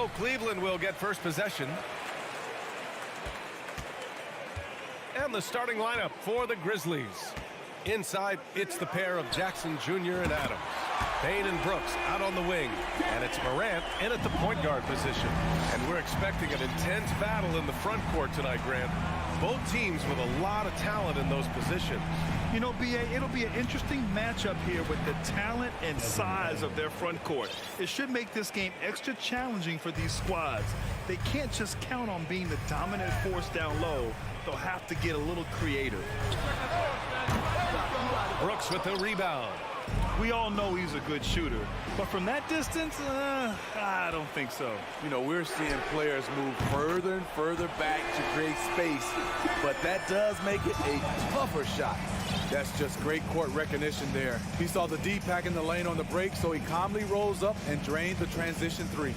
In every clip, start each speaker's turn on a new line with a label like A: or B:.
A: So Cleveland will get first possession. And the starting lineup for the Grizzlies. Inside, it's the pair of Jackson Jr. and Adams. Payne and Brooks out on the wing. And it's Morant in at the point guard position. And we're expecting an intense battle in the front court tonight, Grant. Both teams with a lot of talent in those positions.
B: You know, B.A., it'll be an interesting matchup here with the talent and size of their front court. It should make this game extra challenging for these squads. They can't just count on being the dominant force down low. They'll have to get a little creative.
A: Brooks with the rebound.
B: We all know he's a good shooter, but from that distance, I don't think so.
C: You know, we're seeing players move further and further back to create space, but that does make it a tougher shot. That's just great court recognition there. He saw the D-pack in the lane on the break, so he calmly rolls up and drained the transition three.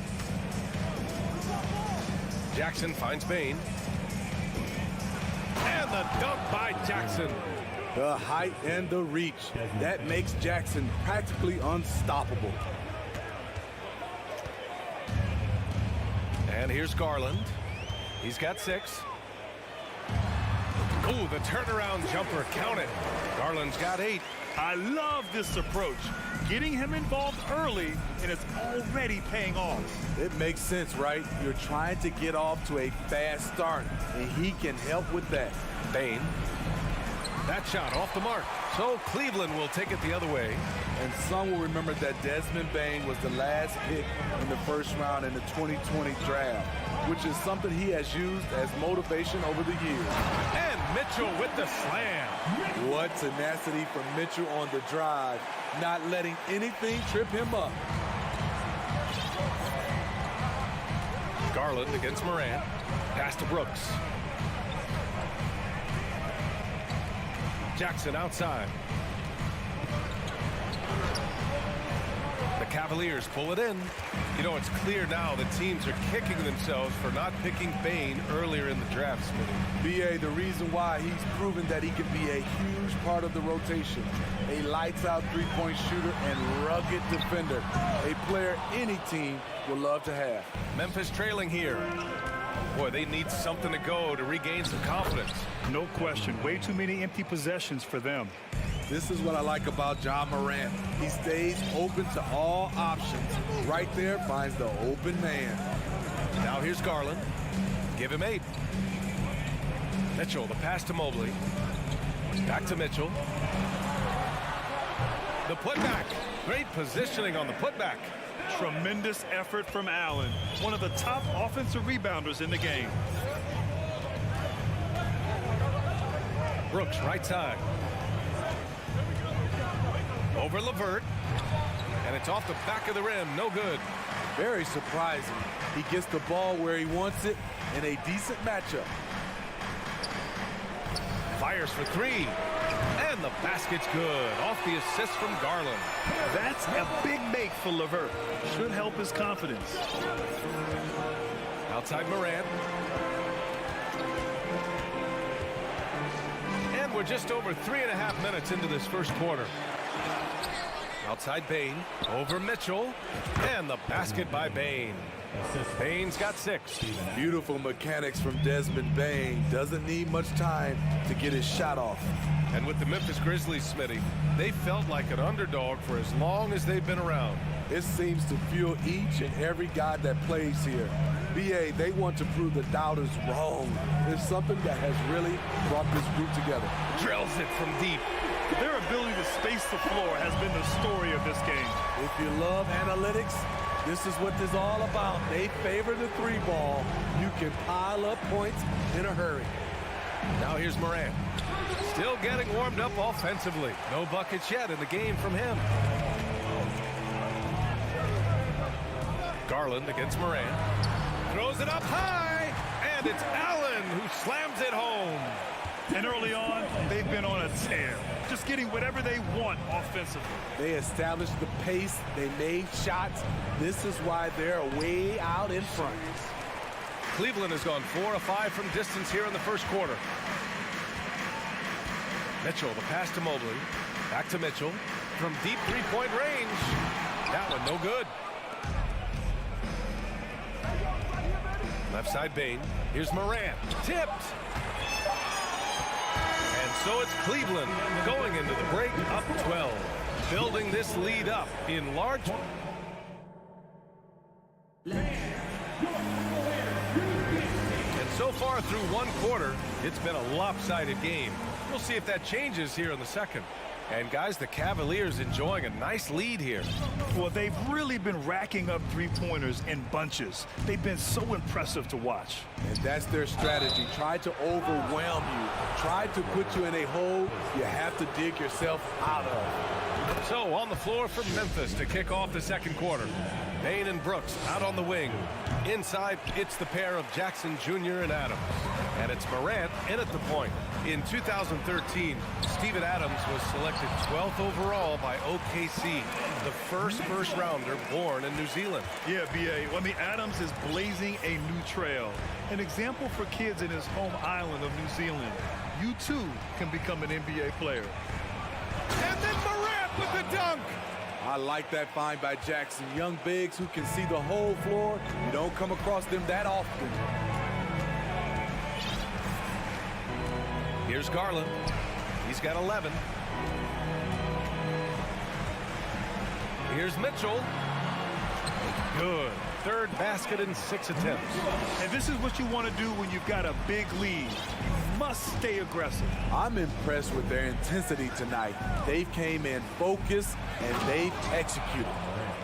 A: Jackson finds Payne. And the dunk by Jackson.
C: The height and the reach. That makes Jackson practically unstoppable.
A: And here's Garland. He's got 6. Oh, the turnaround jumper. Count it. Garland's got 8.
B: I love this approach. Getting him involved early, and it's already paying off.
C: It makes sense, right? You're trying to get off to a fast start, and he can help with that.
A: Payne. That shot off the mark. So Cleveland will take it the other way.
C: And some will remember that Desmond Bane was the last pick in the first round in the 2020 draft, which is something he has used as motivation over the years.
A: And Mitchell with the slam.
C: What tenacity from Mitchell on the drive, not letting anything trip him up.
A: Garland against Morant. Pass to Brooks. Jackson outside. The Cavaliers pull it in. You know, it's clear now that teams are kicking themselves for not picking Bane earlier in the draft, Smitty.
C: B.A., the reason why he's proven that he can be a huge part of the rotation. A lights-out three-point shooter and rugged defender. A player any team will love to have.
A: Memphis trailing here. Boy, they need something to go to regain some confidence.
B: No question. Way too many empty possessions for them.
C: This is what I like about John Morant. He stays open to all options. Right there finds the open man.
A: Now here's Garland. Give him 8. Mitchell, the pass to Mobley. Back to Mitchell. The putback. Great positioning on the putback.
B: Tremendous effort from Allen, one of the top offensive rebounders in the game.
A: Brooks, right side. Over LeVert. And it's off the back of the rim. No good.
C: Very surprising. He gets the ball where he wants it in a decent matchup.
A: Fires for 3. And the basket's good. Off the assist from Garland.
B: That's a big make for LeVert. Should help his confidence.
A: Outside Morant. And we're just over 3.5 minutes into this first quarter. Outside Bane. Over Mitchell. And the basket by Bane. Bane's got 6.
C: Beautiful mechanics from Desmond Bane. Doesn't need much time to get his shot off.
A: And with the Memphis Grizzlies, Smitty, they felt like an underdog for as long as they've been around.
C: It seems to fuel each and every guy that plays here. B.A., they want to prove the doubters wrong. It's something that has really brought this group together.
A: Drills it from deep.
B: Their ability to space the floor has been the story of this game.
C: If you love analytics, this is what this is all about. They favor the 3-ball. You can pile up points in a hurry.
A: Now here's Morant. Still getting warmed up offensively. No buckets yet in the game from him. Garland against Morant. Throws it up high. And it's Allen who slams it home.
B: And early on, they've been on a tear. Just getting whatever they want offensively.
C: They established the pace. They made shots. This is why they're way out in front.
A: Cleveland has gone 4 of 5 from distance here in the first quarter. Mitchell, the pass to Mobley. Back to Mitchell. From deep three-point range. That one no good. Left side Bane. Here's Morant. Tipped. And so it's Cleveland going into the break up 12. Building this lead up in large. And so far through one quarter, it's been a lopsided game. We'll see if that changes here in the second. And guys, the Cavaliers enjoying a nice lead here.
B: Well, they've really been racking up three-pointers in bunches. They've been so impressive to watch.
C: And that's their strategy. Try to overwhelm you. Try to put you in a hole you have to dig yourself out of.
A: So on the floor for Memphis to kick off the second quarter. Bane and Brooks out on the wing. Inside, it's the pair of Jackson Jr. and Adams. And it's Morant in at the point. In 2013, Steven Adams was selected 12th overall by OKC, the first rounder born in New Zealand.
B: Yeah, B.A. Well, I mean, Adams is blazing a new trail. An example for kids in his home island of New Zealand. You, too, can become an NBA player.
A: And then Morant with the dunk.
C: I like that find by Jackson. Young bigs who can see the whole floor. You don't come across them that often.
A: Here's Garland. He's got 11. Here's Mitchell. Good. Third basket in 6 attempts.
B: And this is what you want to do when you've got a big lead. You must stay aggressive.
C: I'm impressed with their intensity tonight. They've came in focused and they've executed.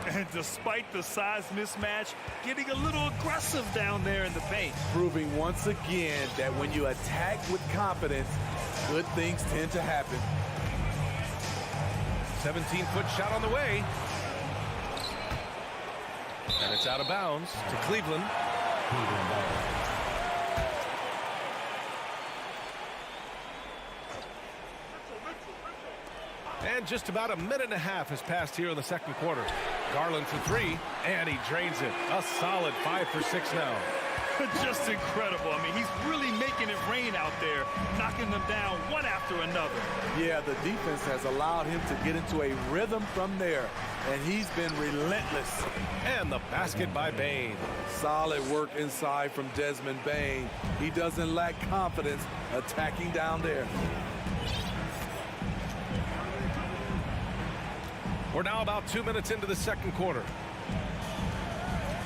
B: And despite the size mismatch, getting a little aggressive down there in the paint.
C: Proving once again that when you attack with confidence, good things tend to happen.
A: 17-foot shot on the way. And it's out of bounds to Cleveland. And just about a minute and a half has passed here in the second quarter. Garland for three, and he drains it. A solid 5 for 6 now.
B: Just incredible. I mean, he's really making it rain out there, knocking them down one after another.
C: Yeah, the defense has allowed him to get into a rhythm from there, and he's been relentless.
A: And the basket by Bane.
C: Solid work inside from Desmond Bane. He doesn't lack confidence attacking down there.
A: We're now about 2 minutes into the second quarter.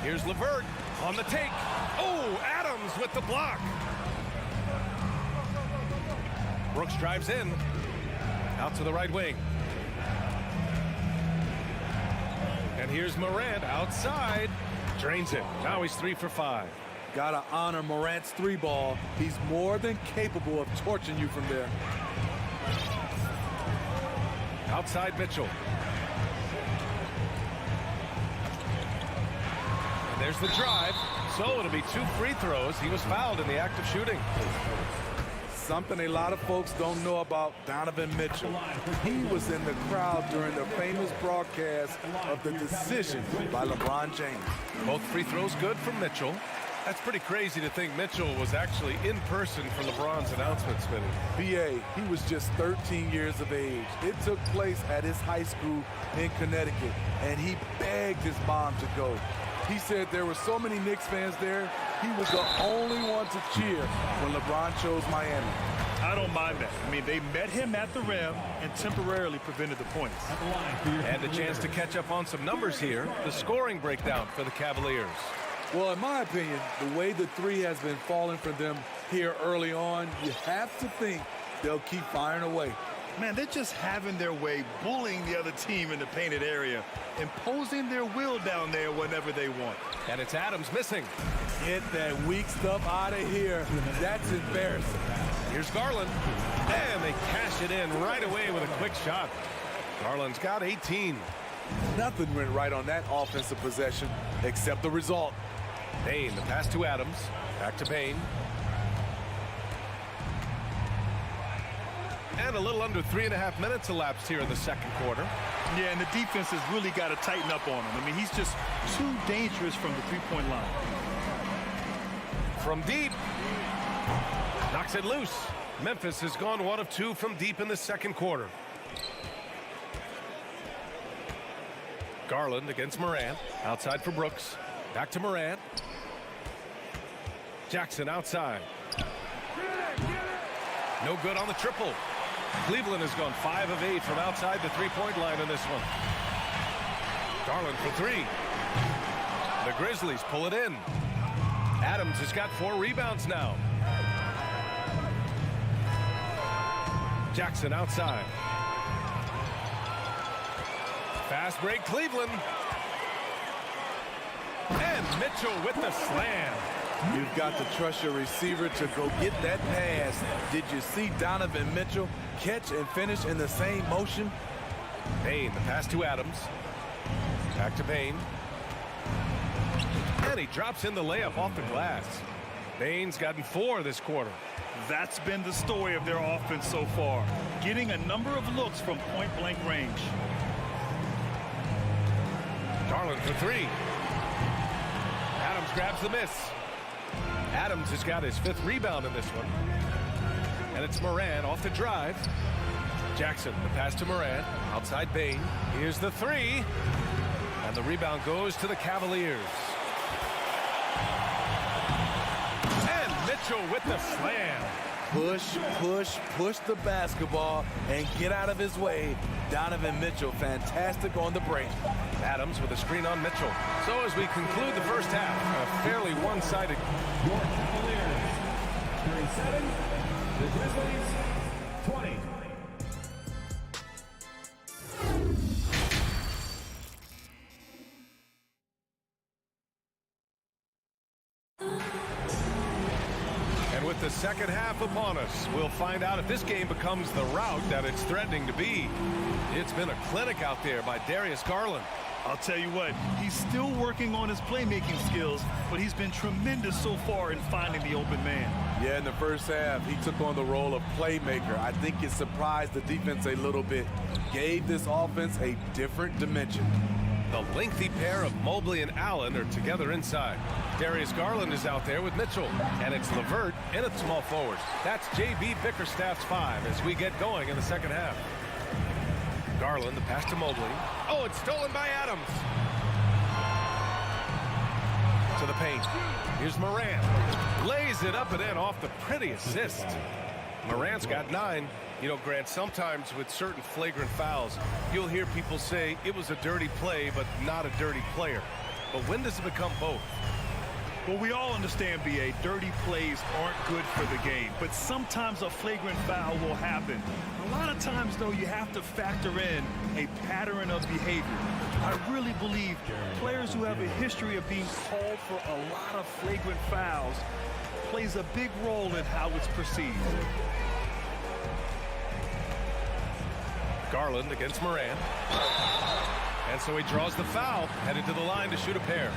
A: Here's LeVert on the take. Oh, Adams with the block. Brooks drives in. Out to the right wing. And here's Morant outside. Drains it. Now he's 3 for 5.
C: Gotta honor Morant's three ball. He's more than capable of torching you from there.
A: Outside Mitchell. There's the drive. So it'll be 2 free throws. He was fouled in the act of shooting.
C: Something a lot of folks don't know about Donovan Mitchell. He was in the crowd during the famous broadcast of the decision by LeBron James.
A: Both free throws good from Mitchell. That's pretty crazy to think Mitchell was actually in person for LeBron's announcement, Smitty.
C: B.A., he was just 13 years of age. It took place at his high school in Connecticut, and he begged his mom to go. He said there were so many Knicks fans there, he was the only one to cheer when LeBron chose Miami.
B: I don't mind that. I mean, they met him at the rim and temporarily prevented the points.
A: And a chance to catch up on some numbers here. The scoring breakdown for the Cavaliers.
C: Well, in my opinion, the way the three has been falling for them here early on, you have to think they'll keep firing away.
B: Man, they're just having their way, bullying the other team in the painted area, imposing their will down there whenever they want.
A: And it's Adams missing.
C: Get that weak stuff out of here. That's embarrassing.
A: Here's Garland. And they cash it in right away with a quick shot. Garland's got 18.
C: Nothing went right on that offensive possession except the result.
A: Bane, the pass to Adams. Back to Bane. And a little under 3.5 minutes elapsed here in the second quarter.
B: Yeah, and the defense has really got to tighten up on him. I mean, he's just too dangerous from the three-point line.
A: From deep. Knocks it loose. Memphis has gone 1 of 2 from deep in the second quarter. Garland against Morant. Outside for Brooks. Back to Morant. Jackson outside. No good on the triple. Cleveland has gone 5 of 8 from outside the three-point line in this one. Garland for 3. The Grizzlies pull it in. Adams has got 4 rebounds now. Jackson outside. Fast break, Cleveland. And Mitchell with the slam.
C: You've got to trust your receiver to go get that pass. Did you see Donovan Mitchell catch and finish in the same motion?
A: Payne, the pass to Adams. Back to Payne. And he drops in the layup off the glass. Payne's gotten 4 this quarter.
B: That's been the story of their offense so far, getting a number of looks from point-blank range.
A: Garland for 3. Adams grabs the miss. Adams has got his 5th rebound in this one. And it's Morant off the drive. Jackson, the pass to Morant. Outside Payne. Here's the 3. And the rebound goes to the Cavaliers. And Mitchell with the slam.
C: Push, push, push the basketball and get out of his way. Donovan Mitchell, fantastic on the break.
A: Adams with a screen on Mitchell. So as we conclude the first half, a fairly one-sided.
D: Your Cavaliers, 37, the Grizzlies, 20.
A: And with the second half upon us, we'll find out if this game becomes the rout that it's threatening to be. It's been a clinic out there by Darius Garland.
B: I'll tell you what, he's still working on his playmaking skills, but he's been tremendous so far in finding the open man.
C: Yeah, in the first half, he took on the role of playmaker. I think it surprised the defense a little bit, gave this offense a different dimension.
A: The lengthy pair of Mobley and Allen are together inside. Darius Garland is out there with Mitchell, and it's LeVert in at small forward. That's J.B. Bickerstaff's 5 as we get going in the second half. Garland, the pass to Mobley. Oh, it's stolen by Adams. To the paint. Here's Morant. Lays it up and in off the pretty assist. Morant's got 9. You know, Grant, sometimes with certain flagrant fouls, you'll hear people say it was a dirty play, but not a dirty player. But when does it become both?
B: Well, we all understand, B.A., dirty plays aren't good for the game, but sometimes a flagrant foul will happen. A lot of times, though, you have to factor in a pattern of behavior. I really believe players who have a history of being called for a lot of flagrant fouls plays a big role in how it's perceived.
A: Garland against Morant. And so he draws the foul, headed to the line to shoot a pair.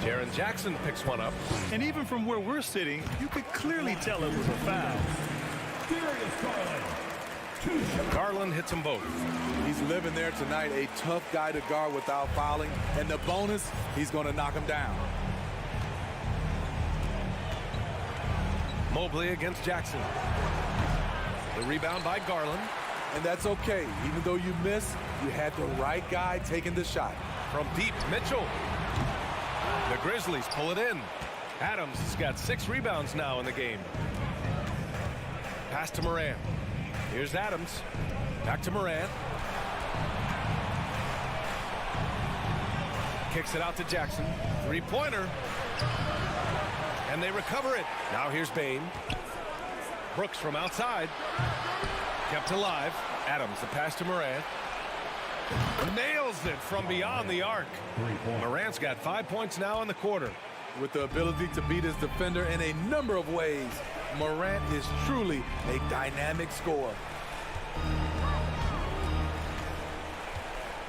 A: Jaren Jackson picks one up.
B: And even from where we're sitting, you could clearly tell it was a foul.
A: Garland hits them both.
C: He's living there tonight, a tough guy to guard without fouling. And the bonus, he's going to knock him down.
A: Mobley against Jackson. The rebound by Garland.
C: And that's okay. Even though you miss, you had the right guy taking the shot.
A: From deep, Mitchell. The Grizzlies pull it in. Adams has got 6 rebounds now in the game. Pass to Morant. Here's Adams. Back to Morant. Kicks it out to Jackson. 3-pointer. And they recover it. Now here's Payne. Brooks from outside. Kept alive. Adams, the pass to Morant. Nails it from beyond the arc. Morant's got 5 points now in the quarter.
C: With the ability to beat his defender in a number of ways, Morant is truly a dynamic scorer.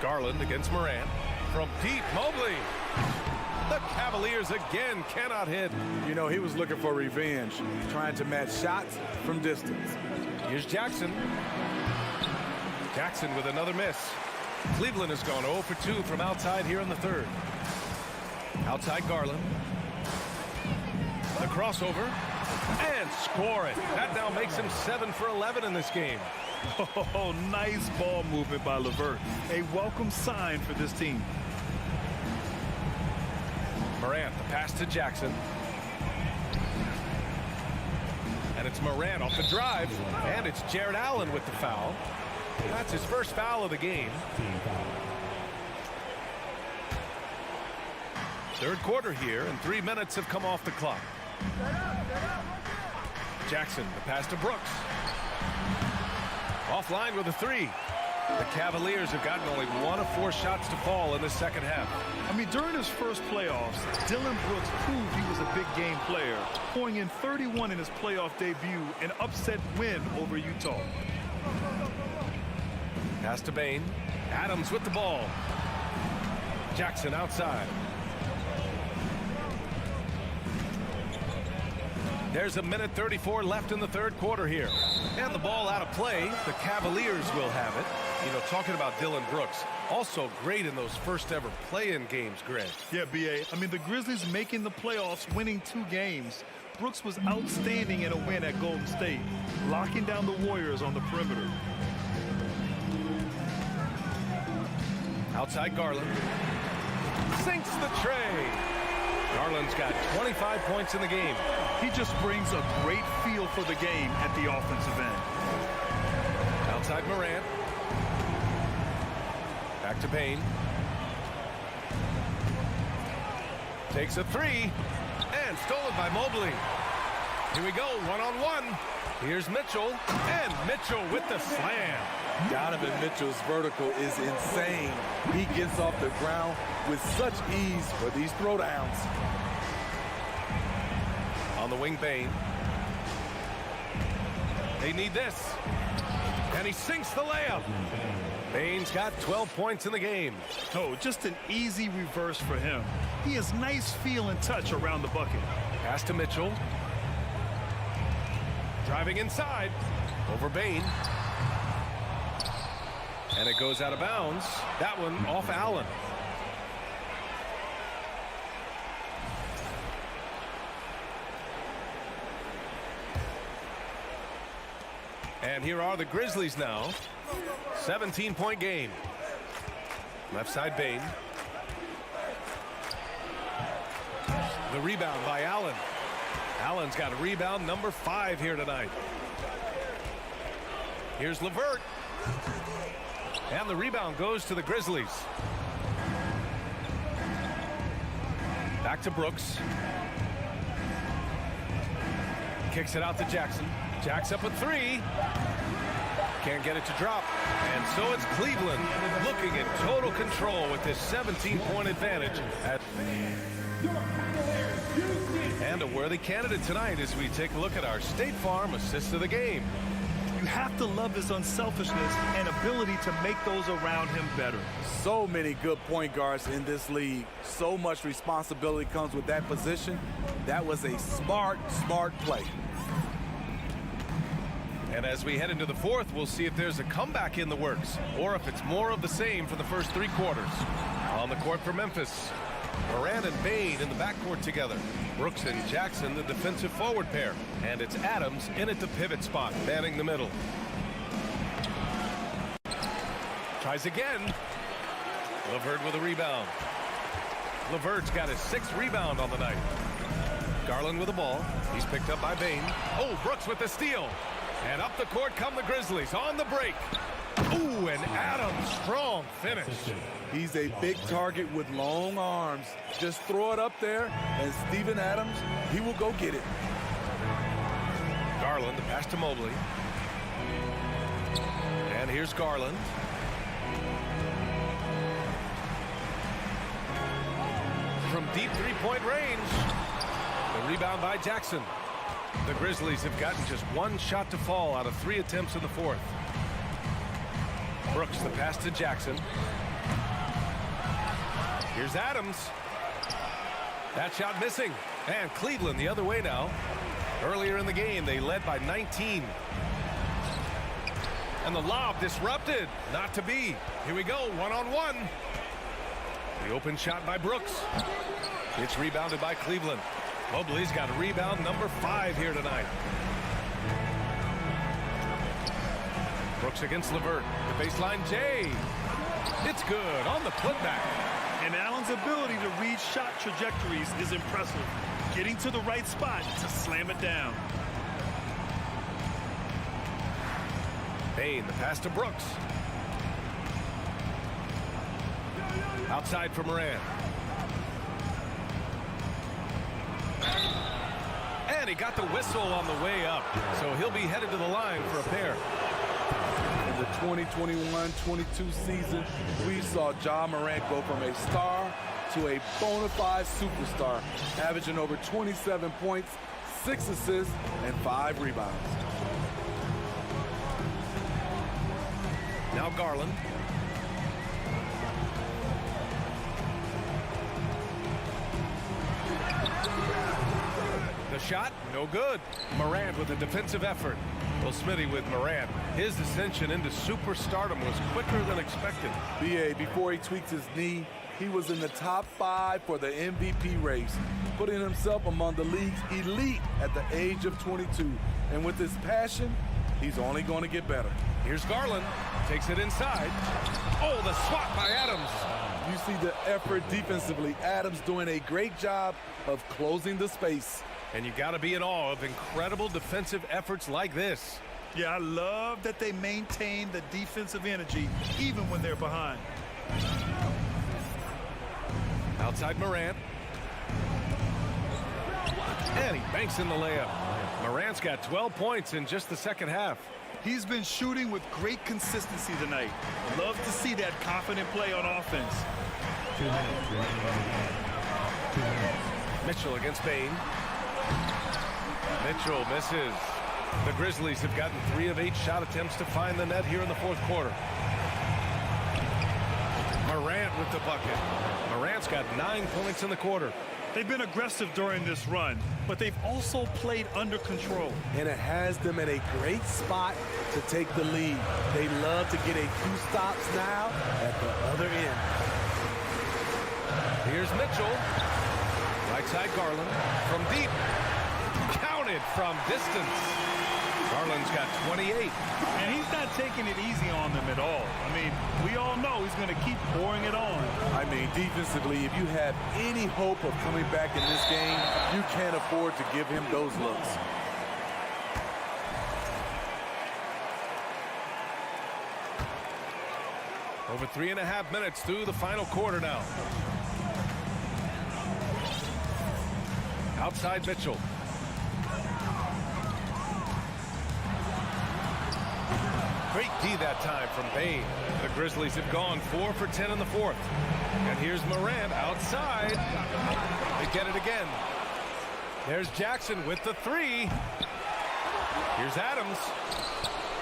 A: Garland against Morant. From deep, Mobley. The Cavaliers again cannot hit.
C: You know, he was looking for revenge, trying to match shots from distance.
A: Here's Jackson. Jackson with another miss. Cleveland has gone 0 for 2 from outside here in the third. Outside Garland. The crossover. And score it. That now makes him 7 for 11 in this game.
B: Oh, nice ball movement by LeVert. A welcome sign for this team.
A: Morant, the pass to Jackson. And it's Morant off the drive. And it's Jared Allen with the foul. That's his first foul of the game. Third quarter here, and 3 minutes have come off the clock. Jackson, the pass to Brooks. Offline with a three. The Cavaliers have gotten only 1 of 4 shots to fall in the second half.
B: I mean, during his first playoffs, Dillon Brooks proved he was a big game player, pouring in 31 in his playoff debut, an upset win over Utah.
A: Pass to Bane. Adams with the ball. Jackson outside. There's 1:34 left in the third quarter here. And the ball out of play. The Cavaliers will have it. You know, talking about Dillon Brooks, also great in those first ever play-in games, Greg.
B: Yeah, B.A. I mean, the Grizzlies making the playoffs, winning 2 games. Brooks was outstanding in a win at Golden State, locking down the Warriors on the perimeter.
A: Outside Garland. Sinks the tray. Garland's got 25 points in the game.
B: He just brings a great feel for the game at the offensive end.
A: Outside Morant. Back to Payne. Takes a three. And stolen by Mobley. Here we go, one-on-one. Here's Mitchell. And Mitchell with the slam.
C: Donovan Mitchell's vertical is insane. He gets off the ground with such ease for these throwdowns.
A: On the wing, Bane. They need this. And he sinks the layup. Bane's got 12 points in the game.
B: Oh, just an easy reverse for him. He has nice feel and touch around the bucket.
A: Pass to Mitchell. Driving inside. Over Bane. And it goes out of bounds. That one off Allen. And here are the Grizzlies now. 17-point game. Left side Bane. The rebound by Allen. Allen's got a rebound number 5 here tonight. Here's LeVert. And the rebound goes to the Grizzlies. Back to Brooks. Kicks it out to Jackson. Jack's up a 3. Can't get it to drop. And so it's Cleveland looking in total control with this 17-point advantage. And a worthy candidate tonight as we take a look at our State Farm assist of the game.
B: You have to love his unselfishness and ability to make those around him better.
C: So many good point guards in this league. So much responsibility comes with that position. That was a smart play.
A: And as we head into the fourth, we'll see if there's a comeback in the works or if it's more of the same for the first 3 quarters. On the court for Memphis, Morant and Bane in the backcourt together. Brooks and Jackson, the defensive forward pair. And it's Adams in at the pivot spot, manning the middle. Tries again. LeVert with a rebound. LeVert's got his 6th rebound on the night. Garland with the ball. He's picked up by Bane. Oh, Brooks with the steal. And up the court come the Grizzlies on the break. Ooh, and Adams, strong finish.
C: He's a big target with long arms. Just throw it up there, and Steven Adams, he will go get it.
A: Garland, the pass to Mobley. And here's Garland. From deep 3-point range. The rebound by Jackson. The Grizzlies have gotten just 1 shot to fall out of 3 attempts in the fourth. Brooks, the pass to Jackson. Here's Adams. That shot missing. And Cleveland the other way now. Earlier in the game, they led by 19. And the lob disrupted. Not to be. Here we go, one-on-one. The open shot by Brooks. It's rebounded by Cleveland. Mobley's got a rebound number 5 here tonight. Brooks against LeVert. The baseline J. It's good on the putback.
B: And Allen's ability to read shot trajectories is impressive. getting to the right spot to slam it down.
A: Payne, the pass to Brooks. Outside for Morant. And he got the whistle on the way up, so he'll be headed to the line for a pair.
C: In the 2021-22 season, we saw Ja Morant go from a star to a bona fide superstar, averaging over 27 points, 6 assists, and 5 rebounds.
A: Now Garland. The shot, no good. Morant with a defensive effort. Well, Smitty with Morant. His ascension into superstardom was quicker than expected.
C: B.A., before he tweaked his knee, he was in the top 5 for the MVP race, putting himself among the league's elite at the age of 22. And with his passion, he's only going to get better.
A: Here's Garland. Takes it inside. Oh, the swat by Adams.
C: You see the effort defensively. Adams doing a great job of closing the space.
A: And you got to be in awe of incredible defensive efforts like this.
B: Yeah, I love that they maintain the defensive energy even when they're behind.
A: Outside Morant. And he banks in the layup. Morant's got 12 points in just the second half.
B: He's been shooting with great consistency tonight. Love to see that confident play on offense.
D: 2 minutes. 2 minutes.
A: Mitchell against Payne. Mitchell misses. The Grizzlies have gotten 3 of 8 shot attempts to find the net here in the fourth quarter. Morant with the bucket. Morant's got 9 points in the quarter.
B: They've been aggressive during this run, but they've also played under control.
C: And it has them in a great spot to take the lead. They love to get a few stops now at the other end.
A: Here's Mitchell. Right side Garland. From deep. Counted from distance. Garland's got 28.
B: And he's not taking it easy on them at all. I mean, we all know he's going to keep pouring it on.
C: I mean, defensively, if you have any hope of coming back in this game, you can't afford to give him those looks.
A: Over 3.5 minutes through the final quarter now. Outside Mitchell. Great D that time from Payne. The Grizzlies have gone 4 for 10 in the fourth. And here's Morant outside. They get it again. There's Jackson with the 3. Here's Adams.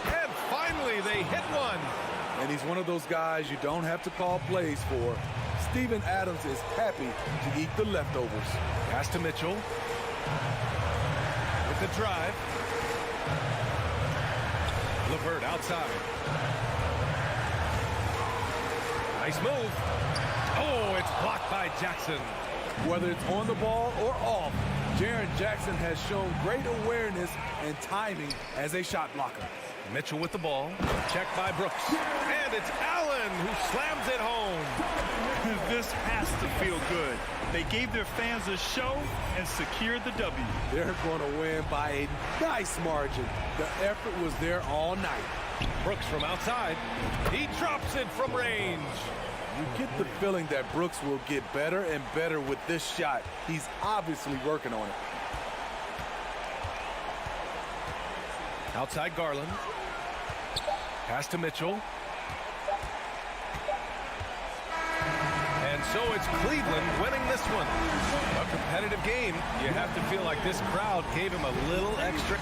A: And finally they hit one.
C: And he's one of those guys you don't have to call plays for. Steven Adams is happy to eat the leftovers.
A: Pass to Mitchell. With the drive. LeVert outside. Nice move. Oh, it's blocked by Jackson.
C: Whether it's on the ball or off, Jaren Jackson has shown great awareness and timing as a shot blocker.
A: Mitchell with the ball. Checked by Brooks. And it's Allen who slams it home.
B: This has to feel good. They gave their fans a show and secured the W.
C: They're going to win by a nice margin. The effort was there all night.
A: Brooks from outside. He drops it from range.
C: You get the feeling that Brooks will get better and better with this shot. He's obviously working on it.
A: Outside Garland. Pass to Mitchell. And so it's Cleveland winning this one. A competitive game. You have to feel like this crowd gave him a little extra.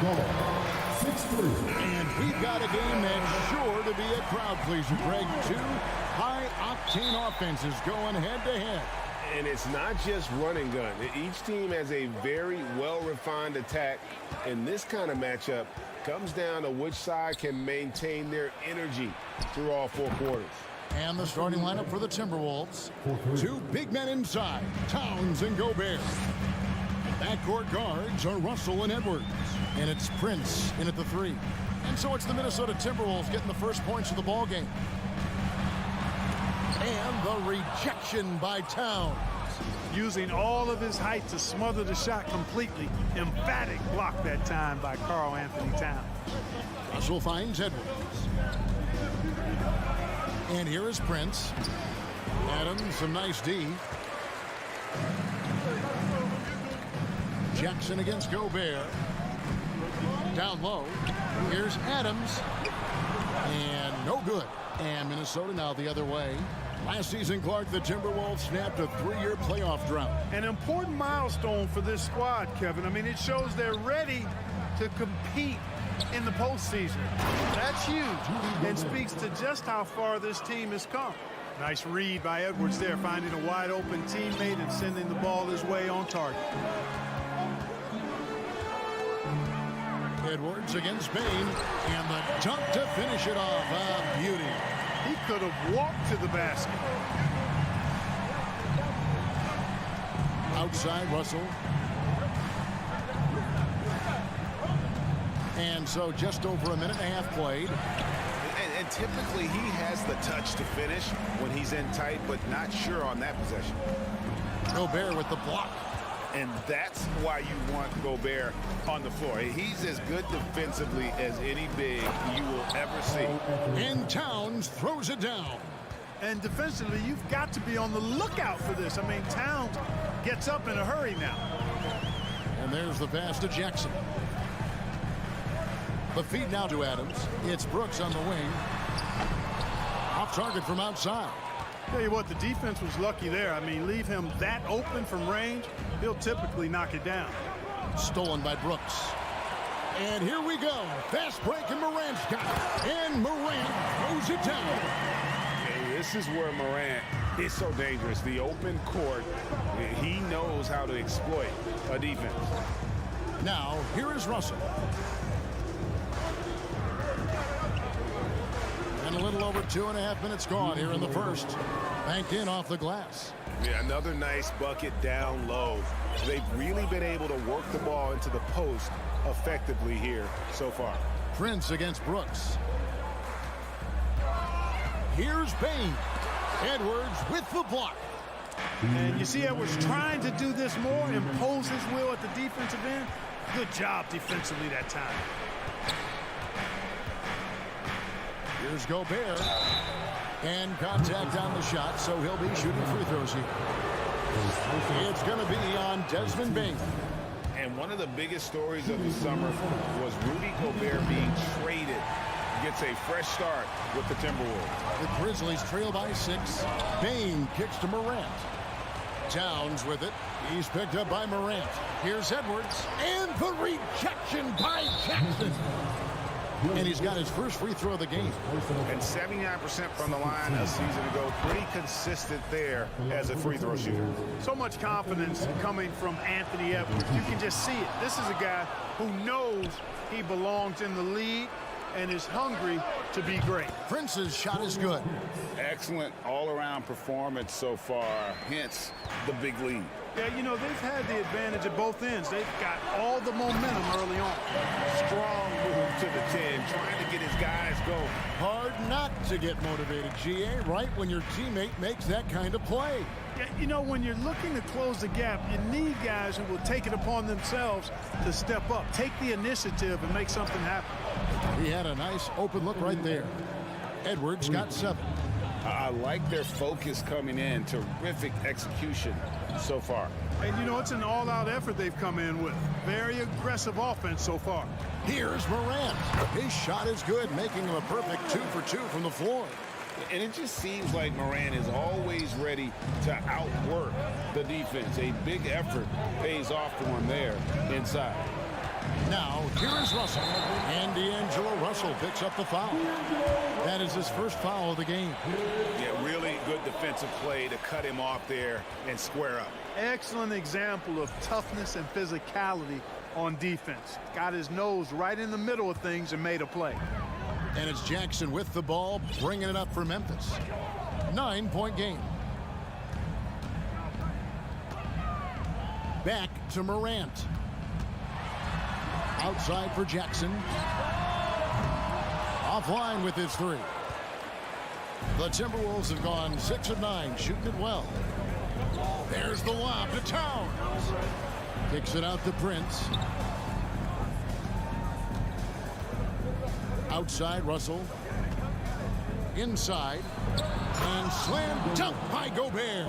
E: And we've got a game that's sure to be a crowd pleaser, Greg. Two high-octane offenses going head-to-head.
F: And it's not just run and gun. Each team has a very well-refined attack, and this kind of matchup comes down to which side can maintain their energy through all 4 quarters.
E: And the starting lineup for the Timberwolves. 2 big men inside, Towns and Gobert. Backcourt guards are Russell and Edwards. And it's Prince in at the 3. And so it's the Minnesota Timberwolves getting the first points of the ball game. And the rejection by Towns.
B: Using all of his height to smother the shot completely. Emphatic block that time by Karl Anthony Towns.
E: Russell finds Edwards. And here is Prince. Adams, some nice D. Jackson against Gobert. Down low. Here's Adams. And no good. And Minnesota now the other way. Last season, Clark, the Timberwolves snapped a 3-year playoff drought.
B: An important milestone for this squad, Kevin. I mean, it shows they're ready to compete in the postseason. That's huge and speaks to just how far this team has come. Nice read by Edwards there, finding a wide open teammate and sending the ball his way on target.
E: Edwards against Bain, and the dunk to finish it off. A beauty.
B: He could have walked to the basket.
E: Outside Russell. And so just over a minute and a half played.
F: And typically he has the touch to finish when he's in tight, but not sure on that possession.
E: Gobert with the block.
F: And that's why you want Gobert on the floor. He's as good defensively as any big you will ever see.
E: And Towns throws it down.
B: And defensively, you've got to be on the lookout for this. I mean, Towns gets up in a hurry now.
E: And there's the pass to Jackson. The feed now to Adams. It's Brooks on the wing. Off target from outside.
B: Tell you what, the defense was lucky there. I mean, leave him that open from range, he'll typically knock it down.
E: Stolen by Brooks. And here we go. Fast break, and Morant's got it. And Morant throws it down.
F: And this is where Morant is so dangerous. The open court, he knows how to exploit a defense.
E: Now, here is Russell. And a little over 2.5 minutes gone here in the first. Banked in off the glass.
F: Yeah, another nice bucket down low. They've really been able to work the ball into the post effectively here so far.
E: Prince against Brooks. Here's Bain. Edwards with the block.
B: And you see Edwards trying to do this more, impose his will at the defensive end. Good job defensively that time.
E: Here's Gobert. And contact on the shot, so he'll be shooting free throws here. It's going to be on Desmond Bain.
F: And one of the biggest stories of the summer was Rudy Gobert being traded. Gets a fresh start with the Timberwolves.
E: The Grizzlies trail by 6. Bain kicks to Morant. Towns with it. He's picked up by Morant. Here's Edwards. And the rejection by Jackson. And he's got his first free throw of the game.
F: And 79% from the line a season ago. Pretty consistent there as a free throw shooter.
B: So much confidence coming from Anthony Edwards. You can just see it. This is a guy who knows he belongs in the league and is hungry to be great.
E: Prince's shot is good.
F: Excellent all-around performance so far, hence the big lead.
B: Yeah, you know, they've had the advantage at both ends. They've got all the momentum early on.
F: Strong move to the 10, trying to get his guys going.
E: Hard not to get motivated, GA, right when your teammate makes that kind of play.
B: Yeah, you know, when you're looking to close the gap, you need guys who will take it upon themselves to step up, take the initiative, and make something happen.
E: He had a nice open look right there. Edwards got 7.
F: I like their focus coming in. Terrific execution so far.
B: And, you know, it's an all-out effort they've come in with. Very aggressive offense so far.
E: Here's Morant. His shot is good, making him a perfect 2 for 2 from the floor.
F: And it just seems like Morant is always ready to outwork the defense. A big effort pays off for him there inside.
E: Now, here is Russell. And D'Angelo Russell picks up the foul. That is his first foul of the game.
G: Yeah, really good defensive play to cut him off there and square up.
B: Excellent example of toughness and physicality on defense. Got his nose right in the middle of things and made a play.
E: And it's Jackson with the ball, bringing it up for Memphis. 9-point game. Back to Morant. Outside for Jackson. Offline with his three. The Timberwolves have gone 6 of 9, shooting it well. There's the lob to Towns. Kicks it out to Prince. Outside, Russell. Inside. And slam dunk by Gobert.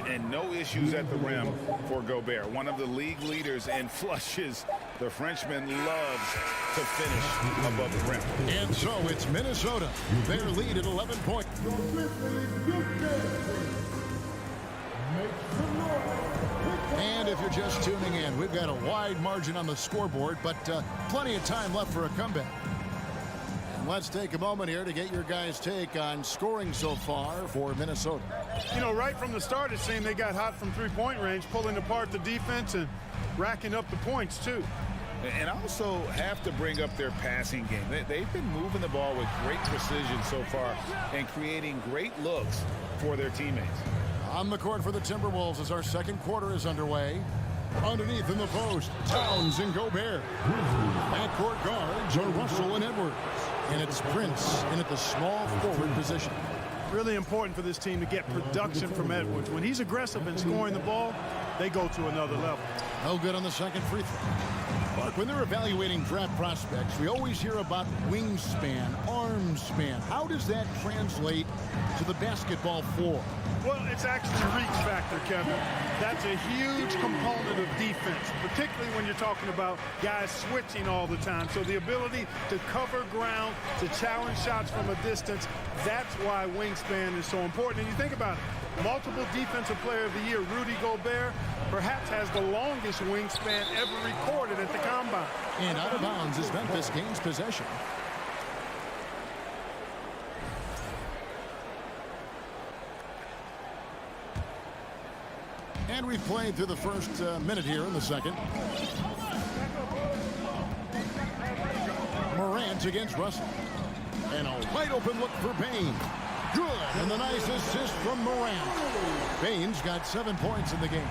G: And no issues at the rim for Gobert. One of the league leaders in flushes. The Frenchman loves to finish above the rim.
E: And so it's Minnesota. Their lead at 11 points. And if you're just tuning in, we've got a wide margin on the scoreboard, but plenty of time left for a comeback. And let's take a moment here to get your guys' take on scoring so far for Minnesota.
H: You know, right from the start, it seemed they got hot from three-point range, pulling apart the defense and racking up the points, too.
G: And also have to bring up their passing game. They've been moving the ball with great precision so far and creating great looks for their teammates.
E: On the court for the Timberwolves as our second quarter is underway. Underneath in the post, Towns and Gobert. Backcourt guards are Russell and Edwards. And it's Prince in at the small forward position.
H: Really important for this team to get production from Edwards. When he's aggressive and scoring the ball, they go to another level.
E: No good on the second free throw. Mark, when they're evaluating draft prospects, we always hear about wingspan, arm span. How does that translate to the basketball floor?
H: Well, it's actually a reach factor, Kevin. That's a huge component of defense, particularly when you're talking about guys switching all the time. So the ability to cover ground, to challenge shots from a distance, that's why wingspan is so important. And you think about it, multiple defensive player of the year, Rudy Gobert, perhaps has the longest wingspan ever recorded at the combine.
E: And out of bounds as Memphis gains possession. And we've played through the first minute here in the second. Morant against Russell. And a wide open look for Payne. Good. And the nice assist from Morant. Payne's got 7 points in the game.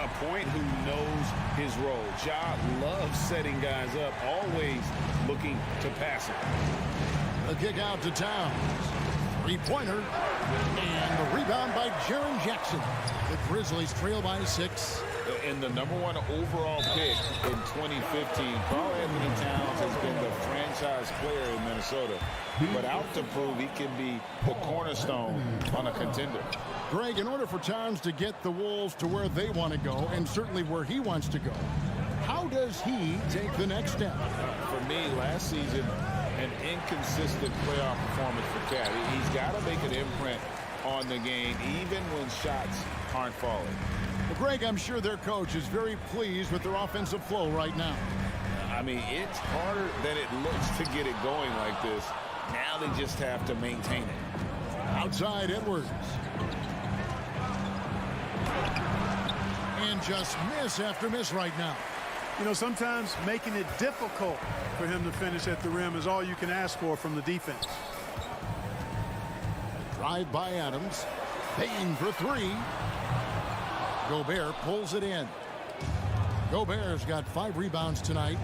G: A point who knows his role. Ja loves setting guys up, always looking to pass it.
E: The kick out to Towns. Three-pointer. And the rebound by Jaren Jackson. The Grizzlies trail by 6.
G: And the #1 overall pick in 2015, Karl Anthony Towns has been the franchise player in Minnesota. But out to prove he can be the cornerstone on a contender.
E: Greg, in order for Towns to get the Wolves to where they want to go, and certainly where he wants to go, how does he take the next step?
G: For me, last season, an inconsistent playoff performance for Cat. He's got to make an imprint on the game, even when shots aren't falling.
E: Well, Greg, I'm sure their coach is very pleased with their offensive flow right now.
G: I mean, it's harder than it looks to get it going like this. Now they just have to maintain it.
E: Outside Edwards. And just miss after miss right now.
H: You know, sometimes making it difficult for him to finish at the rim is all you can ask for from the defense.
E: Drive by Adams. Payne for 3. Gobert pulls it in. Gobert's got 5 rebounds tonight.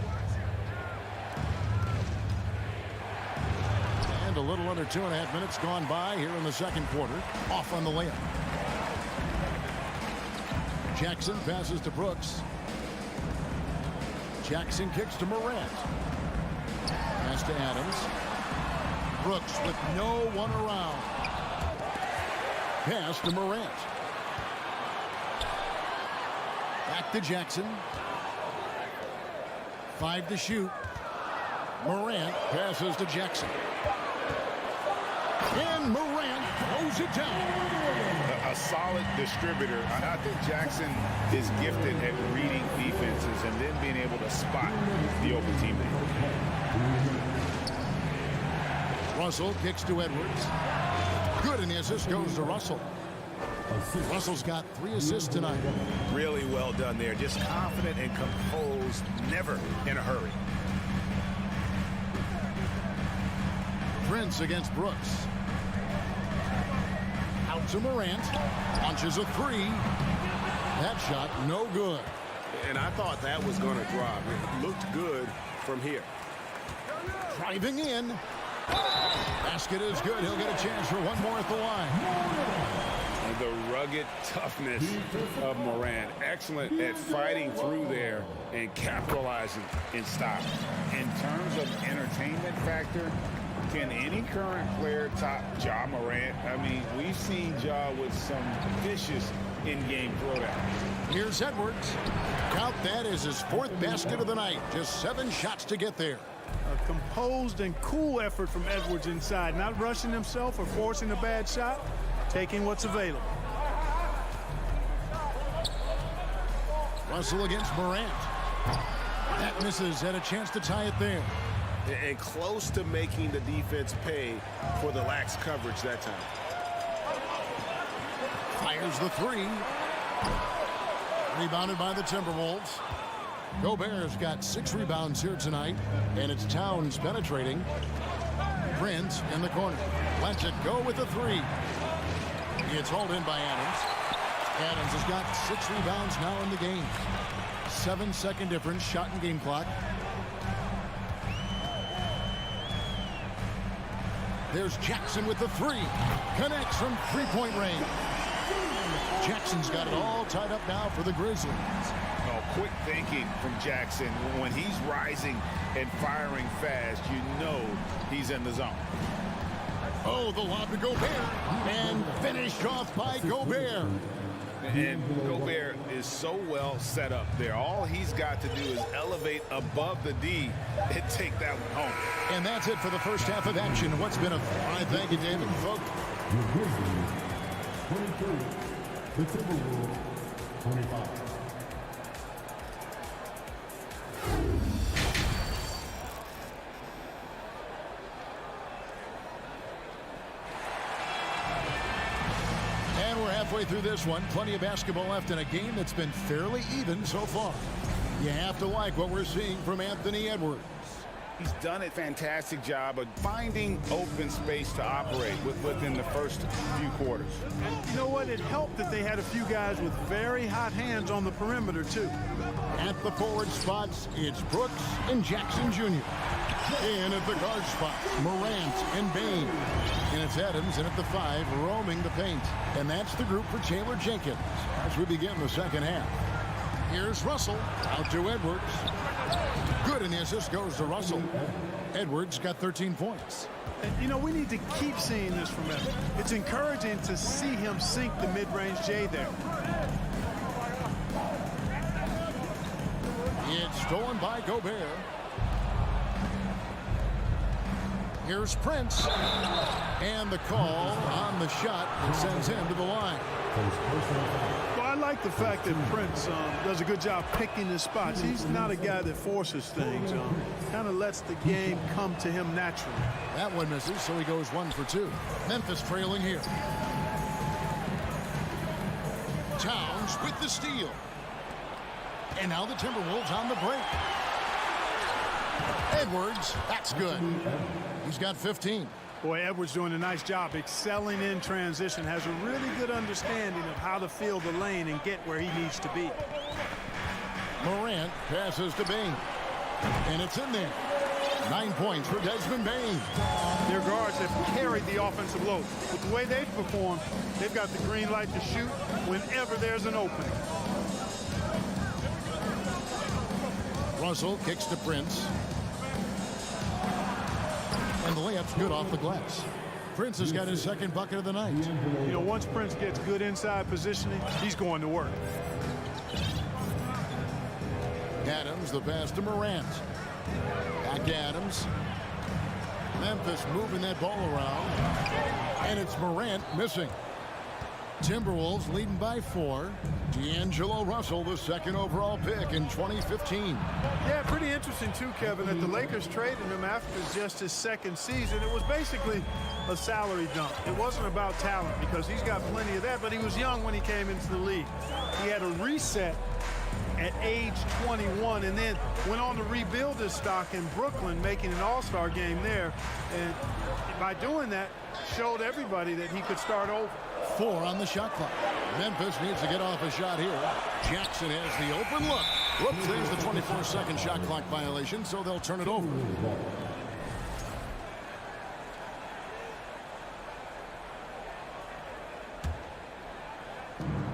E: And a little under 2.5 minutes gone by here in the second quarter. Off on the layup. Jackson passes to Brooks. Jackson kicks to Morant. Pass to Adams. Brooks with no one around. Pass to Morant. Back to Jackson. 5 to shoot. Morant passes to Jackson. And Morant throws it down.
G: A solid solid distributor. I think Jackson is gifted at reading defenses and then being able to spot the open teammate.
E: Russell kicks to Edwards. Good, and the assist goes to Russell. Russell's got 3 assists tonight.
F: Really well done there. Just confident and composed, never in a hurry.
E: Prince against Brooks. Out to Morant. Launches a 3. That shot, no good.
F: And I thought that was going to drop. It looked good from here.
E: Driving in. Basket is good. He'll get a chance for one more at the line.
G: And the rugged toughness of Morant. Excellent at fighting through there and capitalizing in style. In terms of entertainment factor, can any current player top Ja Morant? I mean, we've seen Ja with some vicious in-game throwdowns.
E: Here's Edwards. Count that as his 4th basket of the night. Just 7 shots to get there.
H: A composed and cool effort from Edwards inside, not rushing himself or forcing a bad shot, taking what's available.
E: Russell against Morant. That misses. Had a chance to tie it there.
F: And close to making the defense pay for the lax coverage that time.
E: Fires the 3. Rebounded by the Timberwolves. Gobert's got 6 rebounds here tonight, and it's Towns penetrating. Prince in the corner. Lets it go with the 3. It's hauled in by Adams. Adams has got 6 rebounds now in the game. 7-second difference, shot and game clock. There's Jackson with the 3. Connects from 3-point range. Jackson's got it all tied up now for the Grizzlies.
G: Oh, quick thinking from Jackson. When he's rising and firing fast, you know he's in the zone.
E: Oh, the lob to Gobert. And finished off by Gobert.
G: And Gobert is so well set up there. All he's got to do is elevate above the D and take that one home.
E: And that's it for the first half of action. What's been a fine, thank you, David. Folks.
D: The Grizzlies, 23. The Timberwolves, 25.
E: Halfway through this one, plenty of basketball left in a game that's been fairly even so far. You have to like what we're seeing from Anthony Edwards.
G: He's done a fantastic job of finding open space to operate within the first few quarters.
H: And you know what? It helped that they had a few guys with very hot hands on the perimeter, too.
E: At the forward spots, it's Brooks and Jackson Jr. And at the guard spots, Morant and Bain. And it's Adams in at the 5, roaming the paint. And that's the group for Taylor Jenkins as we begin the second half. Here's Russell, out to Edwards. Good, and the assist goes to Russell. Edwards got 13 points.
H: And, you know, we need to keep seeing this from Edwards. It's encouraging to see him sink the mid-range J there.
E: It's stolen by Gobert. Here's Prince. And the call on the shot that sends him to the line.
H: Well, I like the fact that Prince does a good job picking his spots. He's not a guy that forces things. Kind of lets the game come to him naturally.
E: That one misses, so he goes 1 for 2. Memphis trailing here. Towns with the steal. And now the Timberwolves on the break. Edwards, that's good. He's got 15.
H: Boy, Edwards doing a nice job excelling in transition. Has a really good understanding of how to fill the lane and get where he needs to be.
E: Morant passes to Bain. And it's in there. 9 points for Desmond Bain.
H: Their guards have carried the offensive load. With the way they've performed, they've got the green light to shoot whenever there's an opening.
E: Russell kicks to Prince. And the layup's good off the glass. Prince has got his second bucket of the night.
H: You know, once Prince gets good inside positioning, he's going to work.
E: Adams, the pass to Morant. Back to Adams. Memphis moving that ball around. And it's Morant missing. Timberwolves leading by 4. D'Angelo Russell, the second overall pick in 2015.
H: Yeah, pretty interesting too, Kevin, that the Lakers traded him after just his second season. It was basically a salary dump. It wasn't about talent because he's got plenty of that, but he was young when he came into the league. He had a reset at age 21 and then went on to rebuild his stock in Brooklyn, making an all-star game there. And by doing that, showed everybody that he could start over.
E: 4 on the shot clock. Memphis needs to get off a shot here. Jackson has the open look. Whoops, there's the 24-second shot clock violation, so they'll turn it over.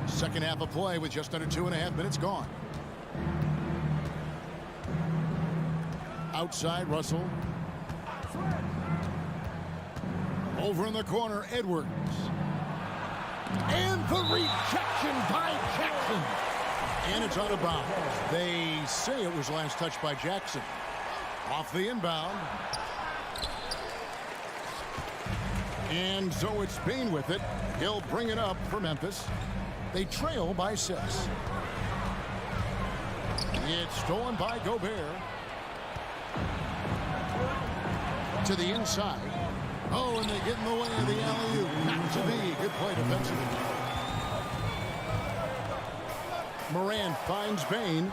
E: Second half of play with just under 2.5 minutes gone. Outside, Russell. Over in the corner, Edwards. And the rejection by Jackson. And it's out of bounds. They say it was last touched by Jackson. Off the inbound. And so it's Bain with it. He'll bring it up for Memphis. They trail by 6. It's stolen by Gobert. To the inside. Oh, and they get in the way of the alley-oop. Not to be. Good play defensively. Moran finds Bain.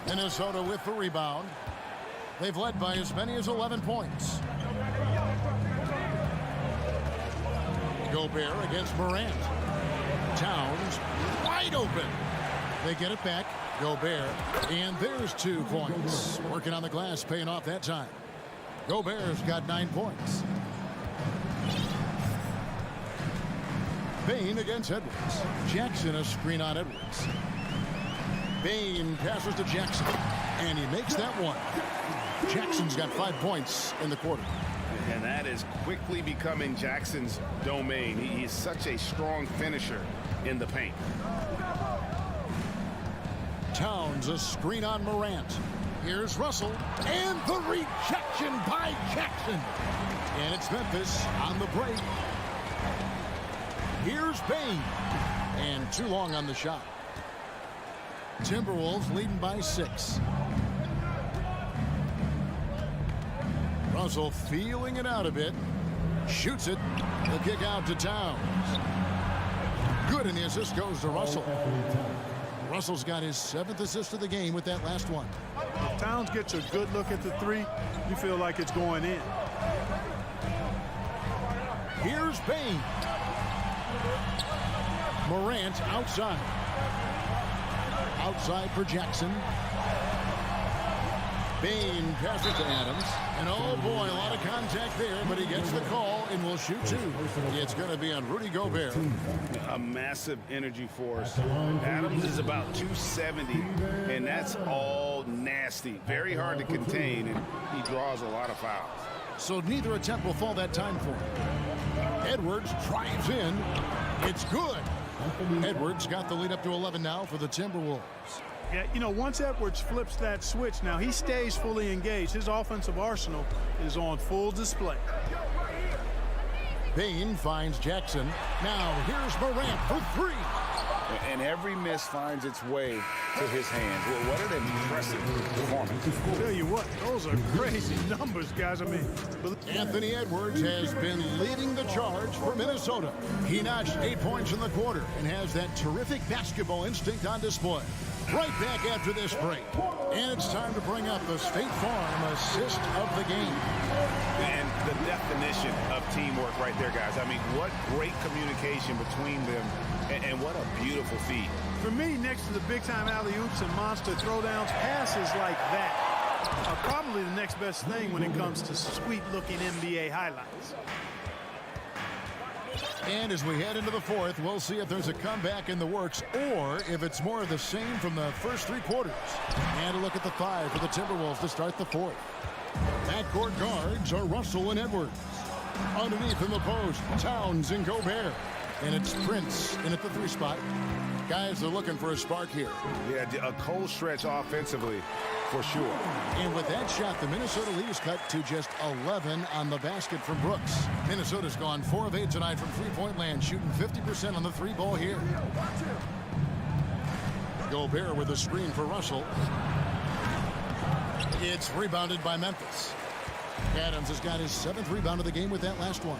E: Minnesota with the rebound. They've led by as many as 11 points. Gobert against Morant. Towns wide open. They get it back. Gobert. And there's 2 points. Working on the glass, paying off that time. Gobert's got 9 points. Bain against Edwards. Jackson a screen on Edwards. Bain passes to Jackson. And he makes that one. Jackson's got 5 points in the quarter.
F: And that is quickly becoming Jackson's domain. He's such a strong finisher in the paint.
E: Towns a screen on Morant. Here's Russell. And the rejection by Jackson. And it's Memphis on the break. Here's Bain. And too long on the shot. Timberwolves leading by 6. Russell feeling it out a bit. Shoots it. The kick out to Towns. Good, and the assist goes to Russell. Russell's got his 7th assist of the game with that last one.
H: If Towns gets a good look at the 3, you feel like it's going in.
E: Here's Bain. Morant outside. Outside for Jackson. Bain passes to Adams. And oh boy, a lot of contact there, but he gets the call and will shoot 2. It's going to be on Rudy Gobert.
F: A massive energy force. Adams is about 270, and that's all nasty. Very hard to contain, and he draws a lot of fouls.
E: So neither attempt will fall that time for him. Edwards drives in. It's good. Edwards got the lead up to 11 now for the Timberwolves.
H: Yeah, you know, once Edwards flips that switch, now he stays fully engaged. His offensive arsenal is on full display.
E: Bain finds Jackson. Now here's Morant for 3.
G: And every miss finds its way to his hands. Well, what an impressive performance.
H: I'll tell you what, those are crazy numbers, guys. I mean,
E: Anthony Edwards has been leading the charge for Minnesota. He notched 8 points in the quarter and has that terrific basketball instinct on display. Right back after this break. And it's time to bring up the State Farm assist of the game.
F: And the definition of teamwork right there, guys. I mean, what great communication between them, and what a beautiful feat.
H: For me, next to the big-time alley-oops and monster throwdowns, passes like that are probably the next best thing when it comes to sweet-looking NBA highlights.
E: And as we head into the 4th, we'll see if there's a comeback in the works or if it's more of the same from the first 3 quarters. And a look at the 5 for the Timberwolves to start the 4th. Backcourt guards are Russell and Edwards. Underneath in the post, Towns and Gobert. And it's Prince in at the 3 spot. Guys are looking for a spark here.
F: Yeah, a cold stretch offensively, for sure.
E: And with that shot, the Minnesota lead is cut to just 11 on the basket from Brooks. Minnesota's gone 4 of 8 tonight from three-point land, shooting 50% on the three ball here. Gobert with a screen for Russell. It's rebounded by Memphis. Adams has got his 7th rebound of the game with that last one.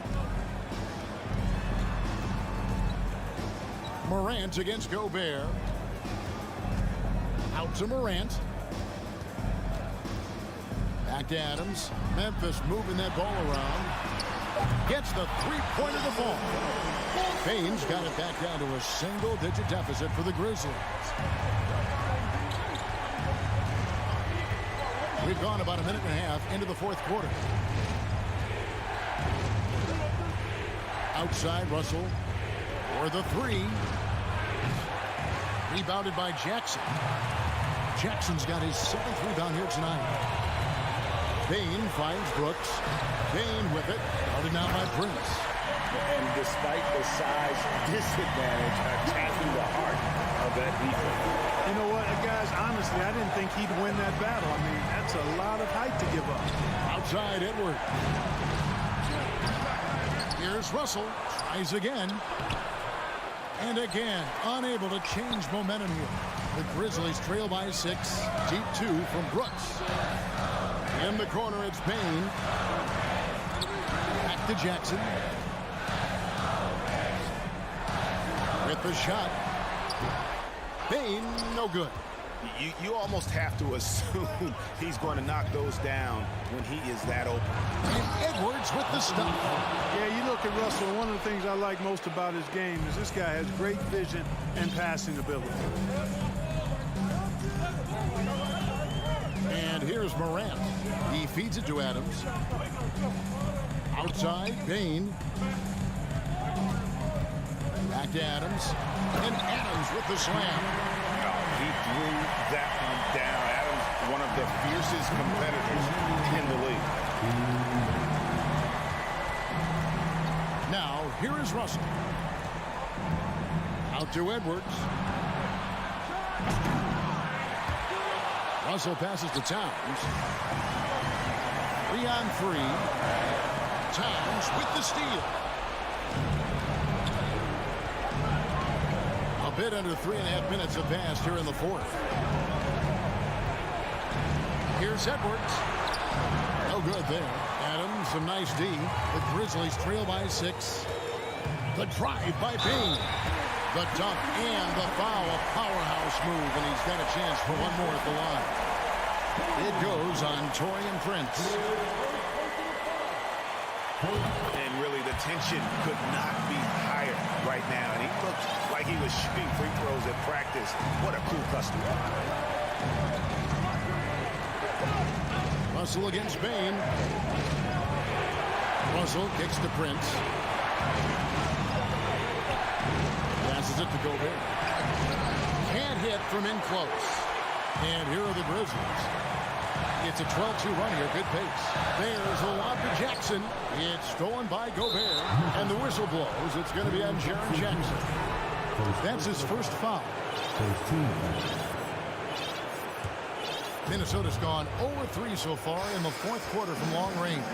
E: Morant against Gobert. Out to Morant. Back to Adams. Memphis moving that ball around. Gets the three-pointer to fall. Baines got it back down to a single-digit deficit for the Grizzlies. We've gone about a minute and a half into the fourth quarter. Outside, Russell for the three. Rebounded by Jackson. Jackson's got his 7th rebound here tonight. Bane finds Brooks. Bane with it. Guarded now by Prince.
G: And despite the size disadvantage, attacking the heart of that defense.
H: You know what, guys, honestly, I didn't think he'd win that battle. I mean, that's a lot of height to give up.
E: Outside, Edward. Here's Russell. Tries again. And again, unable to change momentum here. The Grizzlies trail by 6. Deep 2 from Brooks. In the corner, it's Bane. Back to Jackson. With the shot. Bane, no good.
I: You almost have to assume he's going to knock those down when he is that open.
E: And Edwards with the stop.
H: Yeah, you look at Russell, one of the things I like most about his game is this guy has great vision and passing ability.
E: And here's Morant. He feeds it to Adams. Outside, Bane. Back to Adams. And Adams with the slam.
I: He threw that one down. Adams, one of the fiercest competitors in the league.
E: Now, here is Russell. Out to Edwards. Russell passes to Towns. 3-on-3. Towns with the steal. A bit under 3.5 minutes have passed here in the fourth. Here's Edwards. No good there. Adams, some nice D. The Grizzlies trail by 6. The drive by Bane. The dunk and the foul. A powerhouse move, and he's got a chance for one more at the line. It goes on Taurean Prince.
I: And really, the tension could not be higher right now. And he looked like he was shooting free throws at practice. What a cool customer.
E: Russell against Bane. Russell kicks to Prince. Passes it to Gobert. Can't hit from in close. And here are the Grizzlies. It's a 12-2 run here, good pace. There's a lob to Jackson. It's stolen by Gobert. And the whistle blows. It's going to be on Jaren Jackson. That's his first foul. Minnesota's gone 0-3 so far in the fourth quarter from long range.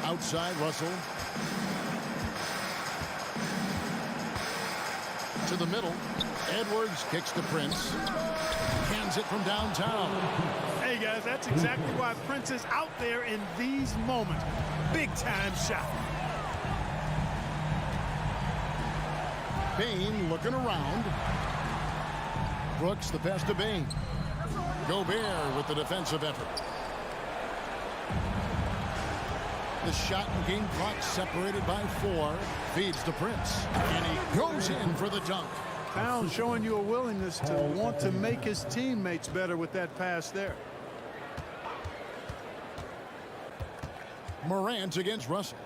E: Outside, Russell. To the middle. Edwards kicks to Prince. Cans it from downtown.
H: Hey, guys, that's exactly why Prince is out there in these moments. Big-time shot.
E: Bane looking around. Brooks the pass to Bane. Gobert with the defensive effort. The shot and game clock separated by 4. Feeds to Prince. And he goes in for the dunk.
H: Towns showing you a willingness to want to make his teammates better with that pass there.
E: Morant against Russell.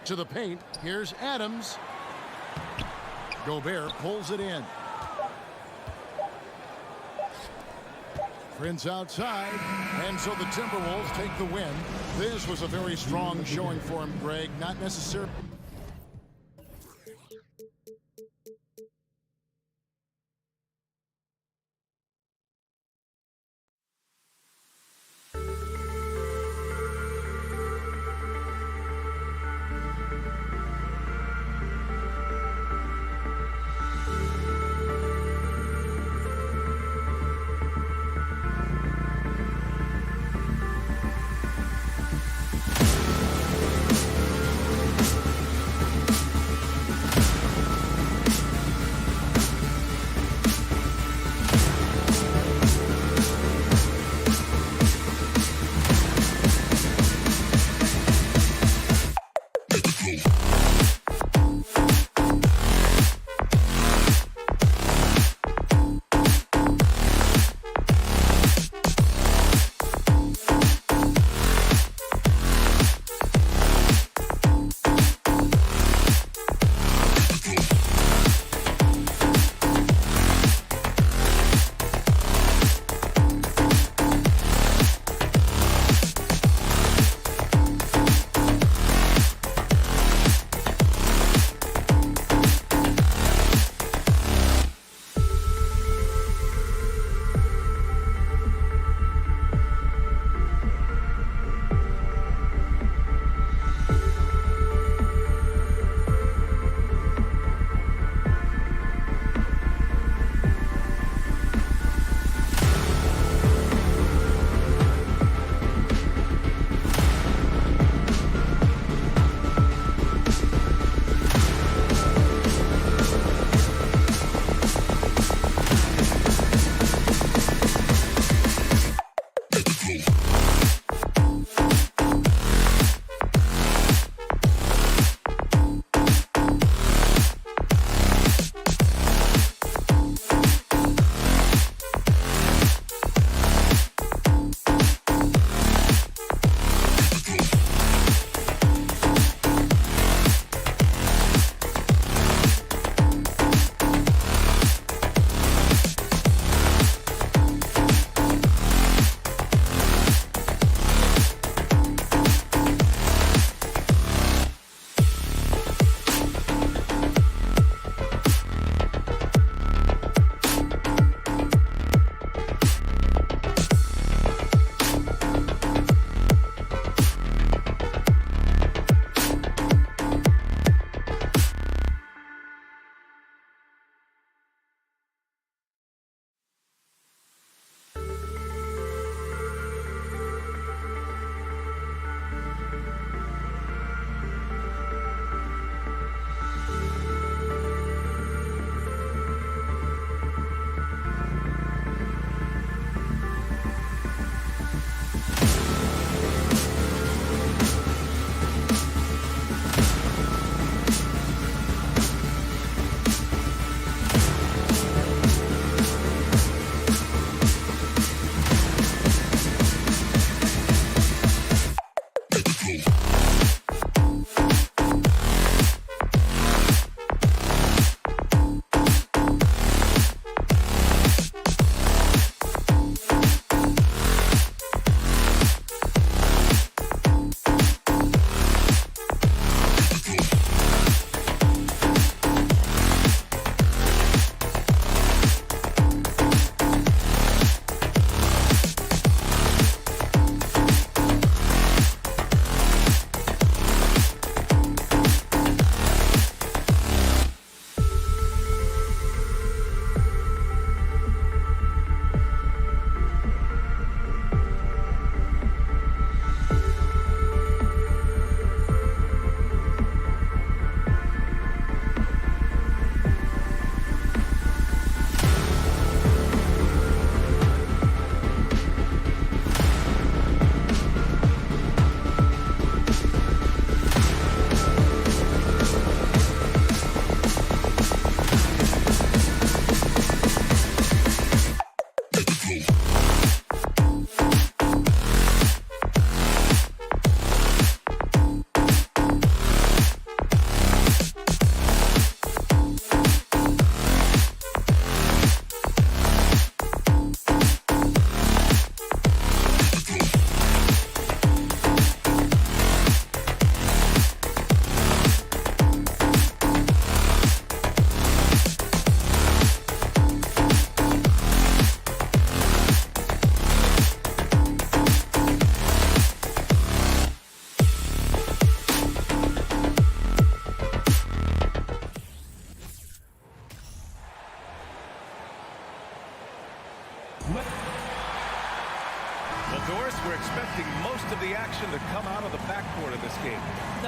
E: To the paint. Here's Adams. Gobert pulls it in. Prince outside, and so the Timberwolves take the win. This was a very strong showing for him, Greg. Not necessarily.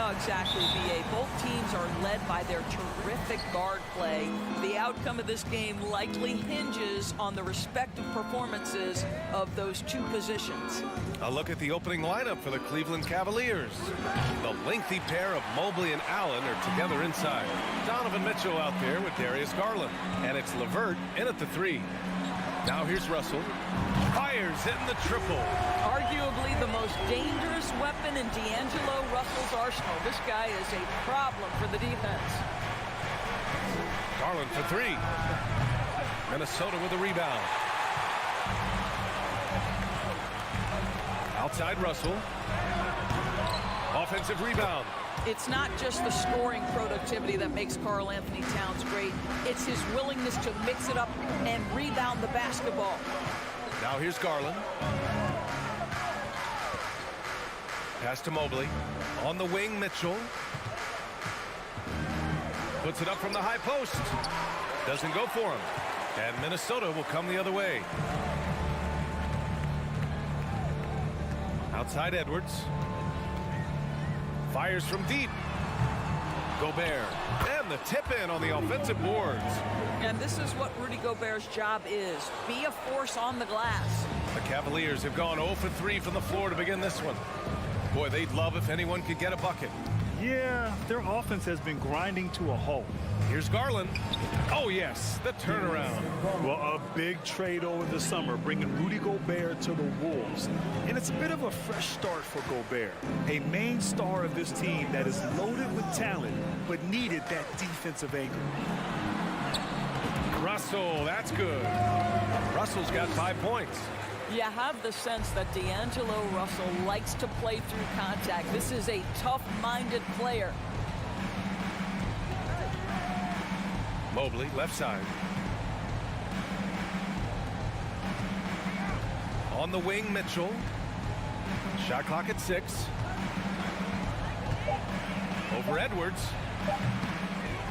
J: No, exactly, B.A. Both teams are led by their terrific guard play. The outcome of this game likely hinges on the respective performances of those two positions.
A: A look at the opening lineup for the Cleveland Cavaliers. The lengthy pair of Mobley and Allen are together inside. Donovan Mitchell out there with Darius Garland. And it's LeVert in at the 3. Now here's Russell. Fires hitting the triple.
J: Arguably the most dangerous weapon in D'Angelo Russell's arsenal. This guy is a problem for the defense.
A: Garland for 3. Minnesota with a rebound. Outside Russell. Offensive rebound.
J: It's not just the scoring productivity that makes Karl Anthony Towns great. It's his willingness to mix it up and rebound the basketball.
A: Now here's Garland. Pass to Mobley. On the wing, Mitchell. Puts it up from the high post. Doesn't go for him. And Minnesota will come the other way. Outside Edwards. Fires from deep. Gobert. And the tip in on the offensive boards.
J: And this is what Rudy Gobert's job is. Be a force on the glass.
A: The Cavaliers have gone 0 for 3 from the floor to begin this one. Boy, they'd love if anyone could get a bucket.
B: Yeah, their offense has been grinding to a halt.
A: Here's Garland. Oh, yes, the turnaround.
B: Well, a big trade over the summer, bringing Rudy Gobert to the Wolves. And it's a bit of a fresh start for Gobert, a main star of this team that is loaded with talent, but needed that defensive anchor.
A: Russell, that's good. Russell's got 5 points.
J: You have the sense that D'Angelo Russell likes to play through contact. This is a tough-minded player.
A: Mobley, left side. On the wing, Mitchell. Shot clock at 6. Over Edwards.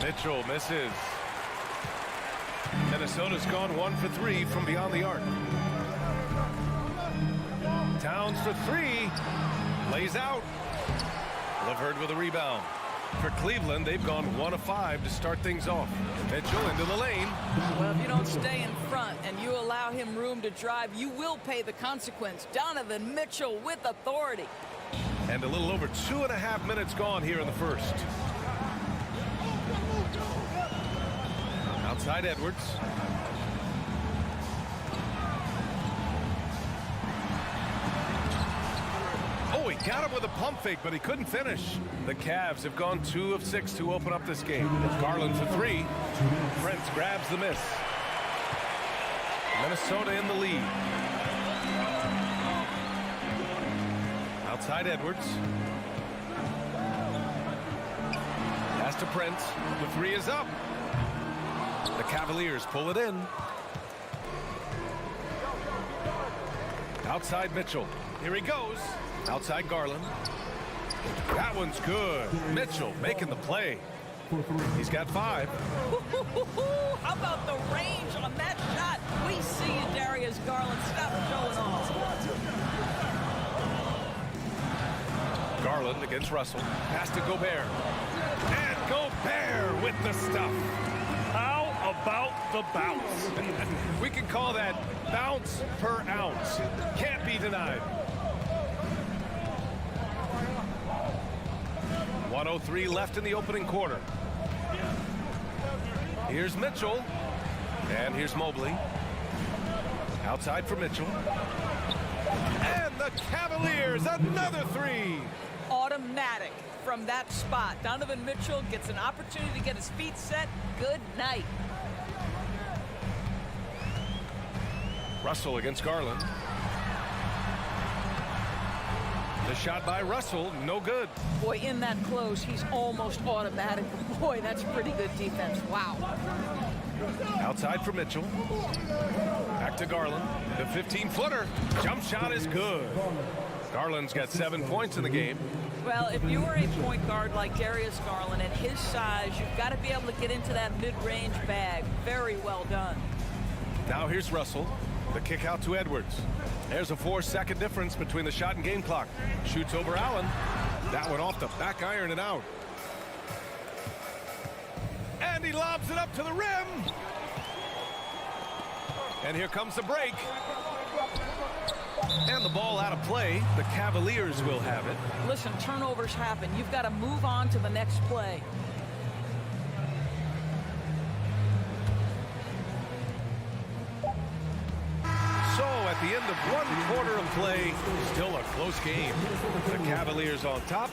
A: Mitchell misses. Minnesota's gone 1 for 3 from beyond the arc. Towns for 3. Lays out. LeVert with a rebound. For Cleveland, they've gone 1 of 5 to start things off. Mitchell into the lane.
J: Well, if you don't stay in front and you allow him room to drive, you will pay the consequence. Donovan Mitchell with authority.
A: And a little over 2.5 minutes gone here in the first. Outside Edwards. Oh, he got him with a pump fake, but he couldn't finish. The Cavs have gone 2 of 6 to open up this game. Garland for 3. Prince grabs the miss. Minnesota in the lead. Outside Edwards. Pass to Prince. The 3 is up. The Cavaliers pull it in. Outside Mitchell. Here he goes. Outside Garland. That one's good. Mitchell making the play. He's got 5.
J: How about the range on that shot? We see you, Darius Garland. Stop showing off.
A: Garland against Russell. Pass to Gobert. And Gobert with the stuff.
B: How about the bounce?
A: We can call that bounce per ounce. Can't be denied. 1:03 left in the opening quarter. Here's Mitchell. And here's Mobley. Outside for Mitchell. And the Cavaliers, another 3.
J: Automatic from that spot. Donovan Mitchell gets an opportunity to get his feet set. Good night.
A: Russell against Garland. The shot by Russell, no good.
J: Boy, in that close, he's almost automatic. Boy, that's pretty good defense. Wow.
A: Outside for Mitchell. Back to Garland. The 15-footer. Jump shot is good. Garland's got 7 points in the game.
J: Well, if you are a point guard like Darius Garland at his size, you've got to be able to get into that mid-range bag. Very well done.
A: Now here's Russell. The kick out to Edwards. There's a 4-second difference between the shot and game clock. Shoots over Allen. That one off the back iron and out. And he lobs it up to the rim. And here comes the break. And the ball out of play. The Cavaliers will have it.
J: Listen, turnovers happen. You've got to move on to the next play.
A: So at the end of one quarter of play, still a close game. The Cavaliers on top.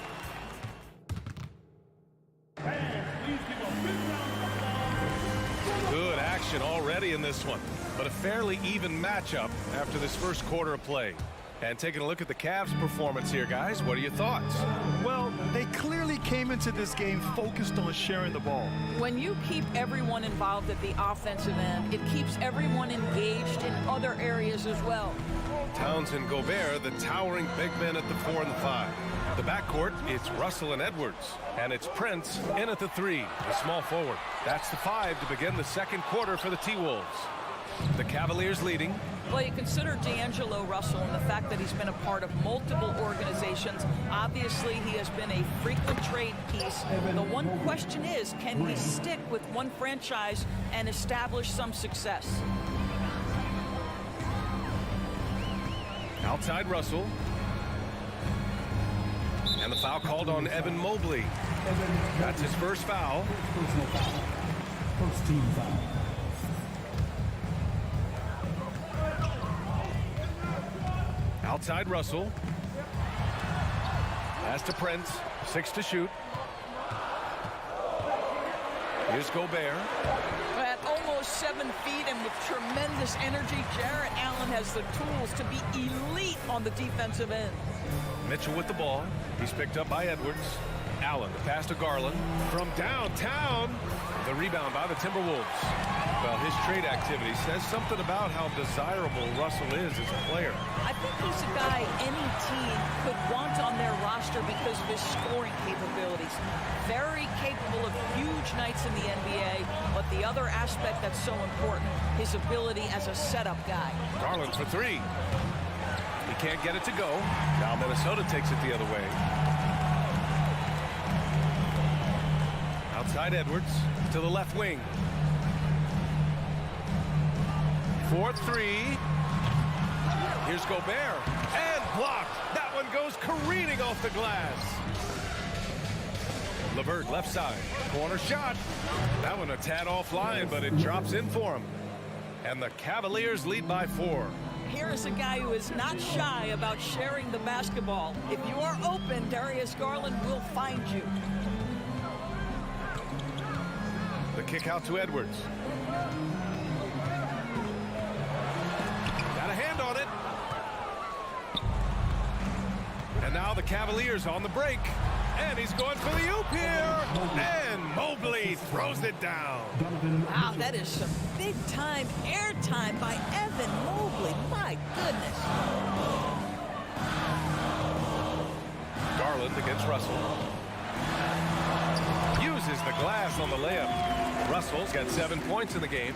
A: Good action already in this one, but a fairly even matchup after this first quarter of play. And taking a look at the Cavs' performance here, guys, what are your thoughts?
B: Well, they clearly came into this game focused on sharing the ball.
J: When you keep everyone involved at the offensive end, it keeps everyone engaged in other areas as well.
A: Towns and Gobert, the towering big men at the 4 and the 5. The backcourt, it's Russell and Edwards. And it's Prince in at the 3, the small forward. That's the 5 to begin the second quarter for the T-Wolves. The Cavaliers leading.
J: Well, you consider D'Angelo Russell and the fact that he's been a part of multiple organizations. Obviously, he has been a frequent trade piece. The one question is, can he stick with one franchise and establish some success?
A: Outside Russell. And the foul called on Evan Mobley. That's his first foul.
D: First team foul.
A: Outside Russell. Pass to Prince. 6 to shoot. Here's Gobert.
J: At almost 7 feet and with tremendous energy, Jarrett Allen has the tools to be elite on the defensive end.
A: Mitchell with the ball. He's picked up by Edwards. Allen, the pass to Garland. From downtown, the rebound by the Timberwolves. Well, his trade activity says something about how desirable Russell is as a player.
J: I think he's a guy any team could want on their roster because of his scoring capabilities. Very capable of huge nights in the NBA, but the other aspect that's so important, his ability as a setup guy.
A: Garland for 3. He can't get it to go. Now Minnesota takes it the other way. Outside Edwards to the left wing. 4-3. Here's Gobert. And blocked. That one goes careening off the glass. LeVert left side. Corner shot. That one a tad offline, but it drops in for him. And the Cavaliers lead by 4.
J: Here is a guy who is not shy about sharing the basketball. If you are open, Darius Garland will find you.
A: The kick out to Edwards. Got a hand on it. And now the Cavaliers on the break. And he's going for the oop here. And Mobley throws it down.
J: Wow, that is some big-time airtime by Evan Mobley. My goodness.
A: Garland against Russell. Uses the glass on the layup. Russell's got 7 points in the game.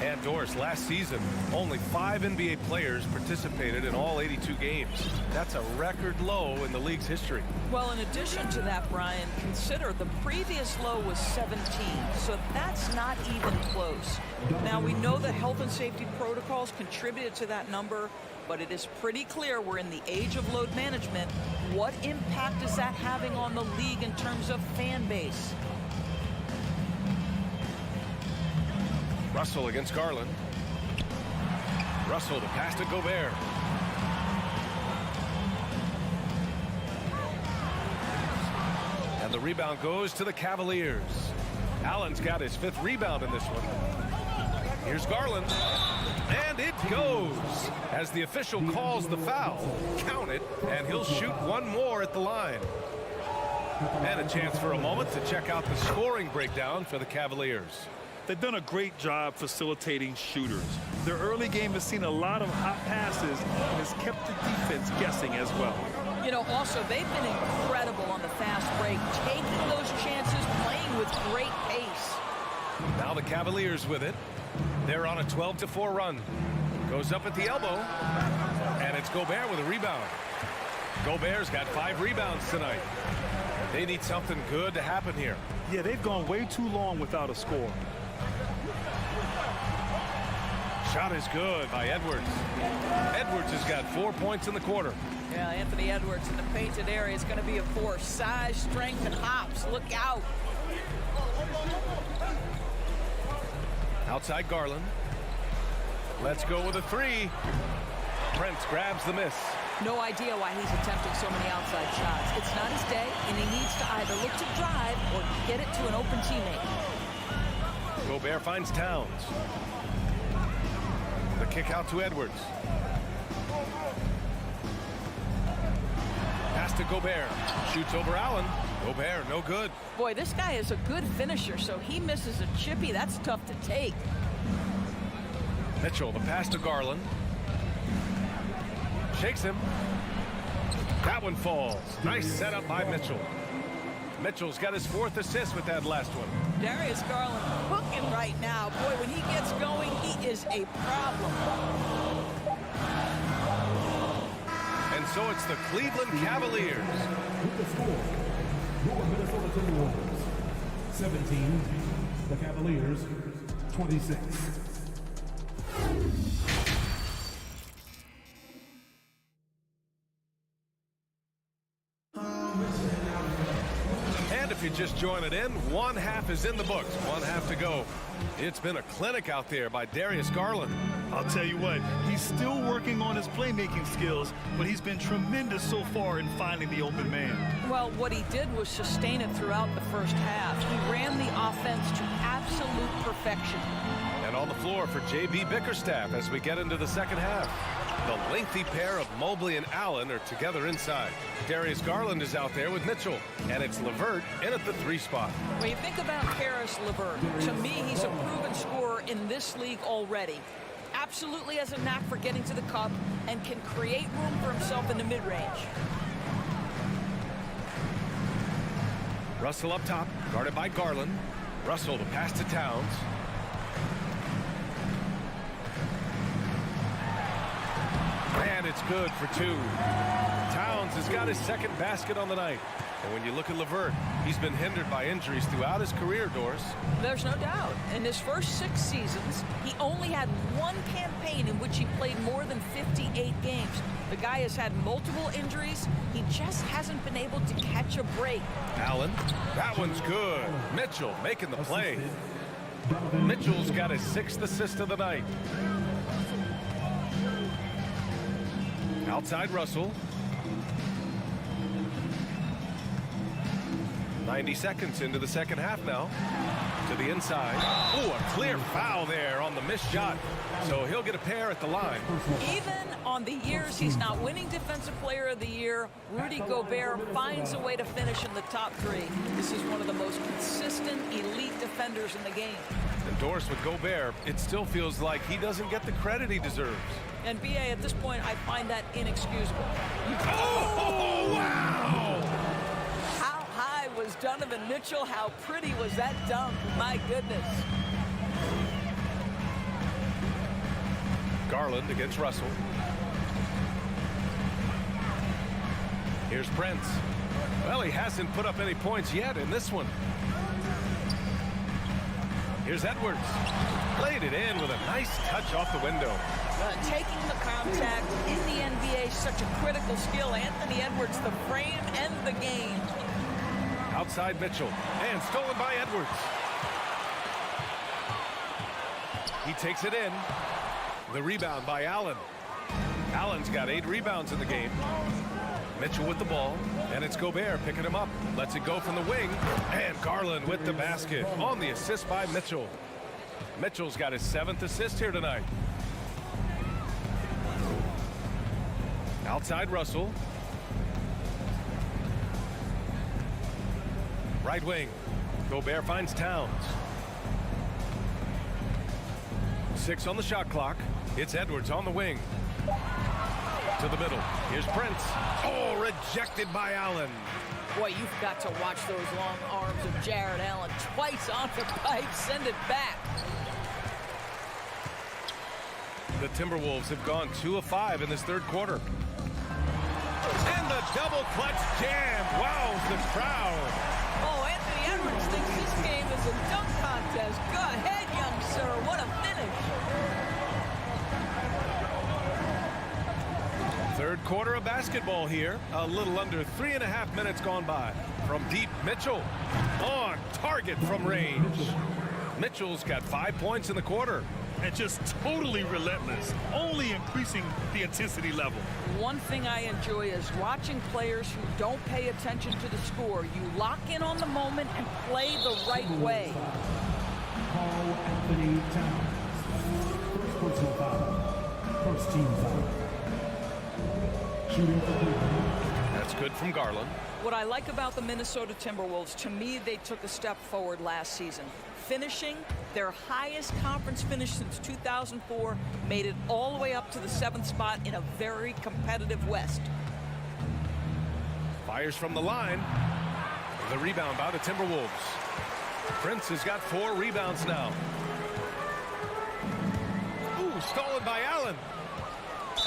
A: And Doris, last season, only 5 NBA players participated in all 82 games. That's a record low in the league's history.
J: Well, in addition to that, Brian, consider the previous low was 17, so that's not even close. Now, we know that health and safety protocols contributed to that number, but it is pretty clear we're in the age of load management. What impact is that having on the league in terms of fan base?
A: Russell against Garland. Russell to pass to Gobert. And the rebound goes to the Cavaliers. Allen's got his 5th rebound in this one. Here's Garland. And it goes. As the official calls the foul, count it, and he'll shoot one more at the line. And a chance for a moment to check out the scoring breakdown for the Cavaliers.
B: They've done a great job facilitating shooters. Their early game has seen a lot of hot passes and has kept the defense guessing as well.
J: You know, also, they've been incredible on the fast break, taking those chances, playing with great pace.
A: Now the Cavaliers with it. They're on a 12-4 run. Goes up at the elbow, and it's Gobert with a rebound. Gobert's got 5 rebounds tonight. They need something good to happen here.
B: Yeah, they've gone way too long without a score.
A: Shot is good by Edwards. Edwards has got 4 points in the quarter.
J: Yeah, Anthony Edwards in the painted area is going to be a force. Size, strength, and hops. Look out.
A: Outside Garland. Let's go with a three. Prince grabs the miss.
J: No idea why he's attempting so many outside shots. It's not his day, and he needs to either look to drive or get it to an open teammate.
A: Gobert finds Towns. The kick out to Edwards. Pass to Gobert. Shoots over Allen. Gobert, no good.
J: Boy, this guy is a good finisher, so he misses a chippy. That's tough to take.
A: Mitchell, the pass to Garland. Shakes him. That one falls. Nice setup by Mitchell. Mitchell's got his 4th assist with that last one.
J: Darius Garland hooking right now. Boy, when he gets going, he is a problem.
A: And so it's the Cleveland Cavaliers.
D: With the score, your Minnesota Timberwolves 17, the Cavaliers 26.
A: And if you just join it in, one half is in the books. One half to go. It's been a clinic out there by Darius Garland.
B: I'll tell you what, he's still working on his playmaking skills, but he's been tremendous so far in finding the open man.
J: Well, what he did was sustain it throughout the first half. He ran the offense to absolute perfection.
A: And on the floor for J.B. Bickerstaff as we get into the second half. The lengthy pair of Mobley and Allen are together inside. Darius Garland is out there with Mitchell, and it's LeVert in at the 3 spot.
J: When you think about Karis LeVert, to me, he's a proven scorer in this league already. Absolutely has a knack for getting to the cup and can create room for himself in the mid-range.
A: Russell up top, guarded by Garland. Russell the pass to Towns. And it's good for 2. Towns has got his 2nd basket on the night. And when you look at LeVert, he's been hindered by injuries throughout his career, Doris.
J: There's no doubt. In his first 6 seasons, he only had 1 campaign in which he played more than 58 games. The guy has had multiple injuries. He just hasn't been able to catch a break.
A: Allen, that one's good. Mitchell making the play. Mitchell's got his 6th assist of the night. Outside Russell. 90 seconds into the second half now. To the inside. Oh, a clear foul there on the missed shot. So he'll get a pair at the line.
J: Even on the years he's not winning Defensive Player of the Year, Rudy Gobert finds a way to finish in the top 3. This is one of the most consistent elite defenders in the game.
A: And Doris, with Gobert, it still feels like he doesn't get the credit he deserves.
J: And BA, at this point, I find that inexcusable.
A: Oh, wow!
J: How high was Donovan Mitchell? How pretty was that dunk? My goodness.
A: Garland against Russell. Here's Prince. Well, he hasn't put up any points yet in this one. Here's Edwards. Played it in with a nice touch off the window.
J: Taking the contact in the NBA is such a critical skill. Anthony Edwards, the frame and the game.
A: Outside Mitchell, and stolen by Edwards. He takes it in. The rebound by Allen. Allen's got 8 rebounds in the game. Mitchell with the ball, and it's Gobert picking him up. Lets it go from the wing, and Garland with the basket on the assist by Mitchell. Mitchell's got his 7th assist here tonight. Outside Russell. Right wing. Gobert finds Towns. 6 on the shot clock. It's Edwards on the wing. To the middle. Here's Prince. Oh, rejected by Allen.
J: Boy, you've got to watch those long arms of Jared Allen. Twice on the pipe. Send it back.
A: The Timberwolves have gone 2 of 5 in this third quarter. And the double clutch jam wows the crowd.
J: Oh, Anthony Edwards thinks this game is a dunk contest. Go ahead, young sir. What a finish.
A: Third quarter of basketball here. A little under 3.5 minutes gone by. From deep, Mitchell on target from range. Mitchell's got 5 points in the quarter.
B: And just totally relentless, only increasing the intensity level.
J: One thing I enjoy is watching players who don't pay attention to the score. You lock in on the moment and play the right way.
D: Carl Anthony Towns. First personal foul. First team foul. Shooting for Cleveland.
A: That's good from Garland.
J: What I like about the Minnesota Timberwolves, to me, they took a step forward last season. Finishing their highest conference finish since 2004, made it all the way up to the 7th spot in a very competitive West.
A: Fires from the line. The rebound by the Timberwolves. Prince has got 4 rebounds now. Ooh, stolen by Allen.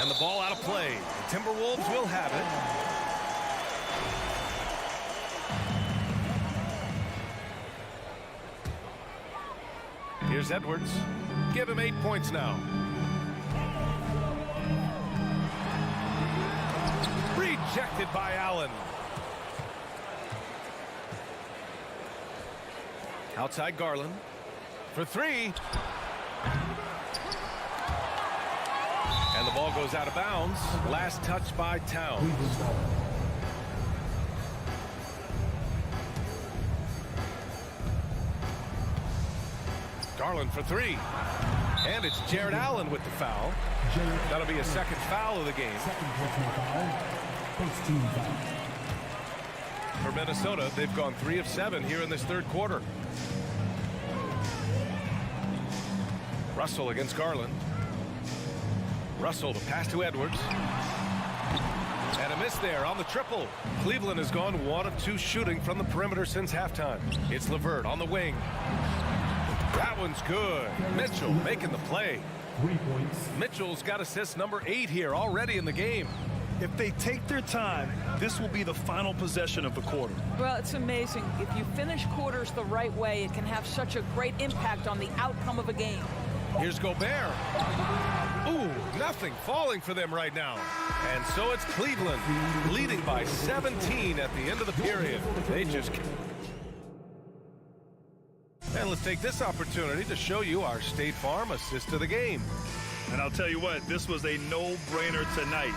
A: And the ball out of play. The Timberwolves will have it. Here's Edwards. Give him 8 points now. Rejected by Allen. Outside Garland for 3. And the ball goes out of bounds. Last touch by Towns. Garland for 3. And it's Jared Allen with the foul. That'll be a second foul of the game.
D: Second personal foul. First team foul.
A: For Minnesota, they've gone 3 of 7 here in this third quarter. Russell against Garland. Russell to pass to Edwards. And a miss there on the triple. Cleveland has gone 1 of 2 shooting from the perimeter since halftime. It's LeVert on the wing. That one's good. Mitchell making the play.
D: 3 points.
A: Mitchell's got assist number 8 here already in the game.
B: If they take their time, this will be the final possession of the quarter.
J: Well, it's amazing. If you finish quarters the right way, it can have such a great impact on the outcome of a game.
A: Here's Gobert. Ooh, nothing falling for them right now. And so it's Cleveland leading by 17 at the end of the period. They just... And let's take this opportunity to show you our State Farm assist of the game.
B: And I'll tell you what, this was a no-brainer tonight.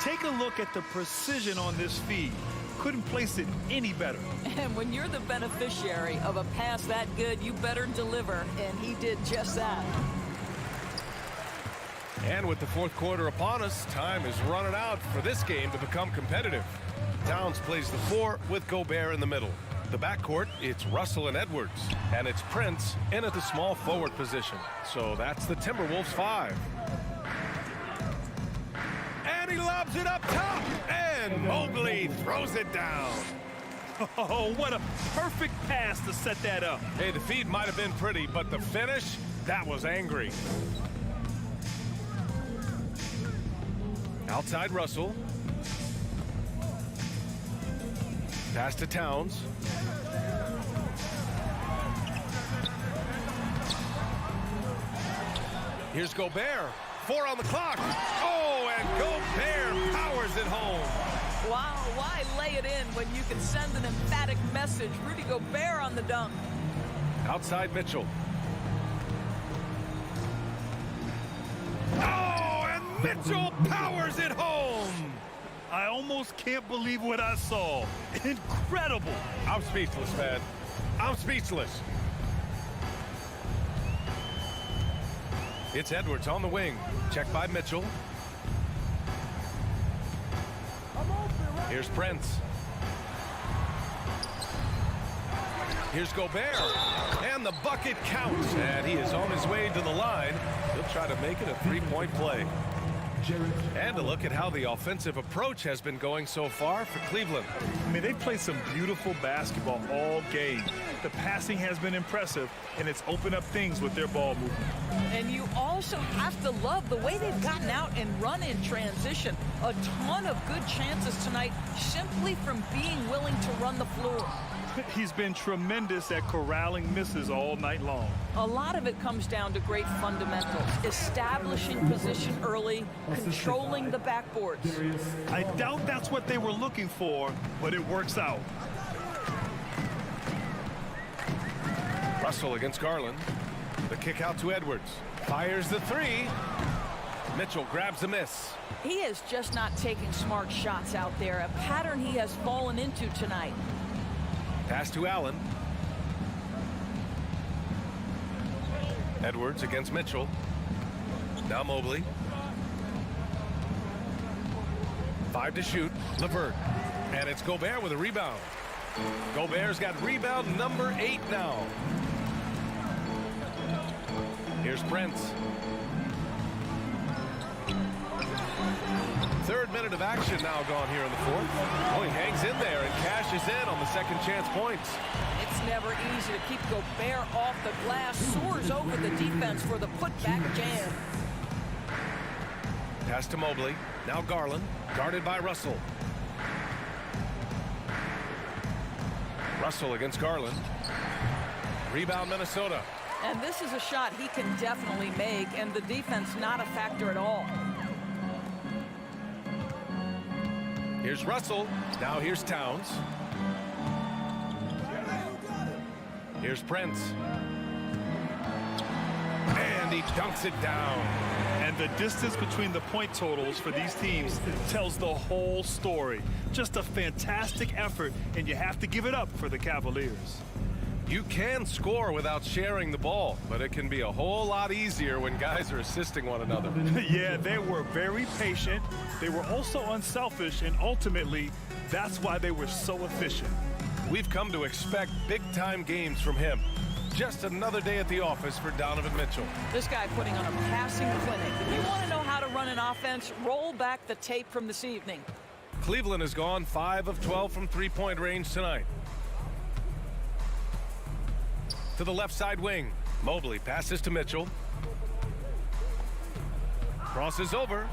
B: Take a look at the precision on this feed. Couldn't place it any better.
J: And when you're the beneficiary of a pass that good, you better deliver, and he did just that.
A: And with the fourth quarter upon us, time is running out for this game to become competitive. Towns plays the 4 with Gobert in the middle. The backcourt, it's Russell and Edwards. And it's Prince in at the small forward position. So that's the Timberwolves 5. And he lobs it up top. And Mobley throws it down.
B: Oh, what a perfect pass to set that up.
A: Hey, the feed might have been pretty, but the finish, that was angry. Outside Russell. Pass to Towns. Here's Gobert. 4 on the clock. Oh, and Gobert powers it home.
J: Wow, why lay it in when you can send an emphatic message? Rudy Gobert on the dunk.
A: Outside Mitchell. Oh, and Mitchell powers it home.
B: I almost can't believe what I saw. Incredible.
A: I'm speechless, man. I'm speechless. It's Edwards on the wing. Checked by Mitchell. Here's Prince. Here's Gobert. And the bucket counts. And he is on his way to the line. He'll try to make it a 3-point play. And a look at how the offensive approach has been going so far for Cleveland.
B: I mean, they played some beautiful basketball all game. The passing has been impressive, and it's opened up things with their ball movement.
J: And you also have to love the way they've gotten out and run in transition. A ton of good chances tonight simply from being willing to run the floor.
B: He's been tremendous at corralling misses all night long.
J: A lot of it comes down to great fundamentals, establishing position early, controlling the backboards.
B: I doubt that's what they were looking for, but it works out.
A: Russell against Garland. The kick out to Edwards. Fires the three. Mitchell grabs the miss.
J: He is just not taking smart shots out there, a pattern he has fallen into tonight.
A: Pass to Allen. Edwards against Mitchell. Now Mobley. 5 to shoot. LeVert. And it's Gobert with a rebound. Gobert's got rebound number 8 now. Here's Brents. Third minute of action now gone here in the fourth. Oh, he hangs in there and cashes in on the second chance points.
J: It's never easy to keep Gobert off the glass. Soars over the defense for the putback jam.
A: Pass to Mobley. Now Garland, guarded by Russell. Russell against Garland. Rebound Minnesota.
J: And this is a shot he can definitely make, and the defense not a factor at all.
A: Here's Russell. Now here's Towns. Here's Prince. And he dunks it down.
B: And the distance between the point totals for these teams tells the whole story. Just a fantastic effort, and you have to give it up for the Cavaliers.
A: You can score without sharing the ball, but it can be a whole lot easier when guys are assisting one another.
B: Yeah, they were very patient. They were also unselfish, and ultimately, that's why they were so efficient.
A: We've come to expect big-time games from him. Just another day at the office for Donovan Mitchell.
J: This guy putting on a passing clinic. If you want to know how to run an offense, roll back the tape from this evening.
A: Cleveland has gone 5 of 12 from three-point range tonight. To the left side wing. Mobley passes to Mitchell. Crosses over.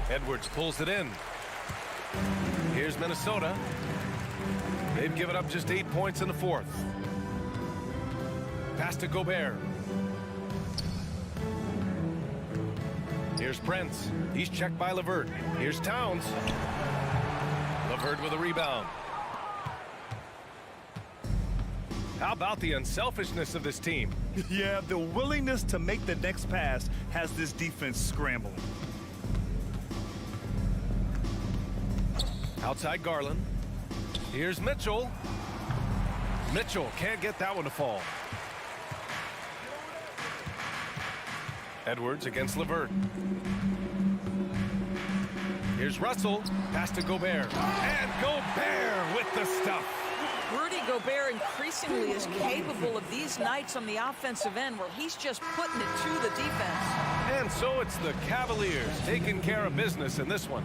A: Edwards pulls it in. Here's Minnesota. They've given up just 8 points in the fourth. Pass to Gobert. Here's Prince. He's checked by LeVert. Here's Towns. LeVert with a rebound. How about the unselfishness of this team?
B: Yeah, the willingness to make the next pass has this defense scrambling.
A: Outside Garland. Here's Mitchell. Mitchell can't get that one to fall. Edwards against LeVert. Here's Russell. Pass to Gobert. And Gobert with the stuff.
J: Rudy Gobert increasingly is capable of these nights on the offensive end where he's just putting it to the defense.
A: And so it's the Cavaliers taking care of business in this one.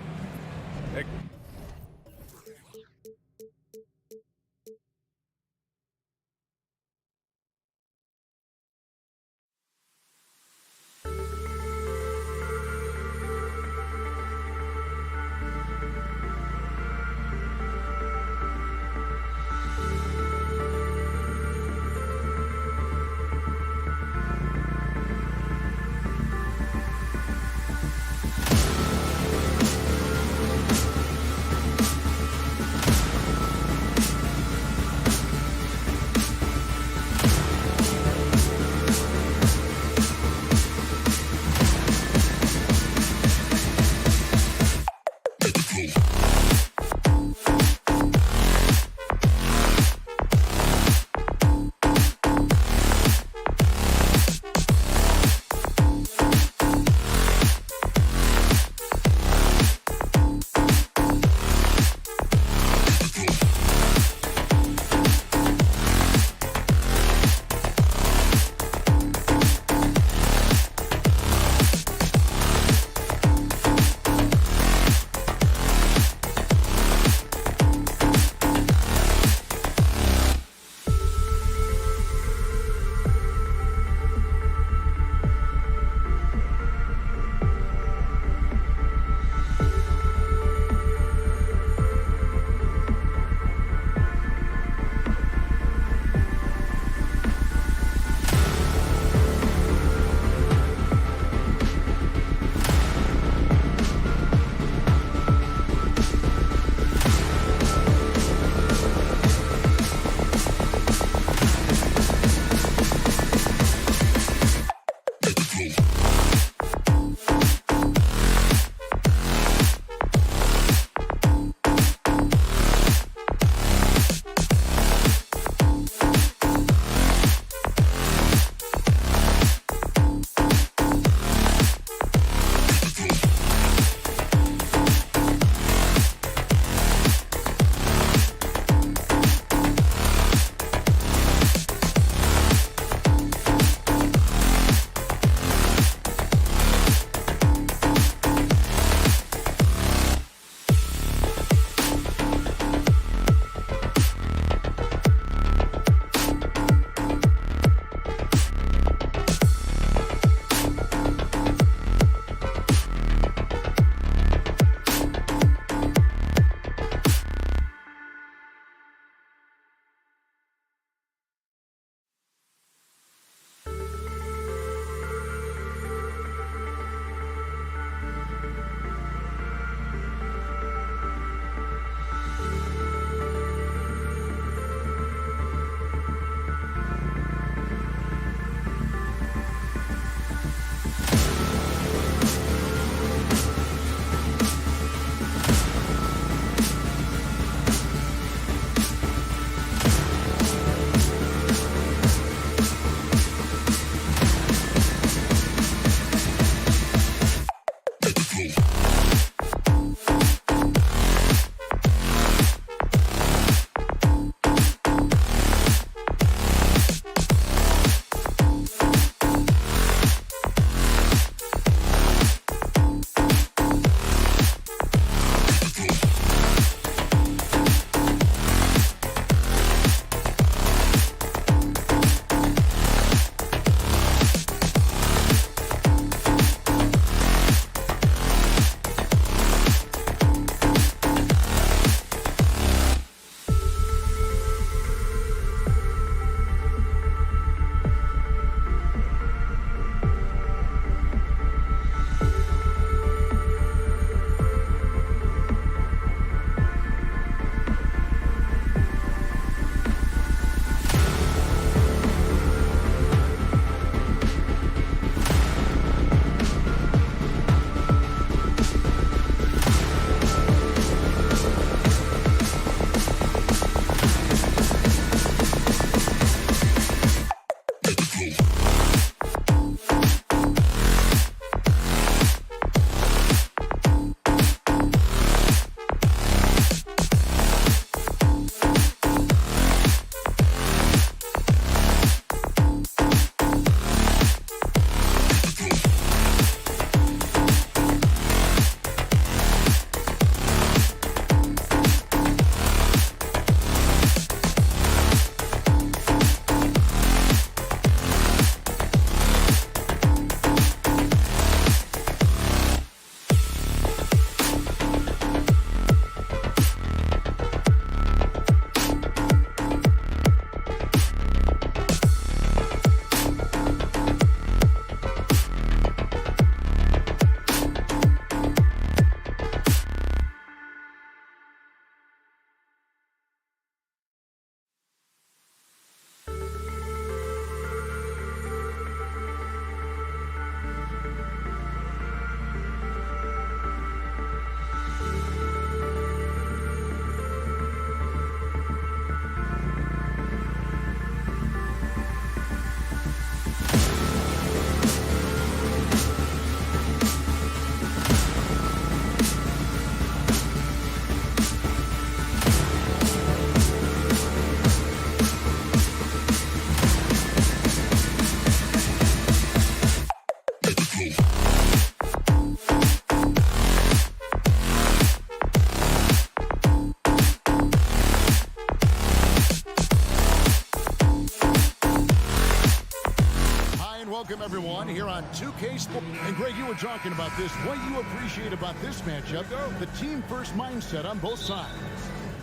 E: welcome everyone here on 2K Sports. And Greg, you were talking about this. What you appreciate about this matchup, the team first mindset on both sides.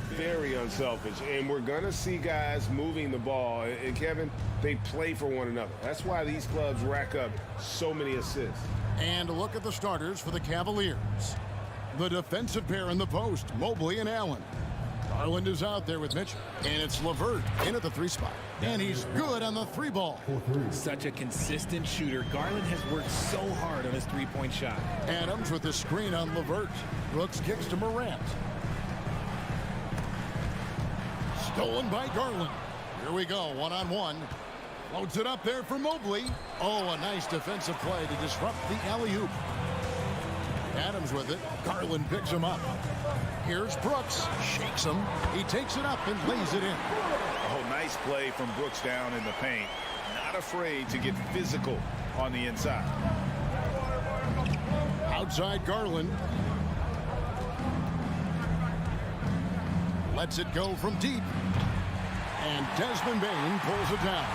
F: Very unselfish, and we're going to see guys moving the ball. And Kevin, they play for one another. That's why these clubs rack up so many assists.
E: And a look at the starters for the Cavaliers. The defensive pair in the post, Mobley and Allen. Garland is out there with Mitchell. And it's LeVert in at the 3 spot. And he's good on the 3 ball.
K: Such a consistent shooter. Garland has worked so hard on his 3-point shot.
E: Adams with the screen on LeVert. Brooks kicks to Morant. Stolen by Garland. Here we go, one-on-one. Loads it up there for Mobley. Oh, a nice defensive play to disrupt the alley-oop. Adams with it. Garland picks him up. Here's Brooks. Shakes him. He takes it up and lays it in.
I: Oh, nice play from Brooks down in the paint. Not afraid to get physical on the inside.
E: Outside Garland. Lets it go from deep. And Desmond Bane pulls it down.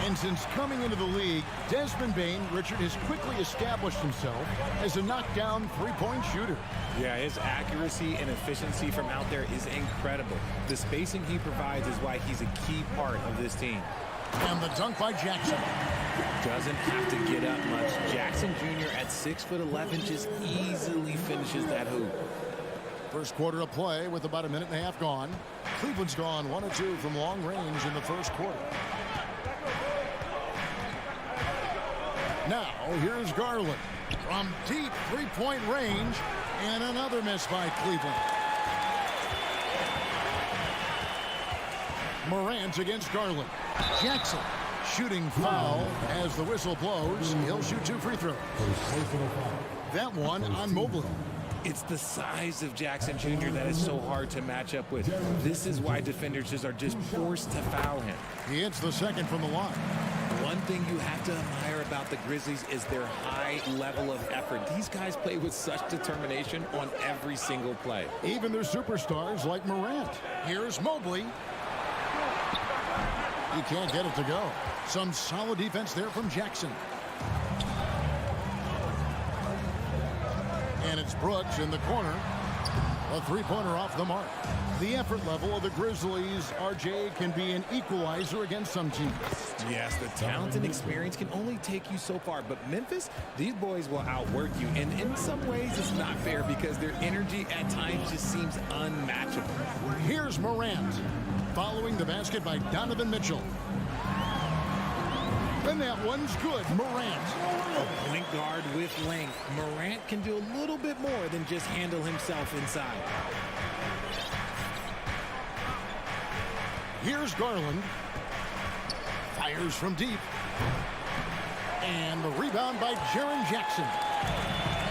E: And since coming into the league, Desmond Bane, Richard, has quickly established himself as a knockdown 3-point shooter.
K: Yeah, his accuracy and efficiency from out there is incredible. The spacing he provides is why he's a key part of this team.
E: And the dunk by Jackson.
K: Doesn't have to get up much. Jackson Jr. at 6'11" just easily finishes that hoop.
E: First quarter of play with about a minute and a half gone. Cleveland's gone 1 of 2 from long range in the first quarter. Now, here's Garland. From deep 3-point range, and another miss by Cleveland. Morant against Garland. Jackson shooting foul as the whistle blows. He'll shoot 2 free throws. That one on Mobley.
K: It's the size of Jackson Jr. that is so hard to match up with. This is why defenders are just forced to foul him.
E: He hits the second from the line.
K: One thing you have to admire about the Grizzlies is their high level of effort. These guys play with such determination on every single play.
E: Even their superstars like Morant. Here's Mobley. He can't get it to go. Some solid defense there from Jackson. And it's Brooks in the corner. A 3-pointer off the mark. The effort level of the Grizzlies, RJ, can be an equalizer against some teams.
K: Yes, the talent and experience can only take you so far. But Memphis, these boys will outwork you. And in some ways, it's not fair because their energy at times just seems unmatchable.
E: Here's Morant. Following the basket by Donovan Mitchell. And that one's good. Morant.
K: A point guard with length. Morant can do a little bit more than just handle himself inside.
E: Here's Garland. Fires from deep. And the rebound by Jaren Jackson.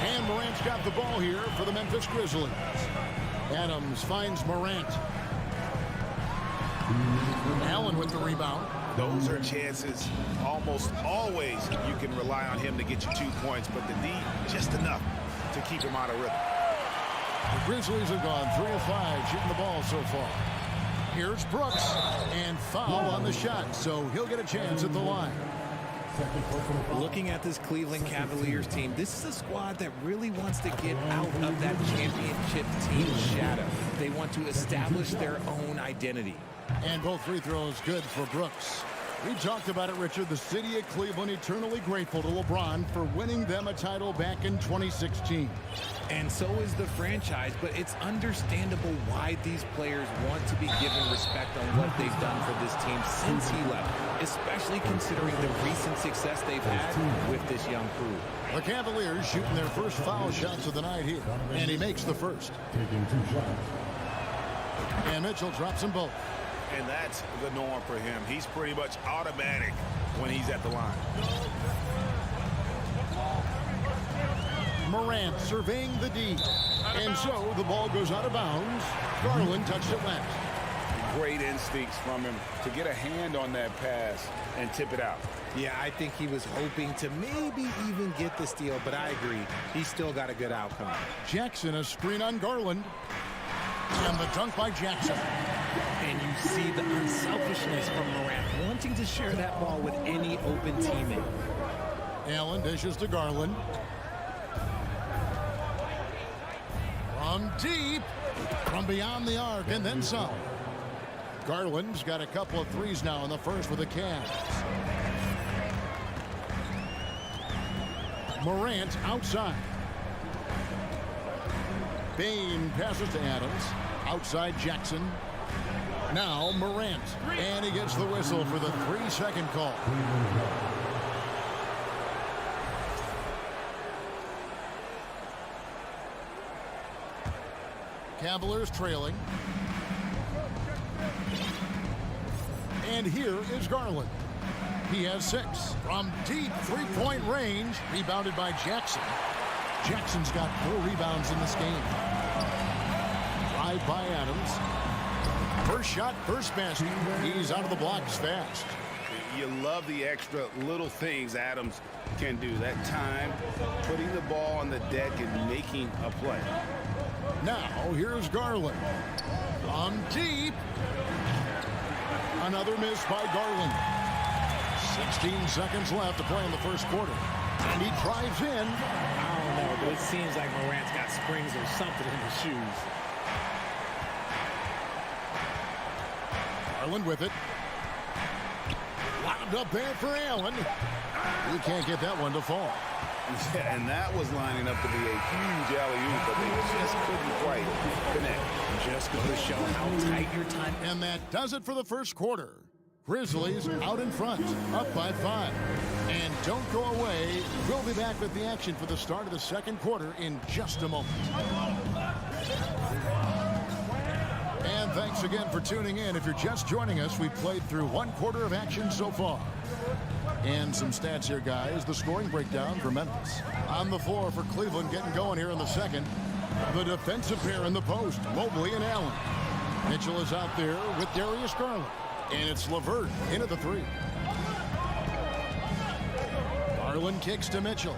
E: And Morant's got the ball here for the Memphis Grizzlies. Adams finds Morant. Allen with the rebound.
I: Those are chances almost always you can rely on him to get you 2 points, but the D just enough to keep him out of rhythm.
E: The Grizzlies have gone 3 of 5 shooting the ball so far. Here's Brooks, and foul on the shot, so he'll get a chance at the line.
K: Looking at this Cleveland Cavaliers team, this is a squad that really wants to get out of that championship team shadow. They want to establish their own identity.
E: And both free throws good for Brooks. We talked about it, Richard. The city of Cleveland eternally grateful to LeBron for winning them a title back in 2016.
K: And so is the franchise, but it's understandable why these players want to be given respect on what they've done for this team since he left, especially considering the recent success they've had with this young crew.
E: The Cavaliers shooting their first foul shots of the night here, and he makes the first. And Mitchell drops them both.
I: And that's the norm for him. He's pretty much automatic when he's at the line.
E: Morant surveying the D. And so the ball goes out of bounds. Garland touched it last.
G: Great instincts from him to get a hand on that pass and tip it out.
K: Yeah, I think he was hoping to maybe even get the steal, but I agree. He's still got a good outcome.
E: Jackson, a screen on Garland. And the dunk by Jackson.
K: And you see the unselfishness from Morant, wanting to share that ball with any open teammate.
E: Allen dishes to Garland. From deep, from beyond the arc, and then some. Garland's got a couple of threes now in the first with the Cavs. Morant outside. Bane passes to Adams. Outside Jackson. Now Morant. And he gets the whistle for the 3-second call. Cavaliers trailing. And here is Garland. He has 6. From deep three-point range. Rebounded by Jackson. Jackson's got 4 rebounds in this game. Drive by Adams. First shot, first basket. He's out of the blocks fast.
F: You love the extra little things Adams can do. That time, putting the ball on the deck and making a play.
E: Now, here's Garland. From deep. Another miss by Garland. 16 seconds left to play in the first quarter. And he drives in.
K: I don't know, but it seems like Morant's got springs or something in his shoes.
E: Garland with it. Lobbed up there for Allen. He can't get that one to fall.
F: Yeah, and that was lining up to be a huge alley-oop, but they just couldn't quite connect.
K: Just goes to show how tight your time.
E: And that does it for the first quarter. Grizzlies out in front, up by 5. And don't go away. We'll be back with the action for the start of the second quarter in just a moment. And thanks again for tuning in. If you're just joining us, we've played through 1 quarter of action so far. And some stats here, guys. The scoring breakdown for Memphis. On the floor for Cleveland, getting going here in the second. The defensive pair in the post, Mobley and Allen. Mitchell is out there with Darius Garland. And it's LeVert into the 3. Garland kicks to Mitchell.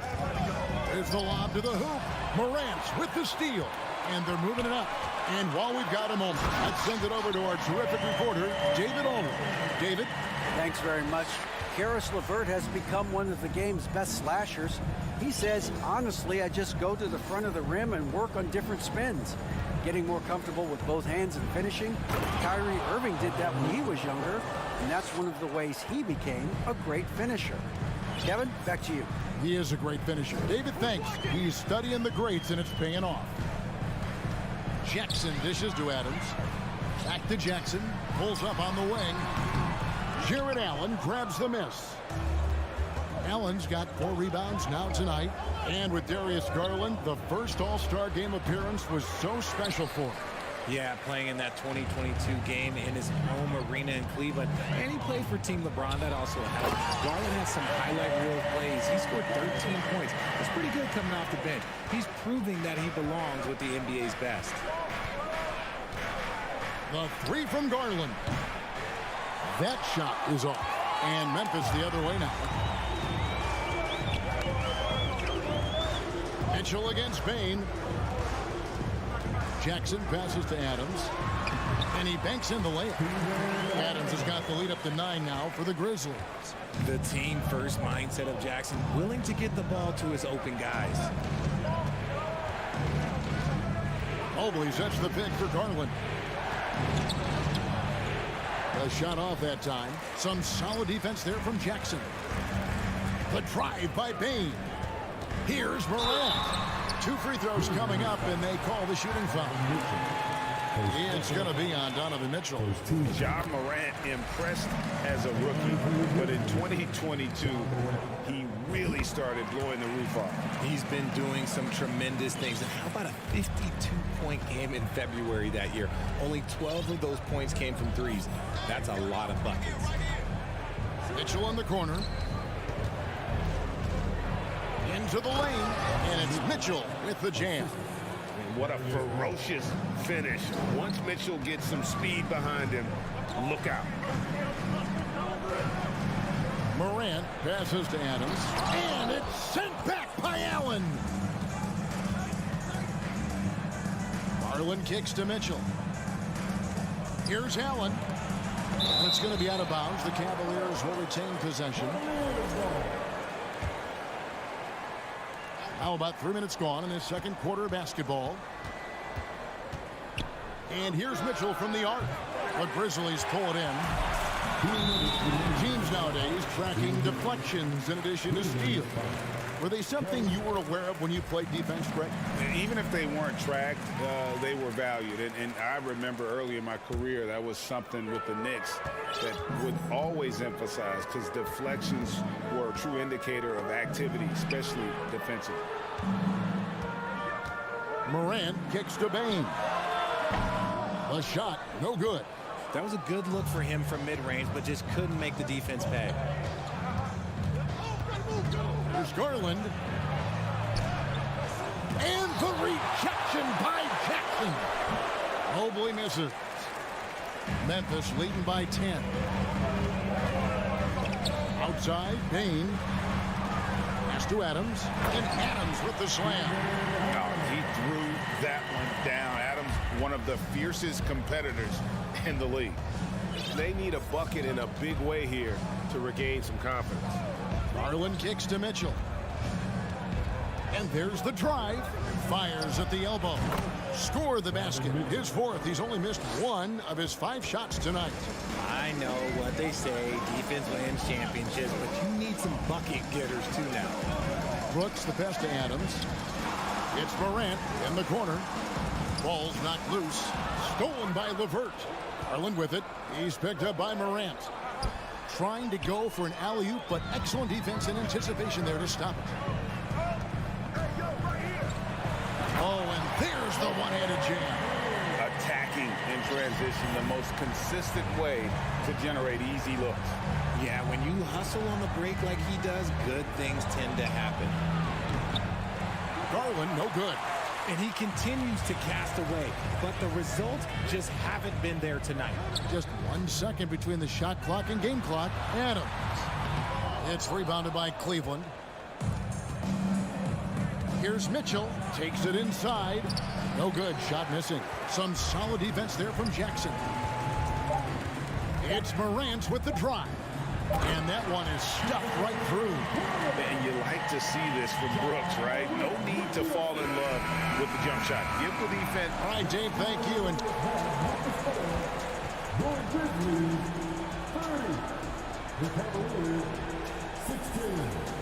E: There's the lob to the hoop. Morant with the steal. And they're moving it up. And while we've got a moment, let's send it over to our terrific reporter, David Allman. David?
L: Thanks very much. Karis LeVert has become one of the game's best slashers. He says, honestly, I just go to the front of the rim and work on different spins. Getting more comfortable with both hands and finishing. Kyrie Irving did that when he was younger, and that's one of the ways he became a great finisher. Kevin, back to you.
E: He is a great finisher. David, thanks. He's studying the greats, and it's paying off. Jackson dishes to Adams. Back to Jackson. Pulls up on the wing. Jared Allen grabs the miss. Allen's got 4 rebounds now tonight. And with Darius Garland, the first All-Star game appearance was so special for him.
K: Yeah, playing in that 2022 game in his home arena in Cleveland. And he played for Team LeBron. That also helped. Garland had some highlight reel plays. He scored 13 points. It's pretty good coming off the bench. He's proving that he belongs with the NBA's best.
E: The 3 from Garland. That shot is off. And Memphis the other way now. Mitchell against Bane. Jackson passes to Adams. And he banks in the layup. Adams has got the lead up to 9 now for the Grizzlies.
K: The team-first mindset of Jackson, willing to get the ball to his open guys.
E: Mobley sets the pick for Garland. A shot off that time. Some solid defense there from Jackson. The drive by Bane. Here's Morant. 2 free throws coming up, and they call the shooting foul. It's going to be on Donovan Mitchell.
F: Ja Morant impressed as a rookie, but in 2022, he really started blowing the roof off.
K: He's been doing some tremendous things. And how about a 52-point game in February that year? Only 12 of those points came from threes. That's a lot of buckets.
E: Mitchell in the corner. Into the lane, and it's Mitchell with the jam.
F: What a ferocious finish. Once Mitchell gets some speed behind him, look out.
E: Morant passes to Adams, and it's sent back by Allen. Garland kicks to Mitchell. Here's Allen. It's going to be out of bounds. The Cavaliers will retain possession. How about 3 minutes gone in this second quarter of basketball? And here's Mitchell from the arc. The Grizzlies pull it in. Teams nowadays tracking deflections in addition to steals. Were they something you were aware of when you played defense, Greg?
G: Even if they weren't tracked, they were valued. And I remember early in my career, that was something with the Knicks that would always emphasize, because deflections were a true indicator of activity, especially defensively.
E: Morant kicks to Bane. A shot, no good.
K: That was a good look for him from mid-range, but just couldn't make the defense pay.
E: Here's Garland. And the rejection by Jackson. Mobley misses. Memphis leading by 10. Outside, Bane. Pass to Adams. And Adams with the slam.
G: He threw that one down. Adams, one of the fiercest competitors in the league.
F: They need a bucket in a big way here to regain some confidence.
E: Garland kicks to Mitchell. And there's the drive. Fires at the elbow. Score the basket. His fourth. He's only missed one of his 5 shots tonight.
K: I know what they say, defense wins championships, but you need some bucket getters too now.
E: Brooks the pass to Adams. It's Morant in the corner. Ball's knocked loose. Stolen by LeVert. Garland with it. He's picked up by Morant. Trying to go for an alley-oop, but excellent defense and anticipation there to stop it. Oh, and there's the one-handed jam.
G: Attacking in transition, the most consistent way to generate easy looks.
K: Yeah, when you hustle on the break like he does, good things tend to happen.
E: Garland, no good.
K: And he continues to cast away, but the results just haven't been there tonight.
E: Just 1 second between the shot clock and game clock. Adams. It's rebounded by Cleveland. Here's Mitchell. Takes it inside. No good. Shot missing. Some solid defense there from Jackson. It's Morant with the drive. And that one is stuffed right through.
G: And you like to see this from Brooks, right? No need to fall in love with the jump shot. Give the defense.
E: All right, Dave, thank you. And
D: the Cavaliers 16.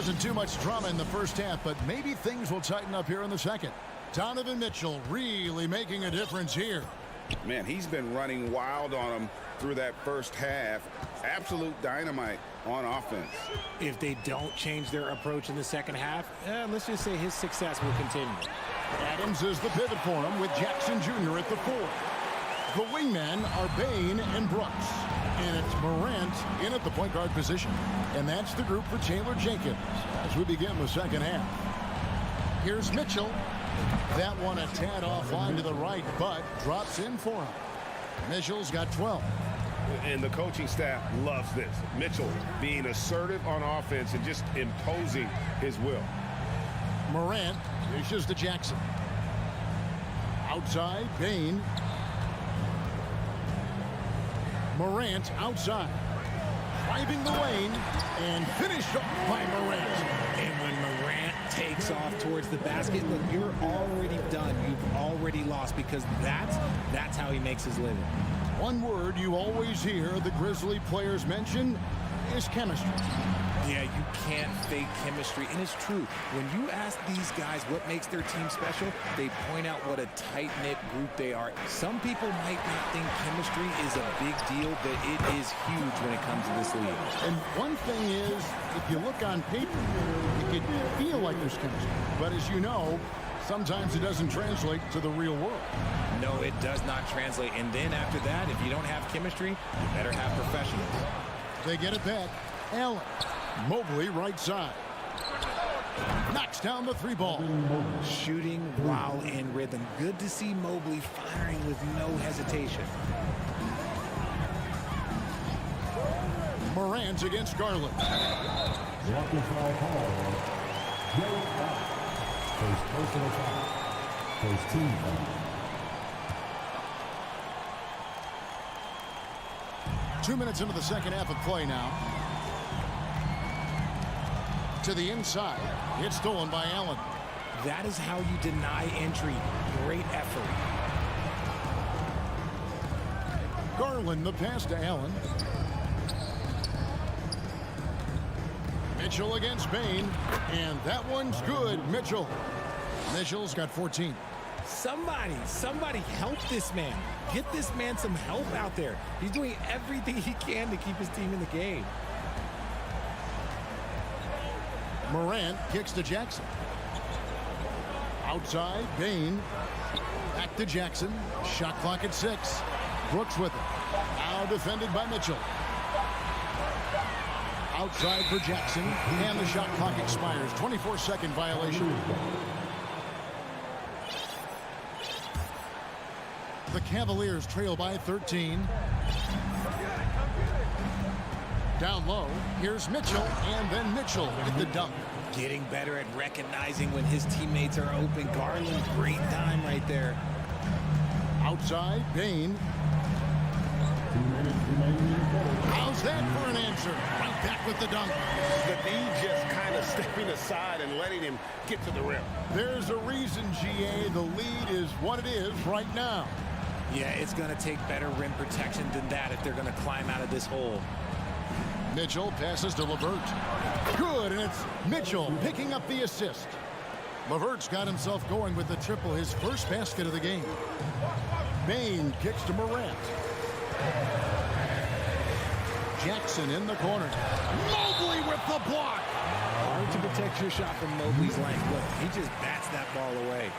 E: wasn't too much drama in the first half, but maybe things will tighten up here in the second. Donovan Mitchell really making a difference here.
G: Man, he's been running wild on him through that first half. Absolute dynamite on offense.
K: If they don't change their approach in the second half, let's just say his success will continue.
E: Adams is the pivot for him with Jackson Jr. at the 4. The wingmen are Bane and Brooks. And it's Morant in at the point guard position. And that's the group for Taylor Jenkins as we begin the second half. Here's Mitchell. That one a tad offline to the right, but drops in for him. Mitchell's got 12.
F: And the coaching staff loves this. Mitchell being assertive on offense and just imposing his will.
E: Morant dishes to Jackson. Outside, Bane. Morant outside. Driving the lane and finished off by Morant.
K: And when Morant takes off towards the basket, look, you're already done. You've already lost because that's how he makes his living.
E: One word you always hear the Grizzly players mention is chemistry.
K: Yeah, you can't fake chemistry, and it's true. When you ask these guys what makes their team special, they point out what a tight-knit group they are. Some people might not think chemistry is a big deal, but it is huge when it comes to this league.
E: And one thing is, if you look on paper, it could feel like there's chemistry. But as you know, sometimes it doesn't translate to the real world.
K: No, it does not translate. And then after that, if you don't have chemistry, you better have professionals.
E: They get it back. Allen. Mobley right side. Knocks down the 3 ball.
K: Shooting while in rhythm. Good to see Mobley firing with no hesitation.
E: Morant against Garland.
D: Walker foul call. First personal foul. First team foul.
E: 2 minutes into the second half of play now. To the inside. It's stolen by Allen.
K: That is how you deny entry. Great effort.
E: Garland, the pass to Allen. Mitchell against Bain, and that one's good. Mitchell's got 14.
K: Somebody help this man. Get this man some help out there. He's doing everything he can to keep his team in the game.
E: Morant kicks to Jackson. Outside, Bain. Back to Jackson. Shot clock at 6. Brooks with it. Now defended by Mitchell. Outside for Jackson, and the shot clock expires. 24-second violation. The Cavaliers trail by 13. Down low, here's Mitchell, and then Mitchell with the dunk.
K: Getting better at recognizing when his teammates are open. Garland, great time right there.
E: Outside, Bain. How's that for an answer? Right back with the dunk.
F: The D just kind of stepping aside and letting him get to the rim.
E: There's a reason, GA. The lead is what it is right now.
K: Yeah, it's going to take better rim protection than that if they're going to climb out of this hole.
E: Mitchell passes to LeVert. Good, and it's Mitchell picking up the assist. LeVert's got himself going with the triple, his first basket of the game. Bain kicks to Morant. Jackson in the corner. Mobley with the block.
K: Hard to protect your shot from Mobley's length. Look, he just bats that ball away.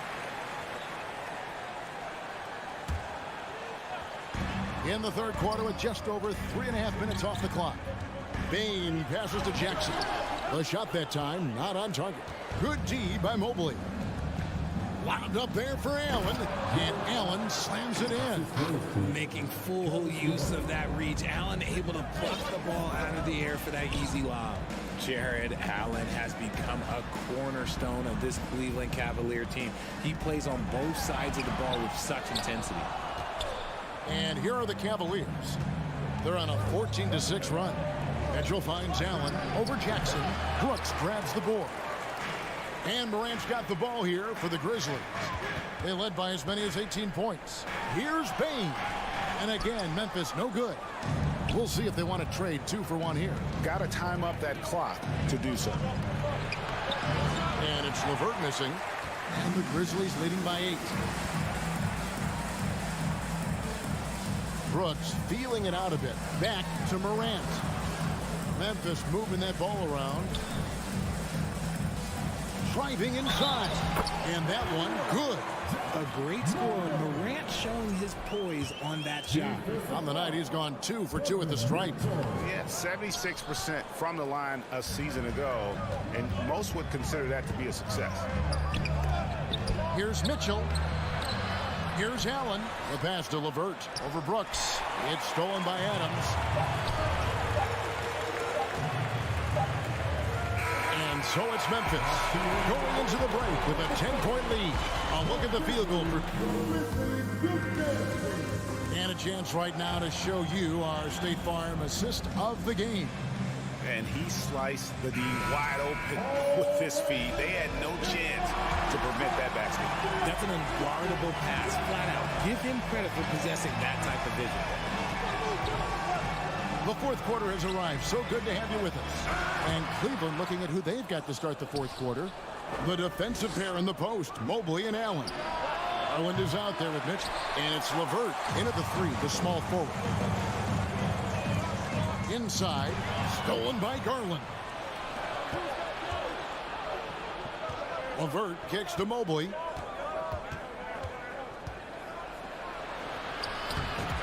E: In the third quarter with just over 3.5 minutes off the clock. Bain passes to Jackson. The shot that time not on target. Good D by Mobley. Wound up there for Allen, and Allen slams it in.
K: Making full use of that reach. Allen able to pluck the ball out of the air for that easy lob. Jared Allen has become a cornerstone of this Cleveland Cavalier team. He plays on both sides of the ball with such intensity.
E: And here are the Cavaliers. They're on a 14-6 run. Mitchell finds Allen over Jackson. Brooks grabs the board. And Morant's got the ball here for the Grizzlies. They led by as many as 18 points. Here's Bain. And again, Memphis no good. We'll see if they want to trade 2 for 1 here.
G: Got to time up that clock to do so.
E: And it's LeVert missing. And the Grizzlies leading by 8. Brooks feeling it out a bit. Back to Morant. Memphis moving that ball around. Driving inside. And that one, good.
K: A great score. Morant showing his poise on that shot.
E: On the night, he's gone 2 for 2 at the stripe.
I: Yeah, 76% from the line a season ago, and most would consider that to be a success.
E: Here's Mitchell. Here's Allen. The pass to LeVert over Brooks. It's stolen by Adams. And so it's Memphis going into the break with a 10-point lead. A look at the field goal. And a chance right now to show you our State Farm assist of the game.
I: And he sliced the D wide open with his feet. They had no chance to prevent that basket.
K: That's an unguardable pass, flat out. Give him credit for possessing that type of vision.
E: The fourth quarter has arrived. So good to have you with us. And Cleveland looking at who they've got to start the fourth quarter. The defensive pair in the post, Mobley and Allen. Garland is out there with Mitchell. And it's LeVert in at the 3, the small forward. Inside, stolen by Garland. LeVert kicks to Mobley.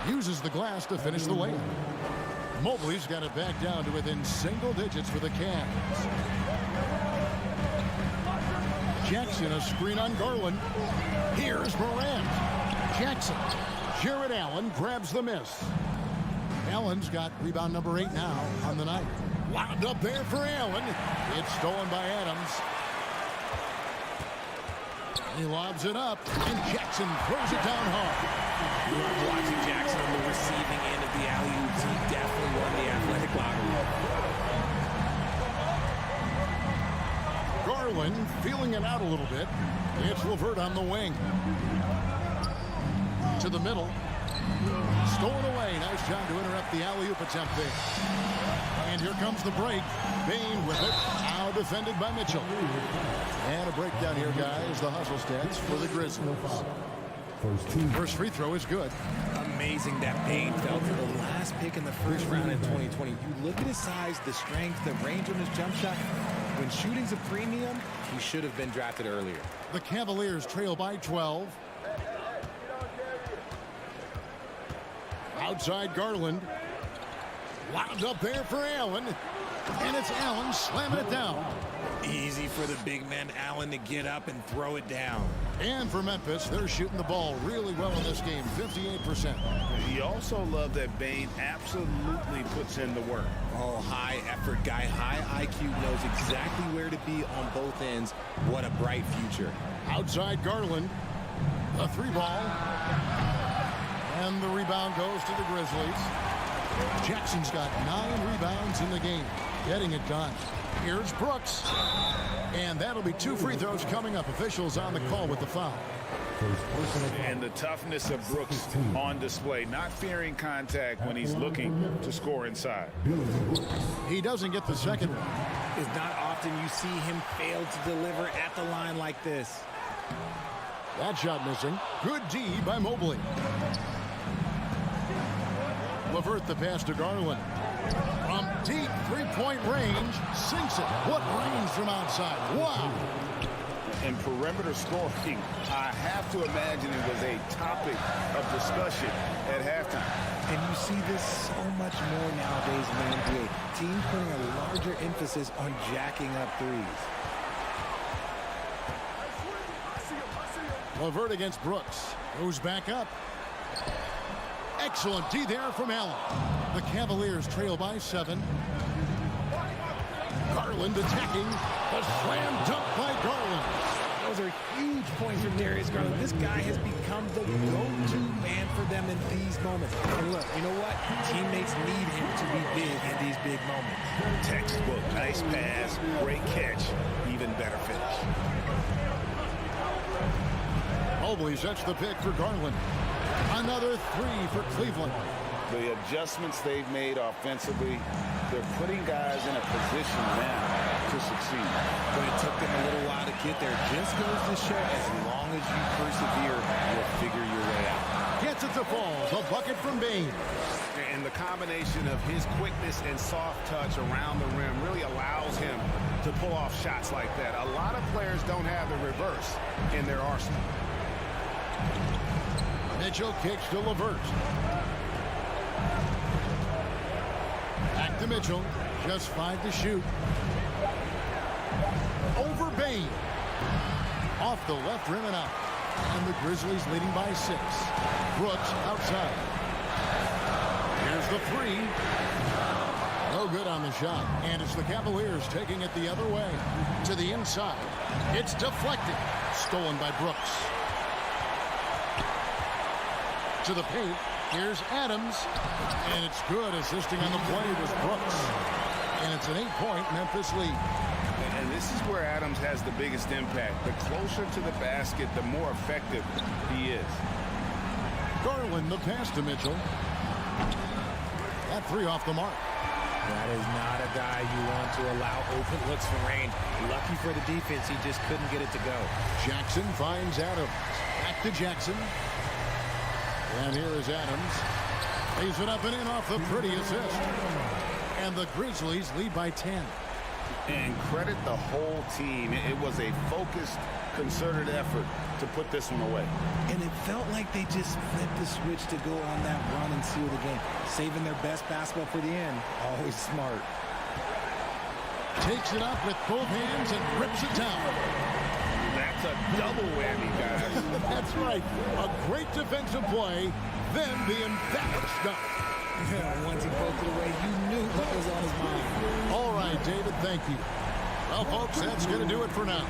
E: Uses the glass to finish the lane. Mobley's got it back down to within single digits for the Cavs. Jackson, a screen on Garland. Here's Morant. Jackson. Jared Allen grabs the miss. Allen's got rebound number 8 now on the night. Wound up there for Allen. It's stolen by Adams. He lobs it up, and Jackson throws it down hard.
K: Love watching Jackson on the receiving end of the alley-oops. He definitely won the athletic lottery.
E: Garland feeling it out a little bit. It's LeVert on the wing. To the middle. Stolen away. Nice job to interrupt the alley-oop attempt there. And here comes the break. Bain with it. Now defended by Mitchell. And a breakdown here, guys. The hustle stats for the Grizzlies. First free throw is good.
K: Amazing that Bain fell to the last pick in the first round in 2020. You look at his size, the strength, the range on his jump shot. When shooting's a premium, he should have been drafted earlier.
E: The Cavaliers trail by 12. Outside Garland. Wound up there for Allen. And it's Allen slamming it down.
K: Easy for the big man Allen to get up and throw it down.
E: And for Memphis, they're shooting the ball really well in this game, 58%.
I: You also love that Bain absolutely puts in the work.
K: Oh, high effort guy, high IQ, knows exactly where to be on both ends. What a bright future.
E: Outside Garland, a three ball. And the rebound goes to the Grizzlies. Jackson's got 9 rebounds in the game, getting it done. Here's Brooks. And that'll be 2 free throws coming up. Officials on the call with the foul.
I: And the toughness of Brooks on display, not fearing contact when he's looking to score inside.
E: He doesn't get the second one.
K: It's not often you see him fail to deliver at the line like this.
E: That shot missing. Good D by Mobley. LeVert the pass to Garland. From deep three-point range, sinks it. What range from outside. Wow.
I: And perimeter scoring, I have to imagine it was a topic of discussion at halftime.
K: And you see this so much more nowadays in the NBA. Teams putting a larger emphasis on jacking up threes.
E: LeVert against Brooks. Goes back up. Excellent D there from Allen. The Cavaliers trail by 7. Garland attacking. The slam dunk by Garland.
K: Those are huge points from Darius Garland. This guy has become the go-to man for them in these moments. And look, you know what? Teammates need him to be big in these big moments.
I: Textbook, nice pass, great catch, even better finish.
E: Mobley sets the pick for Garland. Another 3 for Cleveland.
I: The adjustments they've made offensively, they're putting guys in a position now to succeed.
K: But it took them a little while to get there. Just goes to show, as long as you persevere, you'll figure your way out.
E: Gets it to fall. The bucket from Bain.
F: And the combination of his quickness and soft touch around the rim really allows him to pull off shots like that. A lot of players don't have the reverse in their arsenal.
E: Mitchell kicks to LeVert. Back to Mitchell. Just 5 to shoot. Over Bain. Off the left rim and out. And the Grizzlies leading by 6. Brooks outside. Here's the 3. No good on the shot. And it's the Cavaliers taking it the other way. To the inside. It's deflected. Stolen by Brooks. To the paint. Here's Adams. And it's good. Assisting on the play was Brooks. And it's an 8-point Memphis lead.
F: And this is where Adams has the biggest impact. The closer to the basket, the more effective he is.
E: Garland the pass to Mitchell. That 3 off the mark.
K: That is not a guy you want to allow open looks from range. Lucky for the defense, he just couldn't get it to go.
E: Jackson finds Adams. Back to Jackson. And here is Adams. Lays it up and in off the pretty assist. And the Grizzlies lead by 10.
F: And credit the whole team. It was a focused, concerted effort to put this one away.
K: And it felt like they just flipped the switch to go on that run and seal the game. Saving their best basketball for the end. Always smart.
E: Takes it up with both hands and rips it down.
F: That's a double whammy, guys.
E: That's right. A great defensive play, then the embarrassed dunk.
K: Yeah, once he poked it away, you knew what was on his mind.
E: All right, David, thank you. Well, folks, that's going to do it for now.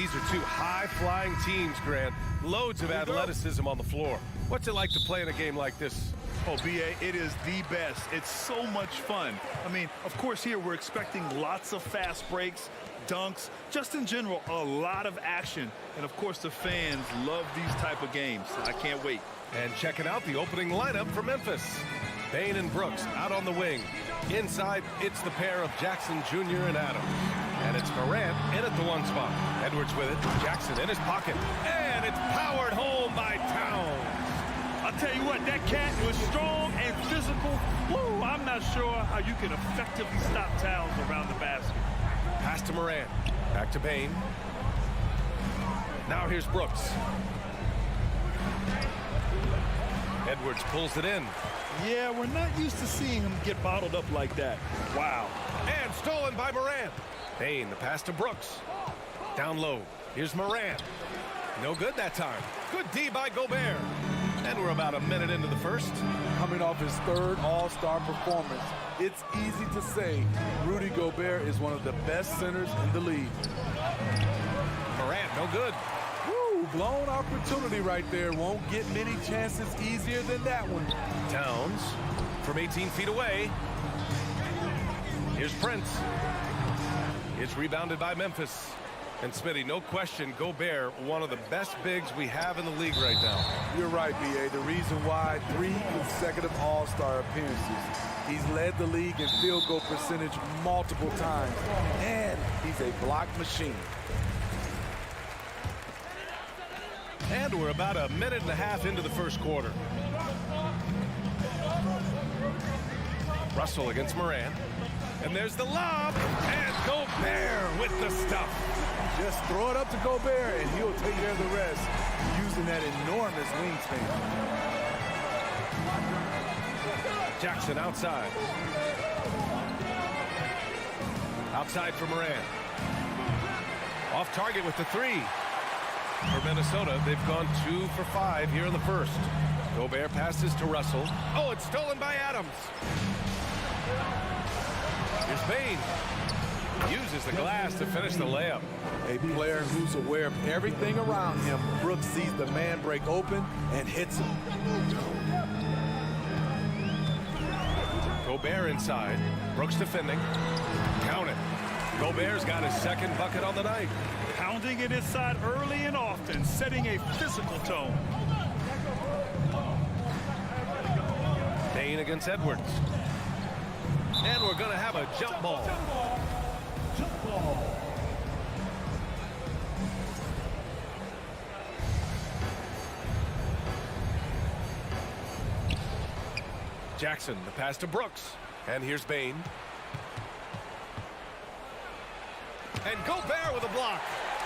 A: these are two high-flying teams, Grant. Loads of athleticism on the floor. What's it like to play in a game like this?
B: Oh, B.A., it is the best. It's so much fun. I mean, of course, here we're expecting lots of fast breaks, dunks, just in general, a lot of action. And, of course, the fans love these type of games. I can't wait.
A: And checking out the opening lineup for Memphis. Bain and Brooks out on the wing. Inside, it's the pair of Jackson Jr. and Adams. And it's Morant in at the one spot. Edwards with it. Jackson in his pocket. And it's powered home by Towns.
B: I'll tell you what, that cat was strong and physical. Woo, I'm not sure how you can effectively stop Towns around the basket.
A: Pass to Morant. Back to Bain. Now here's Brooks. Edwards pulls it in.
B: Yeah, we're not used to seeing him get bottled up like that. Wow.
A: And stolen by Morant. Bain, the pass to Brooks. Down low. Here's Morant. No good that time. Good D by Gobert. And we're about a minute into the first.
C: Coming off his third All-Star performance, it's easy to say Rudy Gobert is one of the best centers in the league.
A: Morant, no good.
C: Woo, blown opportunity right there. Won't get many chances easier than that one.
A: Towns from 18 feet away. Here's Prince. It's rebounded by Memphis. And Smitty, no question, Gobert, one of the best bigs we have in the league right now.
C: You're right, B.A. The reason why 3 consecutive All-Star appearances. He's led the league in field goal percentage multiple times. And he's a block machine.
A: And we're about a minute and a half into the first quarter. Russell against Morant. And there's the lob. And Gobert with the stuff.
C: Just throw it up to Gobert, and he'll take care of the rest, using that enormous wingspan.
A: Jackson outside. Outside for Morant. Off target with the three. For Minnesota, they've gone 2 for 5 here in the first. Gobert passes to Russell. Oh, it's stolen by Adams. Here's Bain. Uses the glass to finish the layup.
C: A player who's aware of everything around him. Brooks sees the man break open and hits him.
A: Gobert inside. Brooks defending. Count it. Gobert's got his second bucket on the night.
B: Pounding it inside early and often, setting a physical tone.
A: Bain against Edwards. And we're going to have a jump ball. Jackson, the pass to Brooks. And here's Bain. And Gobert with a block.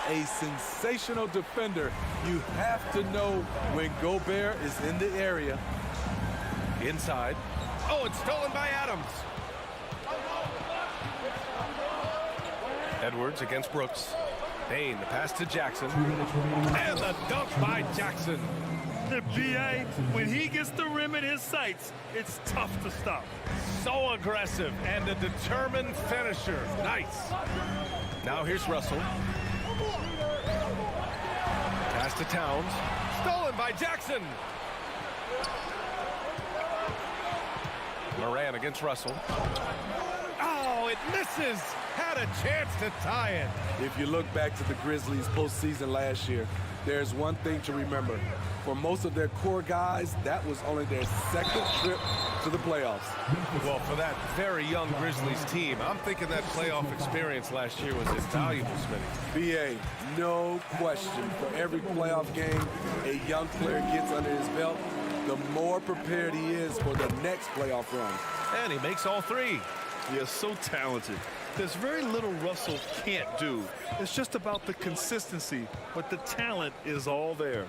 C: A sensational defender. You have to know when Gobert is in the area.
A: Inside. Oh, it's stolen by Adams. Edwards against Brooks. Bain, the pass to Jackson. And the dunk by Jackson.
B: The BA, when he gets the rim in his sights, it's tough to stop.
A: So aggressive and a determined finisher. Nice. Now here's Russell. Pass to Towns. Stolen by Jackson. Morant against Russell. Oh, it misses. Had a chance to tie it.
C: If you look back to the Grizzlies postseason last year, there's one thing to remember. For most of their core guys, that was only their second trip to the playoffs.
A: Well, for that very young Grizzlies team, I'm thinking that playoff experience last year was invaluable, Smitty.
C: B.A., no question. For every playoff game a young player gets under his belt, the more prepared he is for the next playoff run.
A: And he makes all three.
B: He is so talented. There's very little Russell can't do. It's just about the consistency, but the talent is all there.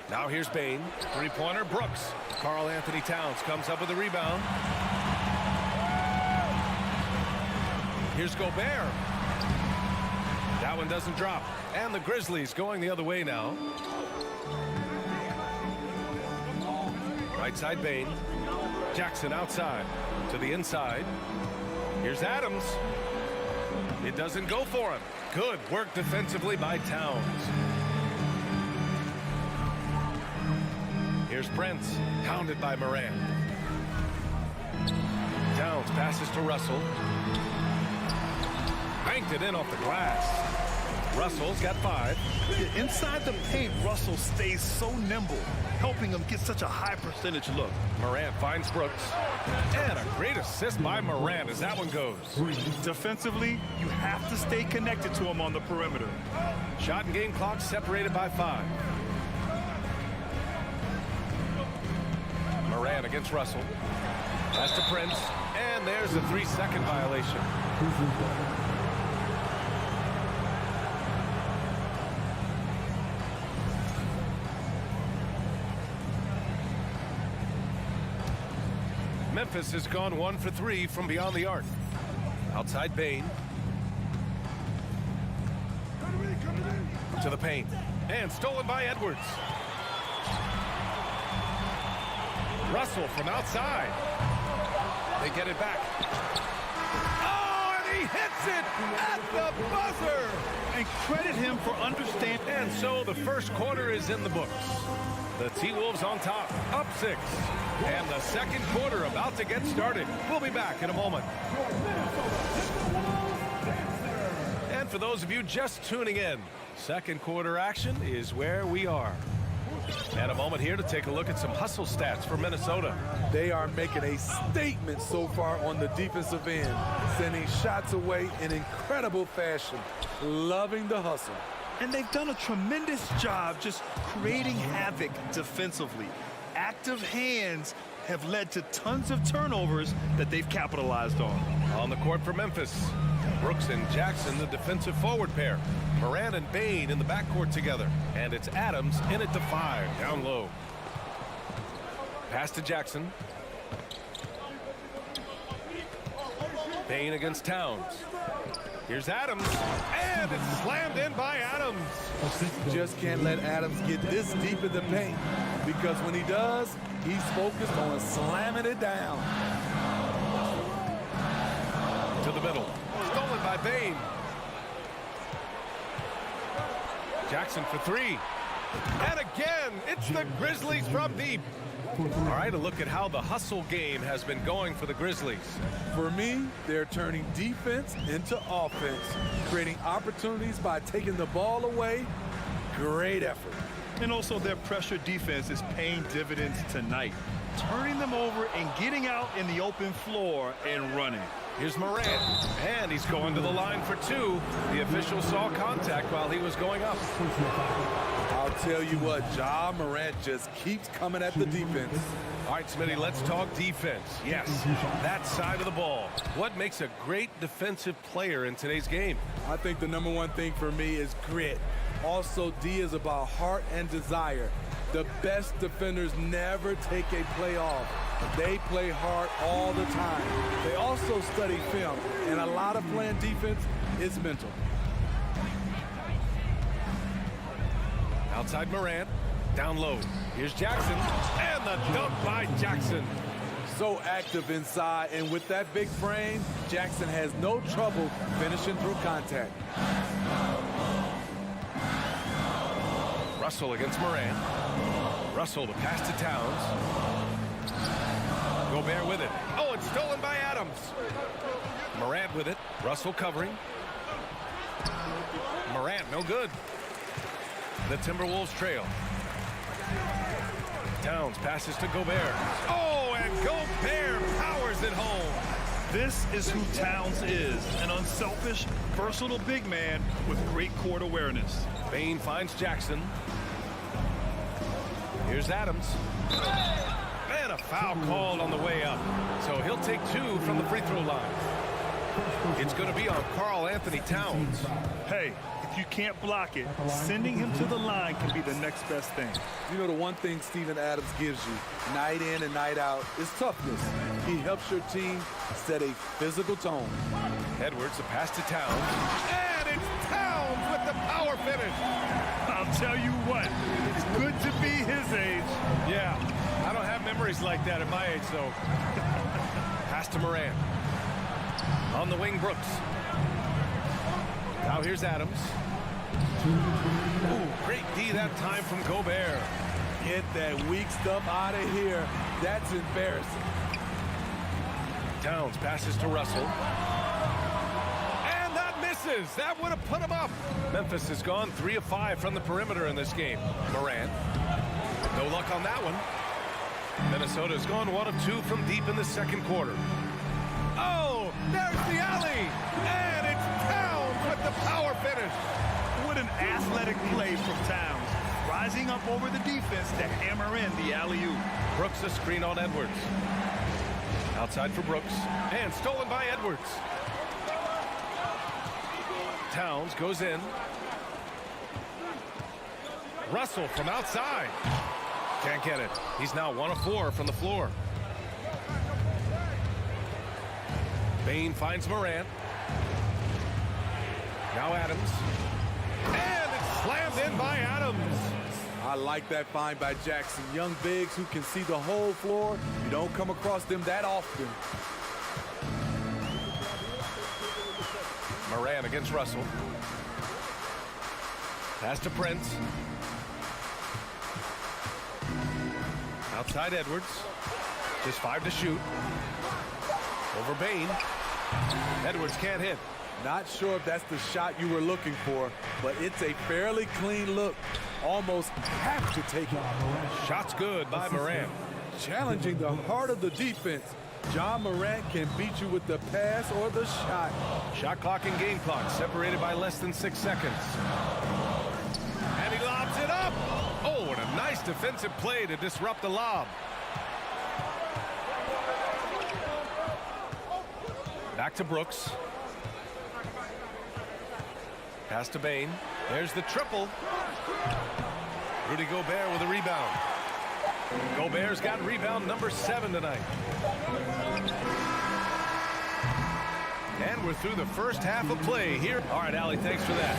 A: Now here's Bain. Three-pointer, Brooks. Karl Anthony Towns comes up with a rebound. Here's Gobert. That one doesn't drop. And the Grizzlies going the other way now. Right side Bain. Jackson outside to the inside. Here's Adams. It doesn't go for him. Good work defensively by Towns. Here's Prince, pounded by Morant. Towns passes to Russell. Banked it in off the glass. Russell's got 5.
B: Inside the paint, Russell stays so nimble, helping him get such a high percentage look.
A: Morant finds Brooks. And a great assist by Morant as that one goes.
B: Defensively, you have to stay connected to him on the perimeter.
A: Shot and game clock separated by 5. Morant against Russell. Pass to Prince. And there's a 3-second violation. Memphis has gone 1 for 3 from beyond the arc. Outside Bane. To the paint. And stolen by Edwards. Russell from outside. They get it back. Oh, and he hits it at the buzzer.
B: And credit him for understanding.
A: And so the first quarter is in the books. The T-Wolves on top, up 6. And the second quarter about to get started. We'll be back in a moment. And for those of you just tuning in, second quarter action is where we are. And a moment here to take a look at some hustle stats for Minnesota.
C: They are making a statement so far on the defensive end, sending shots away in incredible fashion. Loving the hustle.
B: And they've done a tremendous job just creating havoc defensively. Active hands have led to tons of turnovers that they've capitalized on.
A: On the court for Memphis, Brooks and Jackson, the defensive forward pair. Morant and Bane in the backcourt together. And it's Adams in it to 5, down low. Pass to Jackson. Bane against Towns. Here's Adams, and it's slammed in by Adams.
C: Just can't let Adams get this deep in the paint, because when he does, he's focused on slamming it down.
A: To the middle, stolen by Bane. Jackson for 3. And again, it's the Grizzlies from deep. All right, a look at how the hustle game has been going for the Grizzlies.
C: For me, they're turning defense into offense, creating opportunities by taking the ball away. Great effort.
B: And also their pressure defense is paying dividends tonight, turning them over and getting out in the open floor and running.
A: Here's Morant, and he's going to the line for 2. The official saw contact while he was going up.
C: I'll tell you what, Ja Morant just keeps coming at the defense.
A: All right, Smitty, let's talk defense. Yes, that side of the ball. What makes a great defensive player in today's game?
C: I think the number one thing for me is grit. Also, D is about heart and desire. The best defenders never take a play off. They play hard all the time. They also study film, and a lot of playing defense is mental.
A: Outside Morant, down low. Here's Jackson, and the dunk by Jackson.
C: So active inside, and with that big frame, Jackson has no trouble finishing through contact.
A: Russell against Morant. Russell the pass to Towns. Gobert with it. Oh, it's stolen by Adams. Morant with it. Russell covering. Morant, no good. The Timberwolves trail. Towns passes to Gobert. Oh, and Gobert powers it home.
B: This is who Towns is, an unselfish, versatile big man with great court awareness.
A: Bane finds Jackson. Here's Adams. And a foul called on the way up. So he'll take 2 from the free throw line. It's going to be on Karl Anthony Towns.
B: Hey, if you can't block it, sending him to the line can be the next best thing.
C: You know, the one thing Steven Adams gives you, night in and night out, is toughness. He helps your team set a physical tone.
A: Edwards, a pass to Towns. And it's Towns with the power finish.
B: I'll tell you what, it's good to be his age.
A: Yeah, I don't have memories like that at my age, so. Pass to Morant. On the wing, Brooks. Now here's Adams. Ooh, great D that time from Gobert.
C: Get that weak stuff out of here. That's embarrassing.
A: Towns passes to Russell. And that misses. That would have put him up. Memphis has gone 3 of 5 from the perimeter in this game. Morant. No luck on that one. Minnesota's gone 1 of 2 from deep in the second quarter. Oh, there's the alley. And it's Towns with the power finish.
B: What an athletic play from Towns. Rising up over the defense to hammer in the alley-oop.
A: Brooks a screen on Edwards. Outside for Brooks. And stolen by Edwards. Towns goes in. Russell from outside. Can't get it. He's now 1 of 4 from the floor. Bain finds Morant. Now Adams. And it's slammed in by Adams.
C: I like that find by Jackson. Young bigs who can see the whole floor. You don't come across them that often.
A: Morant against Russell. Pass to Prince. Outside Edwards. Just 5 to shoot. Over Bain. Edwards can't hit.
C: Not sure if that's the shot you were looking for, but it's a fairly clean look. Almost have to take it.
A: Shot's good by Morant.
C: Challenging the heart of the defense. John Morant can beat you with the pass or the shot.
A: Shot clock and game clock separated by less than 6 seconds. And he lobs it up. Oh, and a nice defensive play to disrupt the lob. Back to Brooks. Pass to Bain. There's the triple. Rudy Gobert with a rebound. Gobert's got rebound number 7 tonight. And we're through the first half of play here. All right, Allie, thanks for that.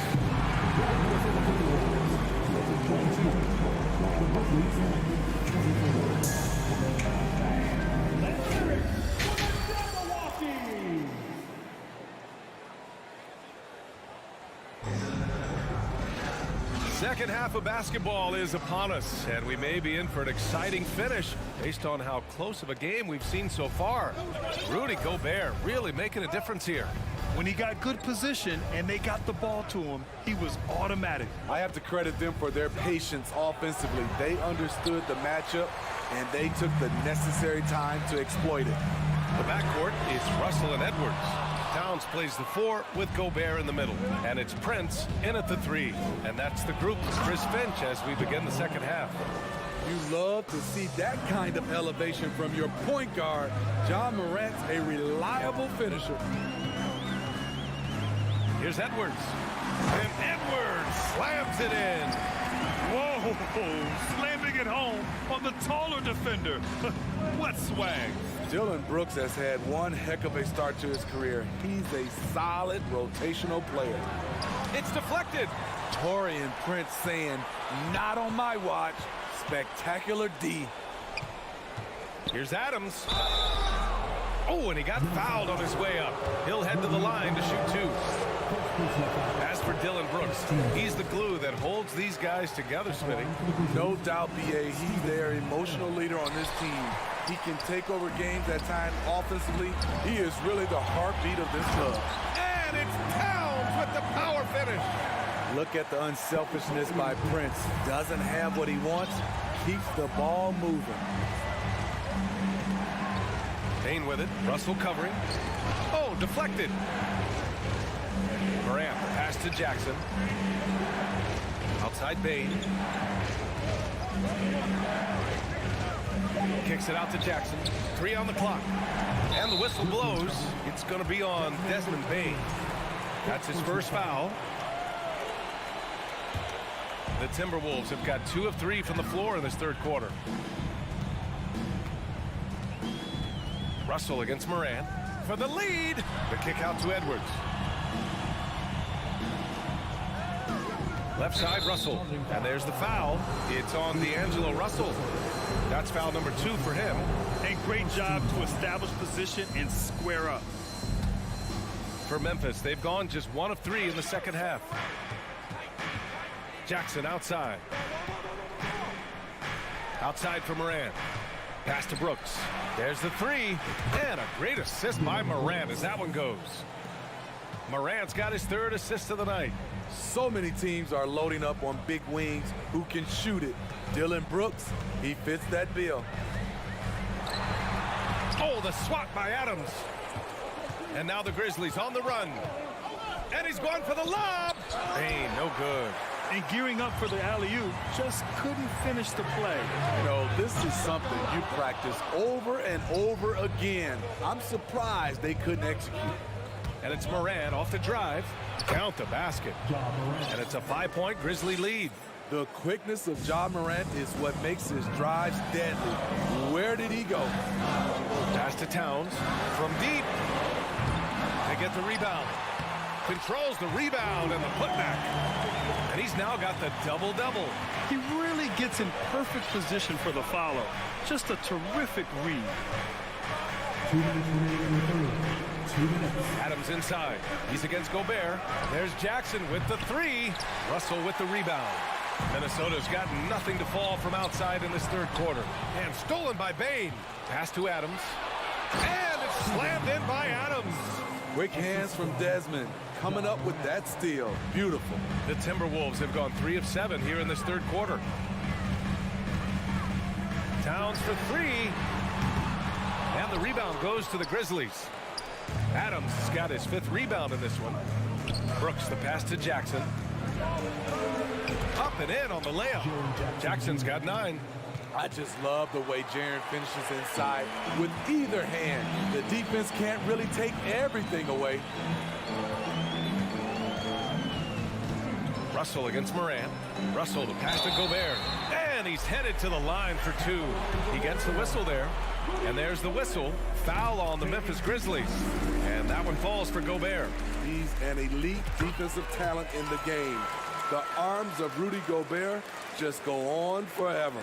A: Second half of basketball is upon us, and we may be in for an exciting finish based on how close of a game we've seen so far. Rudy Gobert really making a difference here.
B: When he got good position and they got the ball to him, he was automatic.
C: I have to credit them for their patience offensively. They understood the matchup, and they took the necessary time to exploit it.
A: The backcourt is Russell and Edwards. Towns plays the 4 with Gobert in the middle. And it's Prince in at the 3. And that's the group of Chris Finch as we begin the second half.
C: You love to see that kind of elevation from your point guard. John Morant's a reliable finisher.
A: Here's Edwards. And Edwards slams it in.
B: Whoa, slamming it home on the taller defender. What swag.
C: Dillon Brooks has had one heck of a start to his career. He's a solid rotational player.
A: It's deflected.
C: Torian Prince saying, not on my watch. Spectacular D.
A: Here's Adams. Oh, and he got fouled on his way up. He'll head to the line to shoot 2. As for Dillon Brooks, he's the glue that holds these guys together, Smitty.
C: No doubt, B.A. He's their emotional leader on this team. He can take over games at times offensively. He is really the heartbeat of this club.
A: And it's Towns with the power finish.
C: Look at the unselfishness by Prince. Doesn't have what he wants, keeps the ball moving.
A: Bain with it. Russell covering. Oh, deflected. Morant, pass to Jackson. Outside Bain. Kicks it out to Jackson. 3 on the clock. And the whistle blows. It's going to be on Desmond Bain. That's his first foul. The Timberwolves have got 2 of 3 from the floor in this third quarter. Russell against Morant for the lead. The kick out to Edwards. Left side, Russell. And there's the foul. It's on D'Angelo Russell. That's foul number 2 for him.
B: And great job to establish position and square up.
A: for Memphis. They've gone just 1 of 3 in the second half. Jackson outside. Outside for Morant. Pass to Brooks. There's the 3. And a great assist by Morant as that one goes. Morant's got his 3rd assist of the night.
C: So many teams are loading up on big wings who can shoot it. Dylan Brooks, he fits that bill.
A: Oh, the swat by Adams. And now the Grizzlies on the run. And he's going for the lob. Hey, no good.
B: And gearing up for the alley-oop, just couldn't finish the play.
C: You know, this is something you practice over and over again. I'm surprised they couldn't execute.
A: And it's Morant off the drive. Count the basket. And it's a 5-point Grizzly lead.
C: The quickness of Ja Morant is what makes his drives deadly. Where did he go?
A: Pass to Towns from deep. They get the rebound. Controls the rebound and the putback. And he's now got the double-double.
B: He really gets in perfect position for the follow. Just a terrific read.
D: 2 minutes remaining in the third. 2 minutes.
A: Adams inside. He's against Gobert. There's Jackson with the 3. Russell with the rebound. Minnesota's got nothing to fall from outside in this third quarter. And stolen by Bane. Pass to Adams. And it's slammed in by Adams.
C: Quick hands from Desmond. Coming up with that steal. Beautiful.
A: The Timberwolves have gone 3 of 7 here in this third quarter. Towns for 3. And the rebound goes to the Grizzlies. Adams has got his 5th rebound in this one. Brooks the pass to Jackson. Up and in on the layup. Jackson's got 9.
C: I just love the way Jaren finishes inside with either hand. The defense can't really take everything away.
A: Russell against Morant. Russell to pass to Gobert. And he's headed to the line for 2. He gets the whistle there. And there's the whistle. Foul on the Memphis Grizzlies. And that one falls for Gobert.
C: He's an elite defensive talent in the game. The arms of Rudy Gobert just go on forever.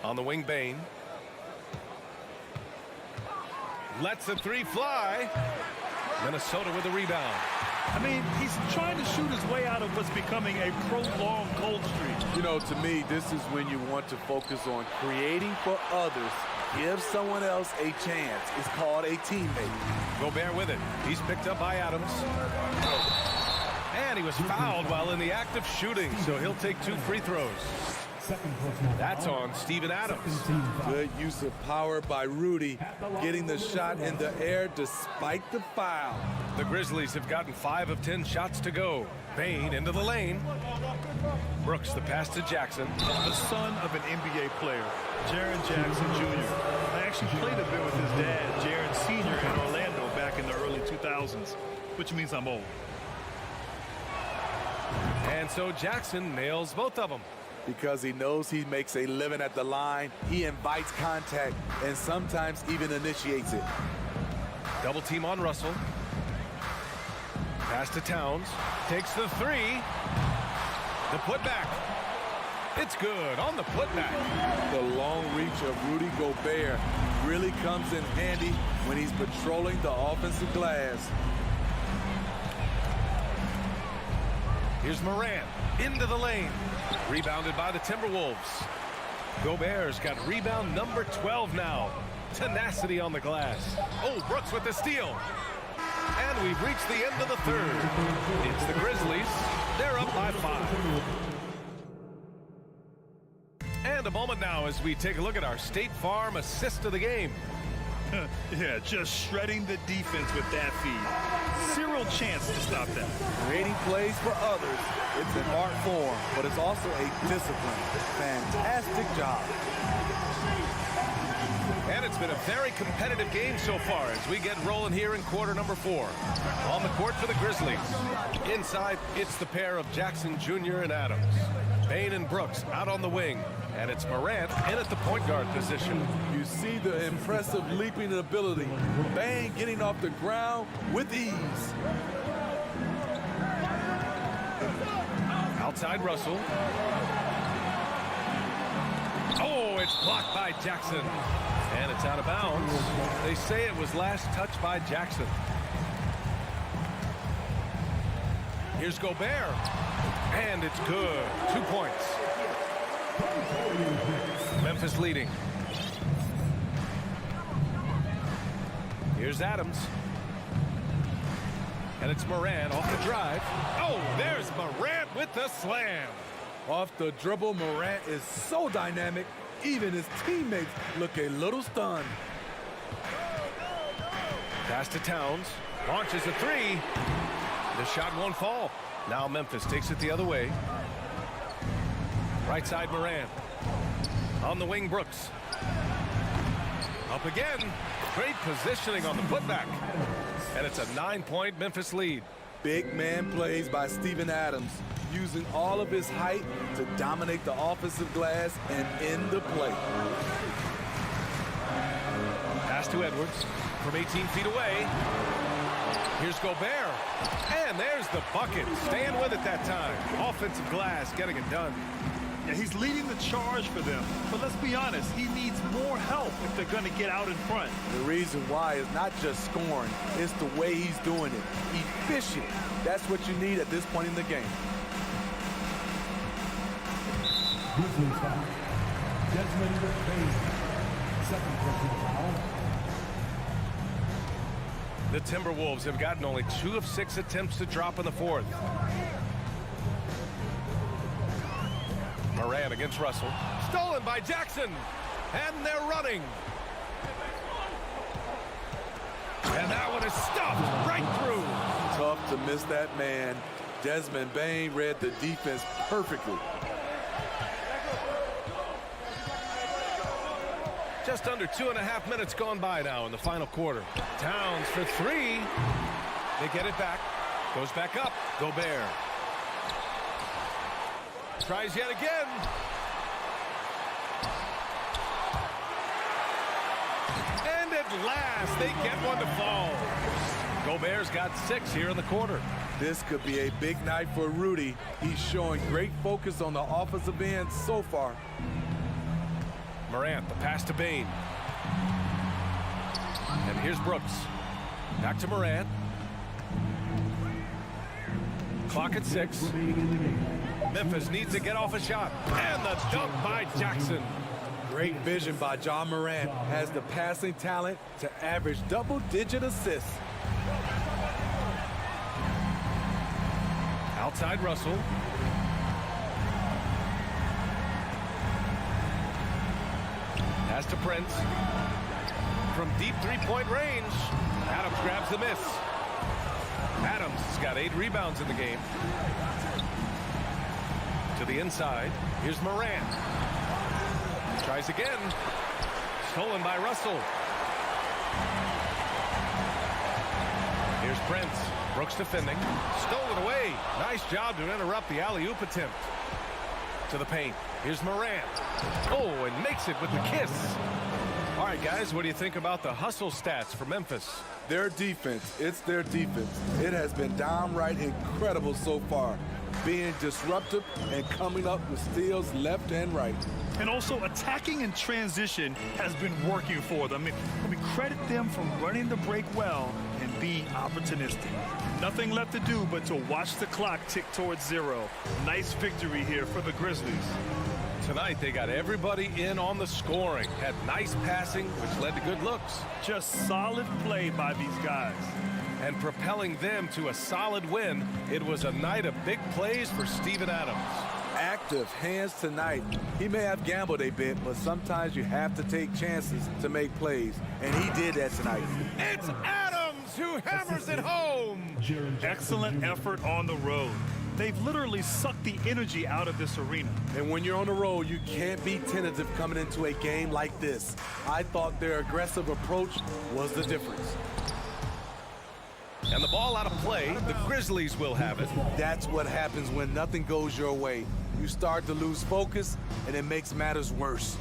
A: On the wing, Bane. Lets the 3 fly. Minnesota with the rebound.
B: I mean, he's trying to shoot his way out of what's becoming a prolonged cold streak.
C: You know, to me, this is when you want to focus on creating for others. Give someone else a chance. It's called a teammate.
A: Gobert with it. He's picked up by Adams. And he was fouled while in the act of shooting, so he'll take 2 free throws. That's on Steven Adams.
C: Good use of power by Rudy, getting the shot in the air despite the foul.
A: The Grizzlies have gotten 5 of 10 shots to go. Bane into the lane. Brooks the pass to Jackson.
B: The son of an NBA player, Jaren Jackson Jr. I actually played a bit with his dad, Jaren Sr. in Orlando back in the early 2000s, which means I'm old.
A: And so Jackson nails both of them.
C: Because he knows he makes a living at the line, he invites contact and sometimes even initiates it.
A: Double team on Russell. Pass to Towns. Takes the 3. The putback. It's good on the putback.
C: The long reach of Rudy Gobert really comes in handy when he's patrolling the offensive glass.
A: Here's Morant into the lane. Rebounded by the Timberwolves. Gobert's got rebound number 12 now. Tenacity on the glass. Oh, Brooks with the steal. And we've reached the end of the third. It's the Grizzlies. They're up by 5. And a moment now as we take a look at our State Farm assist of the game.
B: Yeah, just shredding the defense with that feed. Zero chance to stop that.
C: Creating plays for others. It's an art form, but it's also a discipline. Fantastic job.
A: And it's been a very competitive game so far as we get rolling here in quarter number 4. On the court for the Grizzlies. Inside, it's the pair of Jackson Jr. and Adams. Bane and Brooks out on the wing. And it's Morant in at the point guard position.
C: You see the impressive leaping ability. Bane getting off the ground with ease.
A: Outside Russell. Oh, it's blocked by Jackson. And it's out of bounds. They say it was last touched by Jackson. Here's Gobert. And it's good. 2 points. Memphis leading. Here's Adams. And it's Morant off the drive. Oh, there's Morant with the slam.
C: Off the dribble, Morant is so dynamic, even his teammates look a little stunned.
A: Pass to Towns. Launches a three. The shot won't fall. Now Memphis takes it the other way. Right side Morant. On the wing, Brooks. Up again. Great positioning on the putback. And it's a 9-point Memphis lead.
C: Big man plays by Steven Adams, using all of his height to dominate the offensive glass and end the play.
A: Pass to Edwards from 18 feet away. Here's Gobert. And there's the bucket. Staying with it that time. Offensive glass getting it done.
B: Yeah, he's leading the charge for them. But let's be honest, he needs more help if they're going to get out in front.
C: The reason why is not just scoring, it's the way he's doing it. Efficient. That's what you need at this point in the game.
D: Grizzlies foul. Desmond Bain. Second personal foul.
A: The Timberwolves have gotten only 2 of 6 attempts to drop in the fourth. Morant against Russell. Stolen by Jackson. And they're running. And that one is stuffed right through.
C: Tough to miss that man. Desmond Bain read the defense perfectly.
A: Just under 2.5 minutes gone by now in the final quarter. Towns for 3. They get it back. Goes back up. Gobert. Tries yet again. And at last, they get one to fall. Gobert's got 6 here in the quarter.
C: This could be a big night for Rudy. He's showing great focus on the offensive end so far.
A: Morant, the pass to Bain. And here's Brooks. Back to Morant. Clock at 6. Memphis needs to get off a shot. And the dunk by Jackson.
C: Great vision by John Morant. Has the passing talent to average double-digit assists.
A: Outside Russell. Pass to Prince. From deep three-point range. Adams grabs the miss. Adams has got 8 rebounds in the game. To the inside. Here's Morant. Tries again. Stolen by Russell. Here's Prince. Brooks defending. Stolen away. Nice job to interrupt the alley-oop attempt. To the paint. Here's Morant. Oh, and makes it with the kiss. All right, guys, what do you think about the hustle stats for Memphis?
C: Their defense, it's their defense. It has been downright incredible so far. Being disruptive and coming up with steals left and right.
B: And also attacking in transition has been working for them. I mean, credit them for running the break well and being opportunistic. Nothing left to do but to watch the clock tick towards 0. Nice victory here for the Grizzlies.
A: Tonight, they got everybody in on the scoring. Had nice passing, which led to good looks.
B: Just solid play by these guys.
A: And propelling them to a solid win, it was a night of big plays for Steven Adams.
C: Active hands tonight. He may have gambled a bit, but sometimes you have to take chances to make plays. And he did that tonight.
A: It's Adams who hammers it home.
B: Excellent effort on the road. They've literally sucked the energy out of this arena.
C: And when you're on the road, you can't be tentative coming into a game like this. I thought their aggressive approach was the difference.
A: And the ball out of play, the Grizzlies will have it.
C: That's what happens when nothing goes your way. You start to lose focus, and it makes matters worse.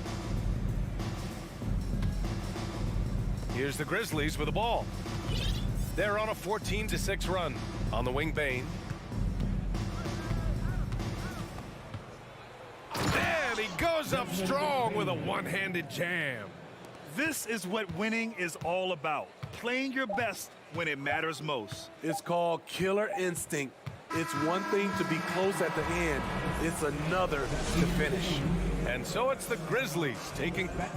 A: Here's the Grizzlies with the ball. They're on a 14-6 run. On the wing, Bain. And he goes up strong with a one-handed jam.
B: This is what winning is all about. Playing your best when it matters most.
C: It's called killer instinct. It's one thing to be close at the end. It's another to finish.
A: And so it's the Grizzlies taking back.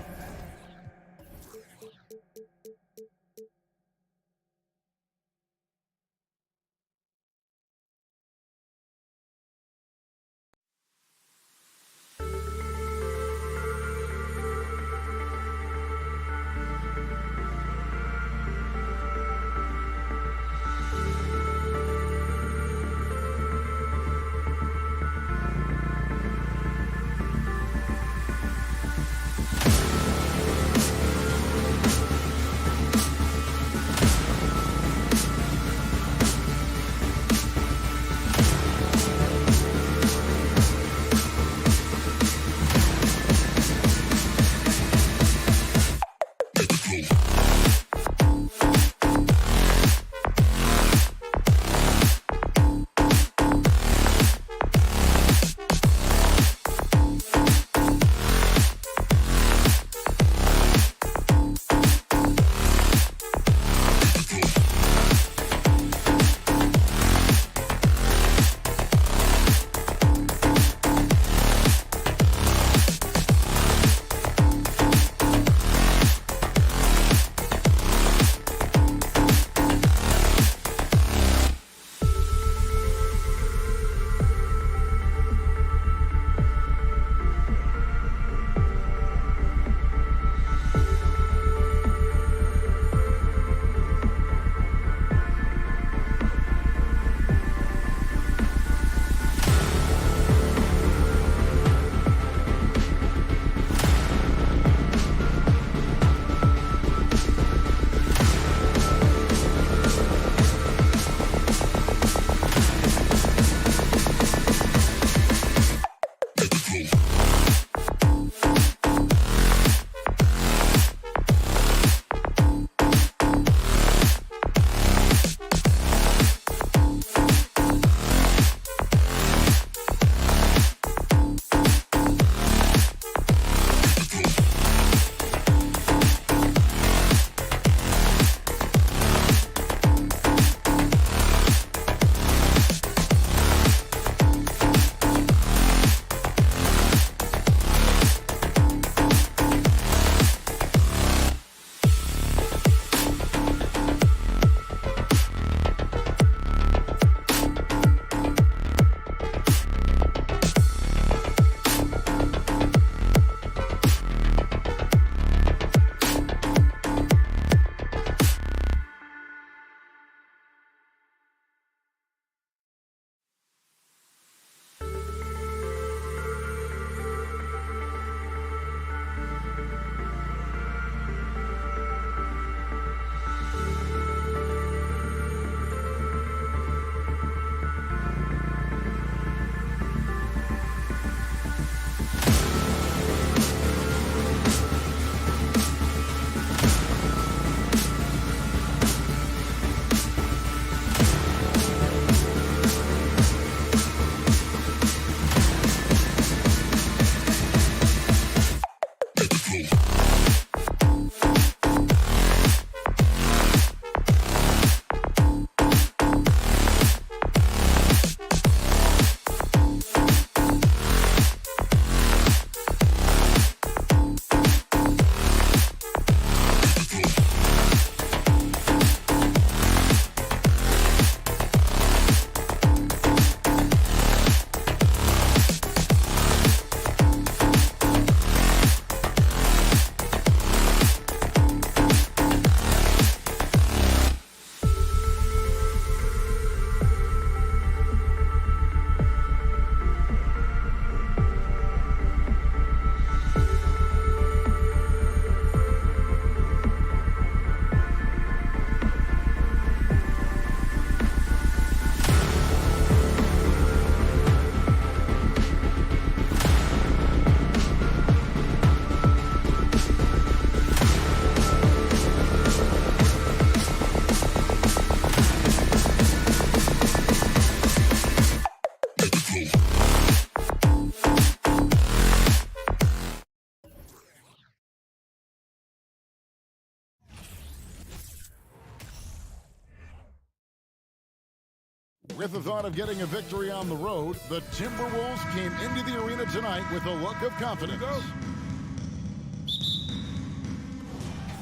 E: With the thought of getting a victory on the road, the Timberwolves came into the arena tonight with a look of confidence.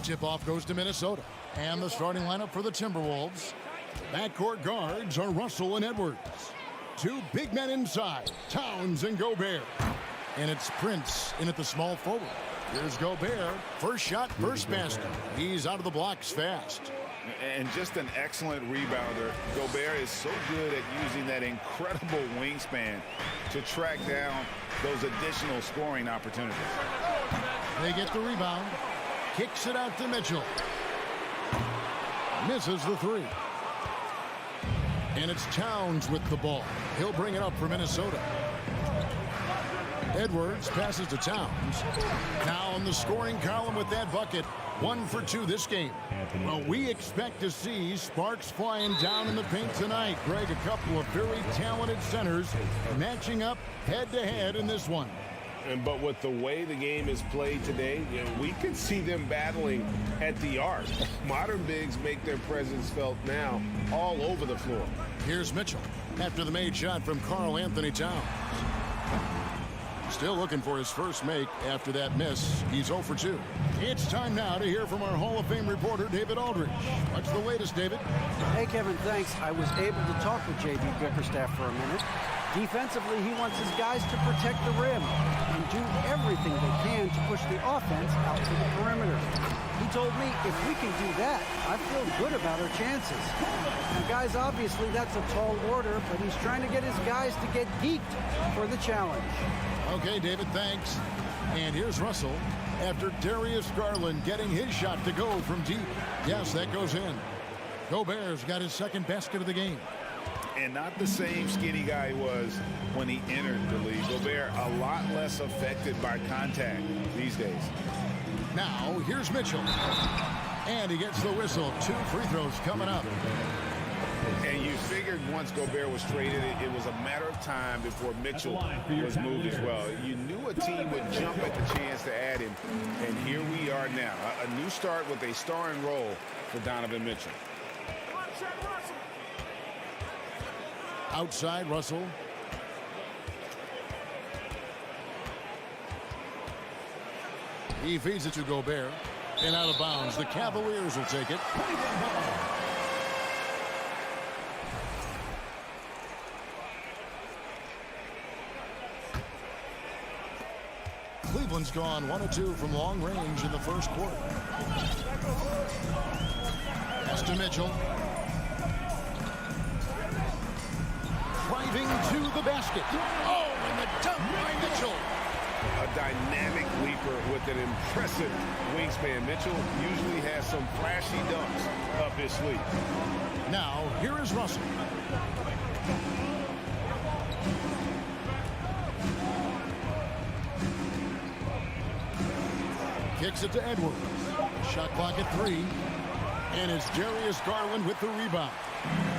E: Tip-off goes to Minnesota. And the starting lineup for the Timberwolves. Backcourt guards are Russell and Edwards. Two big men inside, Towns and Gobert. And it's Prince in at the small forward. Here's Gobert. First shot, first basket. He's out of the blocks fast.
G: And just an excellent rebounder. Gobert is so good at using that incredible wingspan to track down those additional scoring opportunities.
E: They get the rebound. Kicks it out to Mitchell. Misses the three. And it's Towns with the ball. He'll bring it up for Minnesota. Edwards passes to Towns. Now on the scoring column with that bucket. 1 for 2 this game. Well, we expect to see sparks flying down in the paint tonight. Greg, a couple of very talented centers matching up head-to-head in this one.
F: But with the way the game is played today, we could see them battling at the arc. Modern bigs make their presence felt now all over the floor.
E: Here's Mitchell after the made shot from Karl Anthony Towns. Still looking for his first make after that miss. He's 0 for 2. It's time now to hear from our Hall of Fame reporter, David Aldridge. What's the latest, David?
L: Hey, Kevin, thanks. I was able to talk with J.B. Bickerstaff for a minute. Defensively, he wants his guys to protect the rim and do everything they can to push the offense out to the perimeter. He told me if we can do that, I feel good about our chances. Now, guys, obviously that's a tall order, but he's trying to get his guys to get geeked for the challenge.
E: Okay, David, thanks. And here's Russell after Darius Garland getting his shot to go from deep. Yes, that goes in. Gobert's got his second basket of the game.
G: And not the same skinny guy he was when he entered the league. Gobert a lot less affected by contact these days.
E: Now, here's Mitchell. And he gets the whistle. 2 free throws coming up.
G: And you figured once Gobert was traded, it was a matter of time before Mitchell was moved as well. You knew a team would jump at the chance to add him. And here we are now. A new start with a starring role for Donovan Mitchell.
E: Outside, Russell. He feeds it to Gobert. And out of bounds. The Cavaliers will take it. Cleveland's gone 1 of 2 from long range in the first quarter. Pass to Mitchell. Driving to the basket. Oh, and the dunk by Mitchell.
F: A dynamic leaper with an impressive wingspan. Mitchell usually has some flashy dunks up his sleeve.
E: Now, here is Russell. Kicks it to Edwards. Shot clock at 3. And it's Darius Garland with the rebound.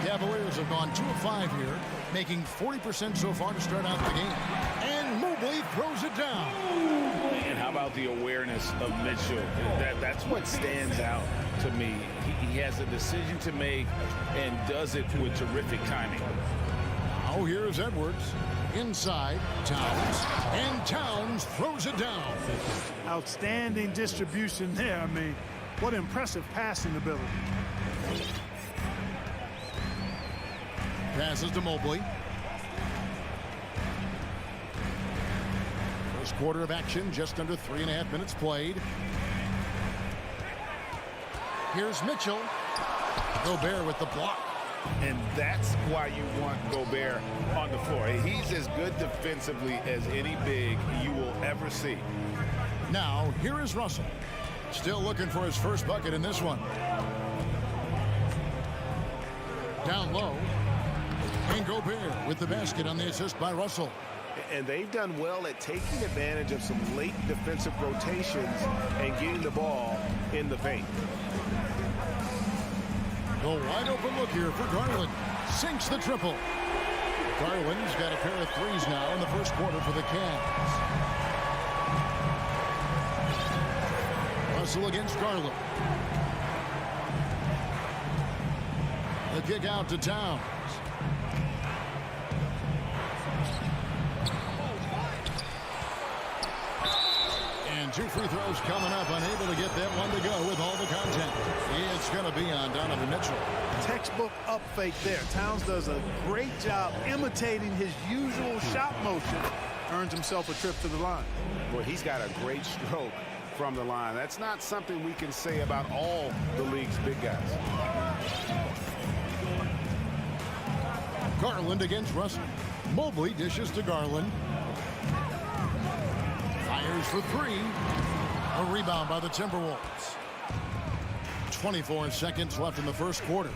E: Cavaliers have gone 2 of 5 here, making 40% so far to start out the game. And Mobley throws it down.
G: And how about the awareness of Mitchell? That's what stands out to me. He has a decision to make and does it with terrific timing.
E: Now here's Edwards. Inside, Towns. And Towns throws it down.
H: Outstanding distribution there. I mean, what impressive passing ability.
E: Passes to Mobley. First quarter of action, just under 3.5 minutes played. Here's Mitchell. Gobert with the block.
G: And that's why you want Gobert on the floor. He's as good defensively as any big you will ever see.
E: Now, here is Russell. Still looking for his first bucket in this one. Down low. And Gobert with the basket on the assist by Russell.
F: And they've done well at taking advantage of some late defensive rotations and getting the ball in the paint.
E: The wide open look here for Garland. Sinks the triple. Garland's got a pair of threes now in the first quarter for the Cavs. Russell against Garland. The kick out to Towns. 2 free throws coming up, unable to get that one to go with all the contact. It's going to be on Donovan Mitchell.
H: Textbook up fake there. Towns does a great job imitating his usual shot motion. Earns himself a trip to the line.
I: Boy, he's got a great stroke from the line. That's not something we can say about all the league's big guys.
E: Garland against Russell. Mobley dishes to Garland. Fires for 3. A rebound by the Timberwolves. 24 seconds left in the first quarter.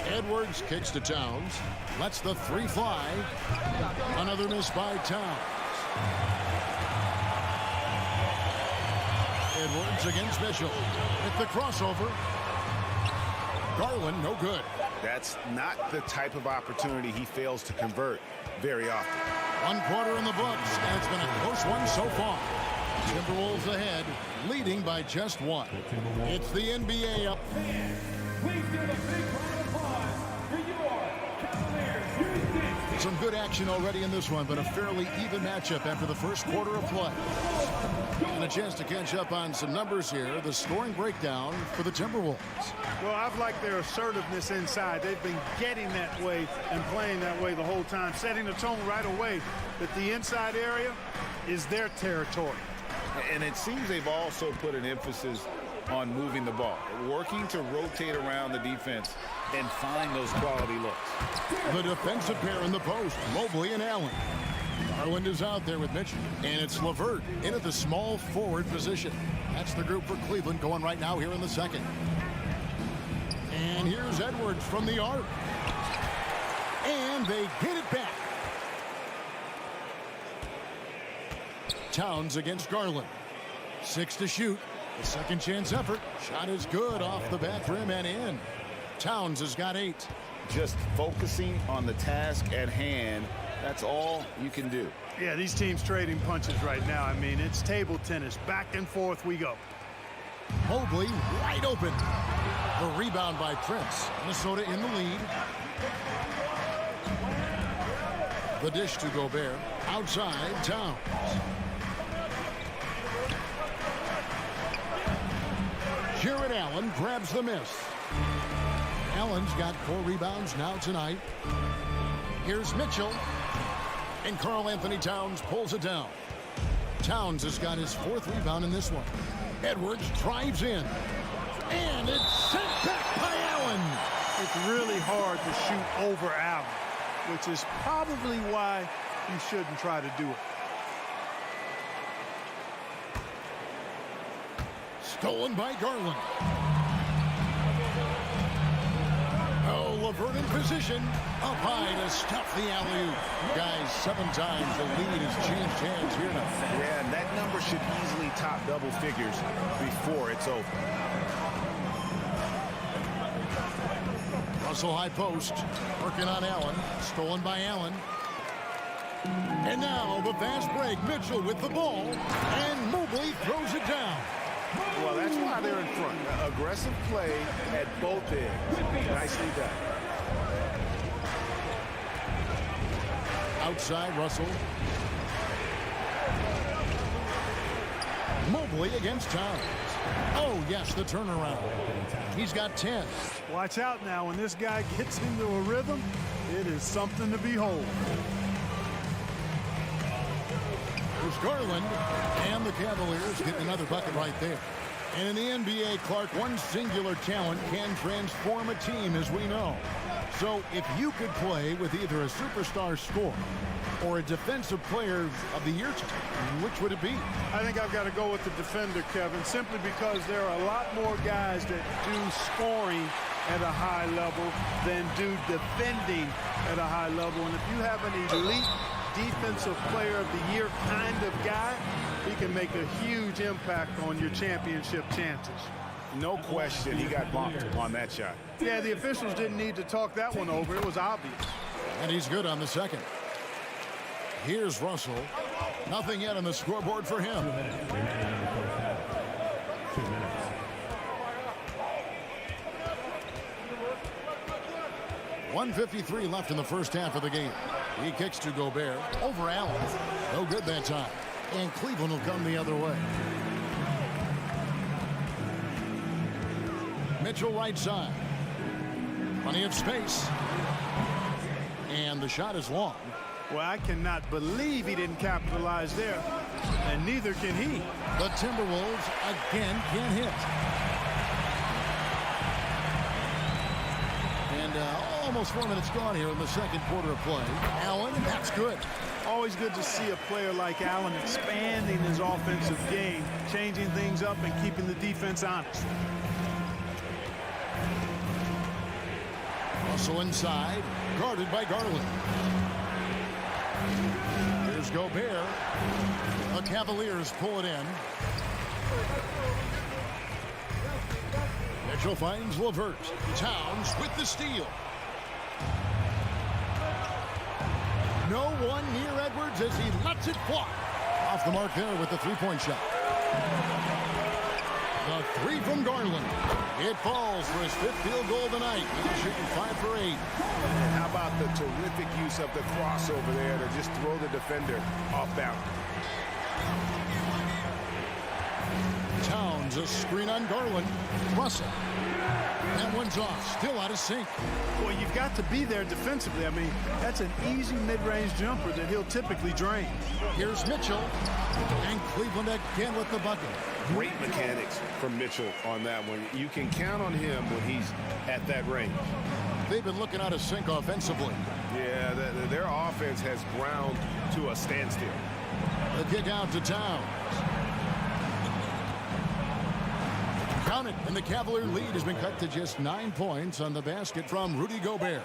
E: Edwards kicks to Towns. Lets the 3 fly. Another miss by Towns. Edwards against Mitchell. With the crossover. Garland, no good.
I: That's not the type of opportunity he fails to convert very often.
E: 1 quarter in the books, and it's been a close one so far. Timberwolves ahead, leading by just 1. It's the NBA up.
D: Please give a big round of applause for your Cavaliers.
E: Some good action already in this one, but a fairly even matchup after the first quarter of play. And a chance to catch up on some numbers here. The scoring breakdown for the Timberwolves.
H: Well, I've liked their assertiveness inside. They've been getting that way and playing that way the whole time, setting the tone right away that the inside area is their territory.
G: And it seems they've also put an emphasis on moving the ball, working to rotate around the defense and find those quality looks.
E: The defensive pair in the post, Mobley and Allen. Garland is out there with Mitchell, and it's LeVert in at the small forward position. That's the group for Cleveland going right now here in the second. And here's Edwards from the arc. And they get it back. Towns against Garland. 6 to shoot. The second chance effort. Shot is good off the back rim and in. Towns has got 8.
G: Just focusing on the task at hand. That's all you can do.
H: Yeah, these teams trading punches right now. I mean, it's table tennis. Back and forth we go.
E: Mobley wide open. The rebound by Prince. Minnesota in the lead. The dish to Gobert. Outside, Towns. Jared Allen grabs the miss. Allen's got 4 rebounds now tonight. Here's Mitchell. And Karl Anthony Towns pulls it down. Towns has got his 4th rebound in this one. Edwards drives in. And it's sent back by Allen.
H: It's really hard to shoot over Allen, which is probably why you shouldn't try to do it.
E: Stolen by Garland. Oh, LeVert in position. Up high to stuff the alley-oop. Guys, 7 times the lead has changed hands here now.
I: Yeah, and that number should easily top double figures before it's over.
E: Russell high post. Working on Allen. Stolen by Allen. And now the fast break. Mitchell with the ball. And Mobley throws it down.
I: Well, that's why they're in front. Aggressive play at both ends. Nicely done.
E: Outside, Russell. Mobley against Towns. Oh, yes, the turnaround. He's got 10.
H: Watch out now. When this guy gets into a rhythm, it is something to behold.
E: There's Garland, and the Cavaliers getting another bucket right there. And in the NBA, Clark, one singular talent can transform a team, as we know. So if you could play with either a superstar scorer or a defensive player of the year team, which would it be?
H: I think I've got to go with the defender, Kevin, simply because there are a lot more guys that do scoring at a high level than do defending at a high level. And if you have an elite defensive player of the year kind of guy, he can make a huge impact on your championship chances.
I: No question he got bumped on that shot.
H: Yeah, the officials didn't need to talk that one over. It was obvious.
E: And he's good on the second. Here's Russell. Nothing yet on the scoreboard for him.
D: 2 minutes. 2 minutes.
E: .153 left in the first half of the game. He kicks to Gobert. Over Allen. No good that time. And Cleveland will come the other way. Mitchell right side. Plenty of space. And the shot is long.
H: Well, I cannot believe he didn't capitalize there. And neither can he.
E: The Timberwolves again can't hit. And almost 4 minutes gone here in the second quarter of play. Allen, that's good.
H: Always good to see a player like Allen expanding his offensive game, changing things up and keeping the defense honest.
E: Russell inside, guarded by Garland. Here's Gobert. The Cavaliers pull it in. Mitchell finds LeVert. Towns with the steal. No one near Edwards as he lets it fly. Off the mark there with the three-point shot. The three from Garland. It falls for his 5th field goal tonight. He's shooting 5 for 8.
F: And how about the terrific use of the crossover there to just throw the defender off balance.
E: Towns, a screen on Garland. Russell. That one's off. Still out of sync.
H: Boy, you've got to be there defensively. I mean, that's an easy mid-range jumper that he'll typically drain.
E: Here's Mitchell. And Cleveland again with the bucket.
F: Great mechanics from Mitchell on that one. You can count on him when he's at that range.
E: They've been looking out of sync offensively.
F: Yeah, their offense has ground to a standstill.
E: The kick out to Towns. Count it, and the Cavalier lead has been cut to just 9 points on the basket from Rudy Gobert.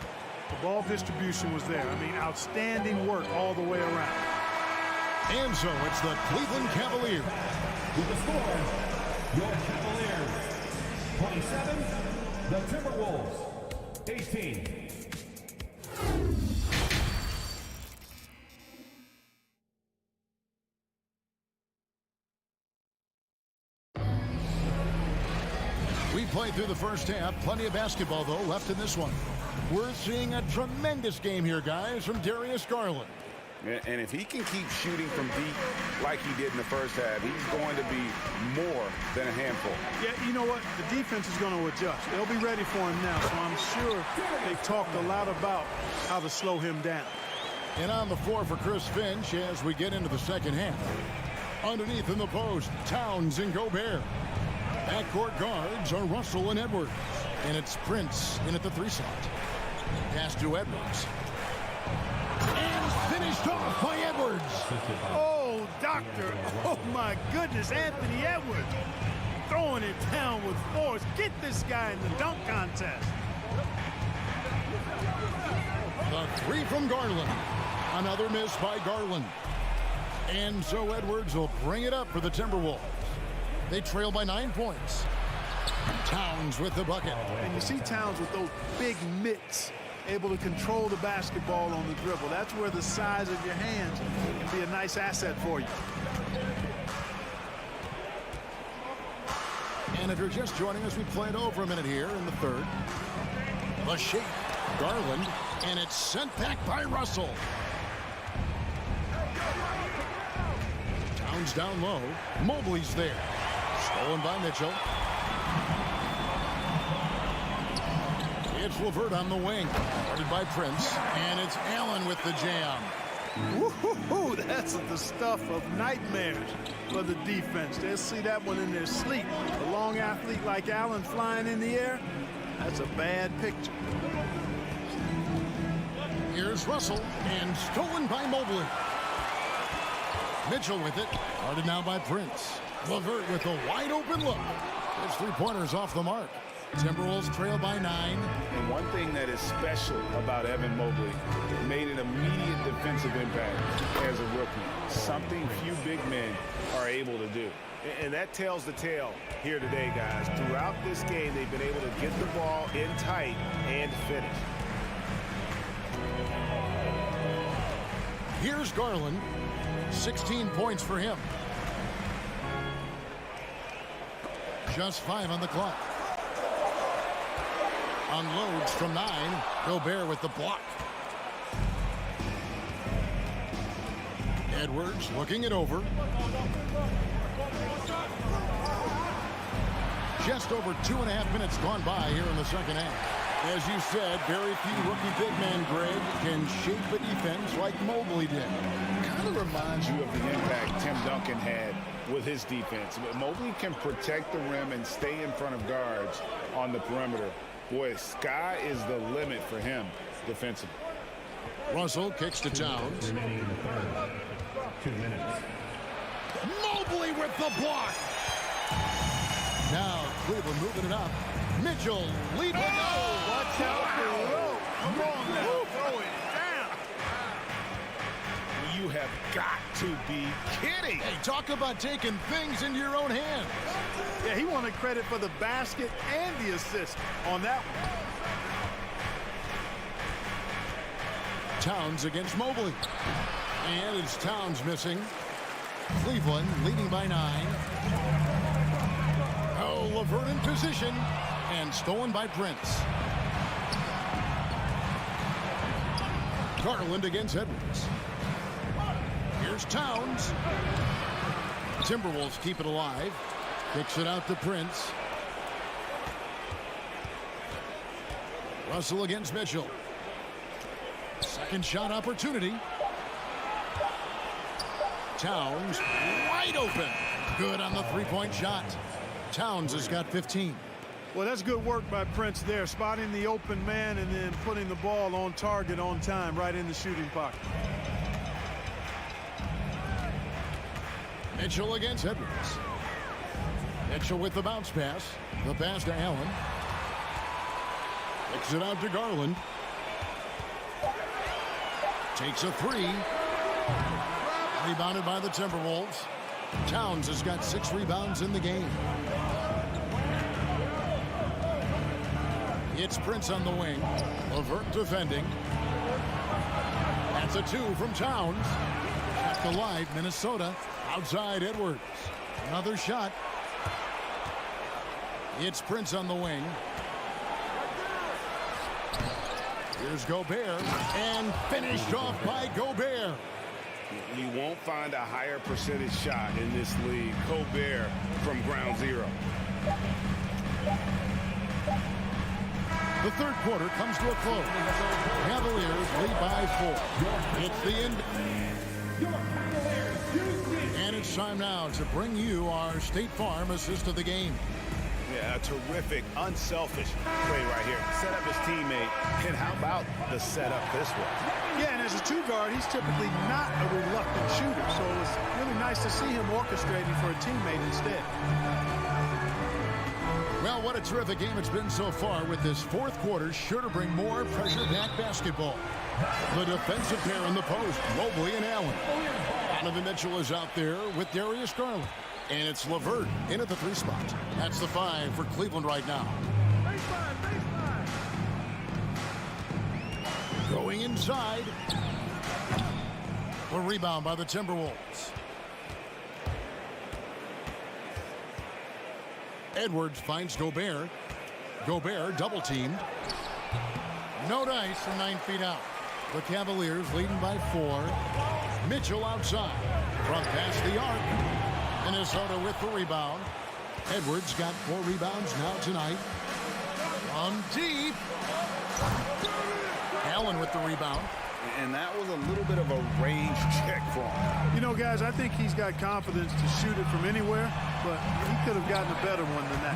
H: The ball distribution was there. I mean, outstanding work all the way around.
E: And so it's the Cleveland Cavaliers.
D: With the score, your Cavaliers 27, the Timberwolves 18.
E: We played through the first half. Plenty of basketball, though, left in this one. We're seeing a tremendous game here, guys, from Darius Garland.
G: And if he can keep shooting from deep like he did in the first half, he's going to be more than a handful.
H: Yeah, you know what? The defense is going to adjust. They'll be ready for him now, so I'm sure they've talked a lot about how to slow him down.
E: And on the floor for Chris Finch as we get into the second half. Underneath in the post, Towns and Gobert. Backcourt guards are Russell and Edwards. And it's Prince in at the 3 slot. Pass to Edwards. And finished off by Edwards.
H: Oh, doctor. Oh, my goodness. Anthony Edwards throwing it down with force. Get this guy in the dunk contest.
E: The 3 from Garland. Another miss by Garland. And so Edwards will bring it up for the Timberwolves. They trail by 9 points. Towns with the bucket.
H: And you see Towns with those big mitts, able to control the basketball on the dribble. That's where the size of your hands can be a nice asset for you.
E: And if you're just joining us, we played over a minute here in the third. The shape, Garland, and it's sent back by Russell. Towns down low. Mobley's there. Stolen by Mitchell. It's LeVert on the wing. Guarded by Prince. And it's Allen with the jam.
H: Woo-hoo-hoo, that's the stuff of nightmares for the defense. They'll see that one in their sleep. A long athlete like Allen flying in the air, that's a bad picture.
E: Here's Russell, and stolen by Mobley. Mitchell with it. Guarded now by Prince. LeVert with a wide-open look. His 3-pointers off the mark. Timberwolves trail by 9.
G: And one thing that is special about Evan Mobley, made an immediate defensive impact as a rookie. Something few big men are able to do.
F: And that tells the tale here today, guys. Throughout this game, they've been able to get the ball in tight and finish.
E: Here's Garland. 16 points for him. Just 5 on the clock. Unloads from 9. Gobert with the block. Edwards looking it over. Just over 2.5 minutes gone by here in the second half. As you said, very few rookie big men, Greg, can shape a defense like Mobley did.
G: Kind of reminds you of the impact Tim Duncan had with his defense. Mobley can protect the rim and stay in front of guards on the perimeter. Boy, sky is the limit for him defensively.
E: Russell kicks to Towns.
D: 2 minutes.
E: Mobley with the block. Now Cleveland moving it up. Mitchell lead.
B: Watch out for Rowe. Come on now. Throw it down.
G: You have got to be kidding.
E: Hey, talk about taking things into your own hands.
H: Yeah, he wanted credit for the basket and the assist on that one.
E: Towns against Mobley. And it's Towns missing. Cleveland leading by 9. Oh, LeVert in position. And stolen by Prince. Garland against Edwards. Here's Towns. Timberwolves keep it alive. Kicks it out to Prince. Russell against Mitchell. Second shot opportunity. Towns wide open. Good on the three-point shot. Towns has got 15.
H: Well, that's good work by Prince there, spotting the open man and then putting the ball on target on time right in the shooting pocket.
E: Mitchell against Edwards. Mitchell with the bounce pass. The pass to Allen. Kicks it out to Garland. Takes a 3. Rebounded by the Timberwolves. Towns has got 6 rebounds in the game. It's Prince on the wing. LeVert defending. That's a 2 from Towns. Kept alive, Minnesota. Outside Edwards. Another shot. It's Prince on the wing. Here's Gobert. And finished off by Gobert.
F: You won't find a higher percentage shot in this league. Gobert from ground zero.
E: The third quarter comes to a close. Cavaliers lead by 4. It's the end. And it's time now to bring you our State Farm assist of the game.
I: Yeah, a terrific, unselfish play right here. Set up his teammate, and how about the setup this way?
H: Yeah, and as a 2 guard, he's typically not a reluctant shooter, so it was really nice to see him orchestrating for a teammate instead.
E: Well, what a terrific game it's been so far, with this fourth quarter sure to bring more pressure-packed basketball. The defensive pair in the post, Mobley and Allen. Donovan Mitchell is out there with Darius Garland. And it's LeVert in at the 3 spot. That's the 5 for Cleveland right now. Going inside. A rebound by the Timberwolves. Edwards finds Gobert. Gobert double teamed. No dice from 9 feet out. The Cavaliers leading by 4. Mitchell outside. From past the arc. Minnesota with the rebound. Edwards got 4 rebounds now tonight. From deep. Allen with the rebound.
G: And that was a little bit of a range check for him.
H: You know, guys, I think he's got confidence to shoot it from anywhere, but he could have gotten a better one than that.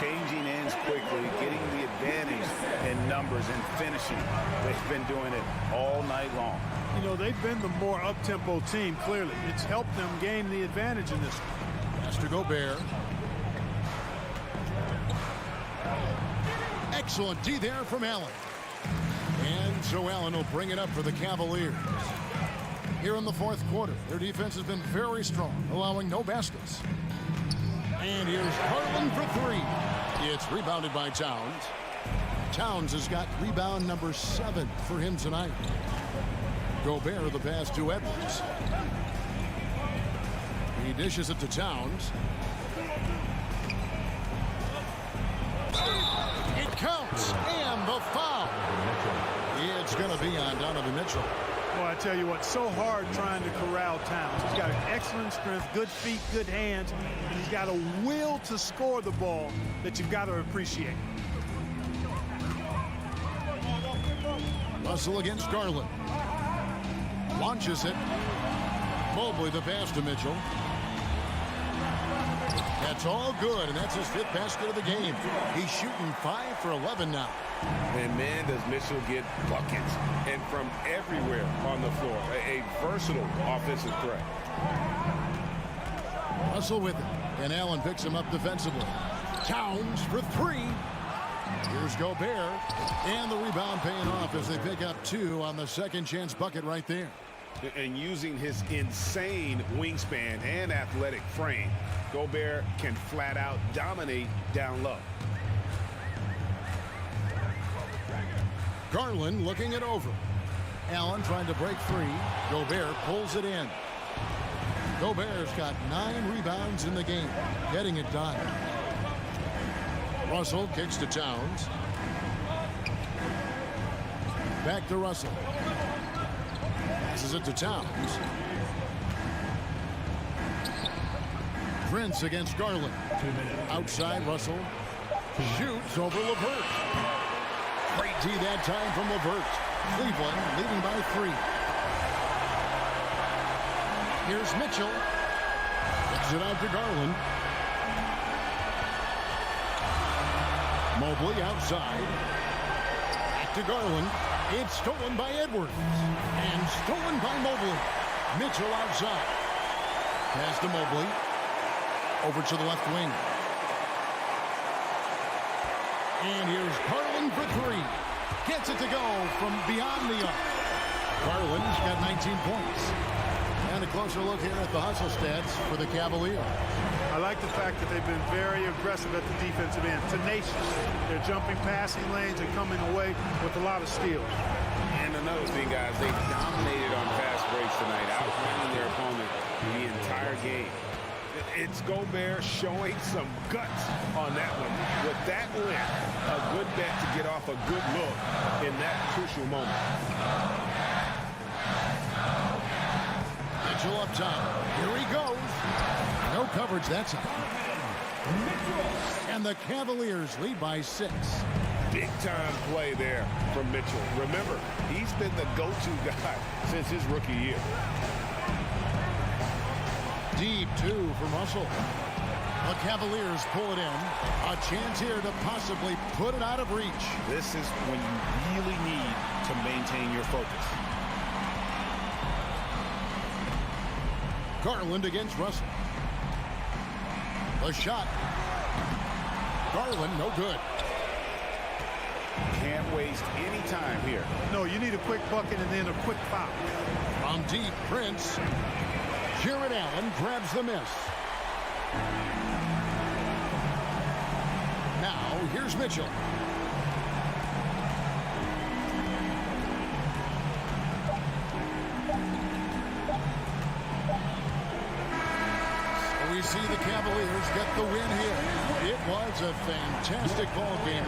G: Changing ends quickly, getting the advantage in numbers and finishing. They've been doing it all night long.
H: You know, they've been the more up-tempo team, clearly. It's helped them gain the advantage in this one.
E: Pass to Gobert. Excellent D there from Allen. And so Allen will bring it up for the Cavaliers. Here in the fourth quarter, their defense has been very strong, allowing no baskets. And here's Garland for 3. It's rebounded by Towns. Towns has got rebound number 7 for him tonight. Gobert the pass to Edwards. He dishes it to Towns. It counts, and the foul. It's going to be on Donovan Mitchell.
H: Well, I tell you what, so hard trying to corral Towns. He's got an excellent strength, good feet, good hands, and he's got a will to score the ball that you've got to appreciate.
E: Russell against Garland. Launches it. Mobley the pass to Mitchell. That's all good, and that's his 5th basket of the game. He's shooting 5 for 11 now.
F: And man, does Mitchell get buckets, and from everywhere on the floor. A versatile offensive threat.
E: Russell with it, and Allen picks him up defensively. Towns for 3. Here's Gobert, and the rebound paying off as they pick up 2 on the second chance bucket right there.
F: And using his insane wingspan and athletic frame, Gobert can flat out dominate down low.
E: Garland looking it over. Allen trying to break free. Gobert pulls it in. Gobert's got 9 rebounds in the game, getting it done. Russell kicks to Towns. Back to Russell. Passes it to Towns. Prince against Garland. Outside Russell. Shoots over LeVert. Great D that time from LeVert. Cleveland leading by 3. Here's Mitchell. Kicks it out to Garland. Mobley outside. Back to Garland. It's stolen by Edwards. And stolen by Mobley. Mitchell outside. Pass to Mobley. Over to the left wing. And here's Garland for 3. Gets it to go from beyond the arc. Garland's got 19 points. And a closer look here at the hustle stats for the Cavaliers.
H: I like the fact that they've been very aggressive at the defensive end. Tenacious. They're jumping passing lanes and coming away with a lot of steals.
F: And another thing, guys, they dominated on fast breaks tonight, outrunning their opponent the entire game. It's Gobert showing some guts on that one. With that length, a good bet to get off a good look in that crucial moment.
E: Mitchell up top. Here he goes. No coverage that time. And the Cavaliers lead by 6.
F: Big-time play there from Mitchell. Remember, he's been the go-to guy since his rookie year.
E: Deep 2 from Russell. The Cavaliers pull it in. A chance here to possibly put it out of reach.
I: This is when you really need to maintain your focus.
E: Garland against Russell. The shot. Garland, no good.
F: Can't waste any time here.
H: No, you need a quick bucket and then a quick foul.
E: From deep, Prince. Jared Allen grabs the miss. Now, here's Mitchell. So we see the Cavaliers get the win here. It was a fantastic ball game.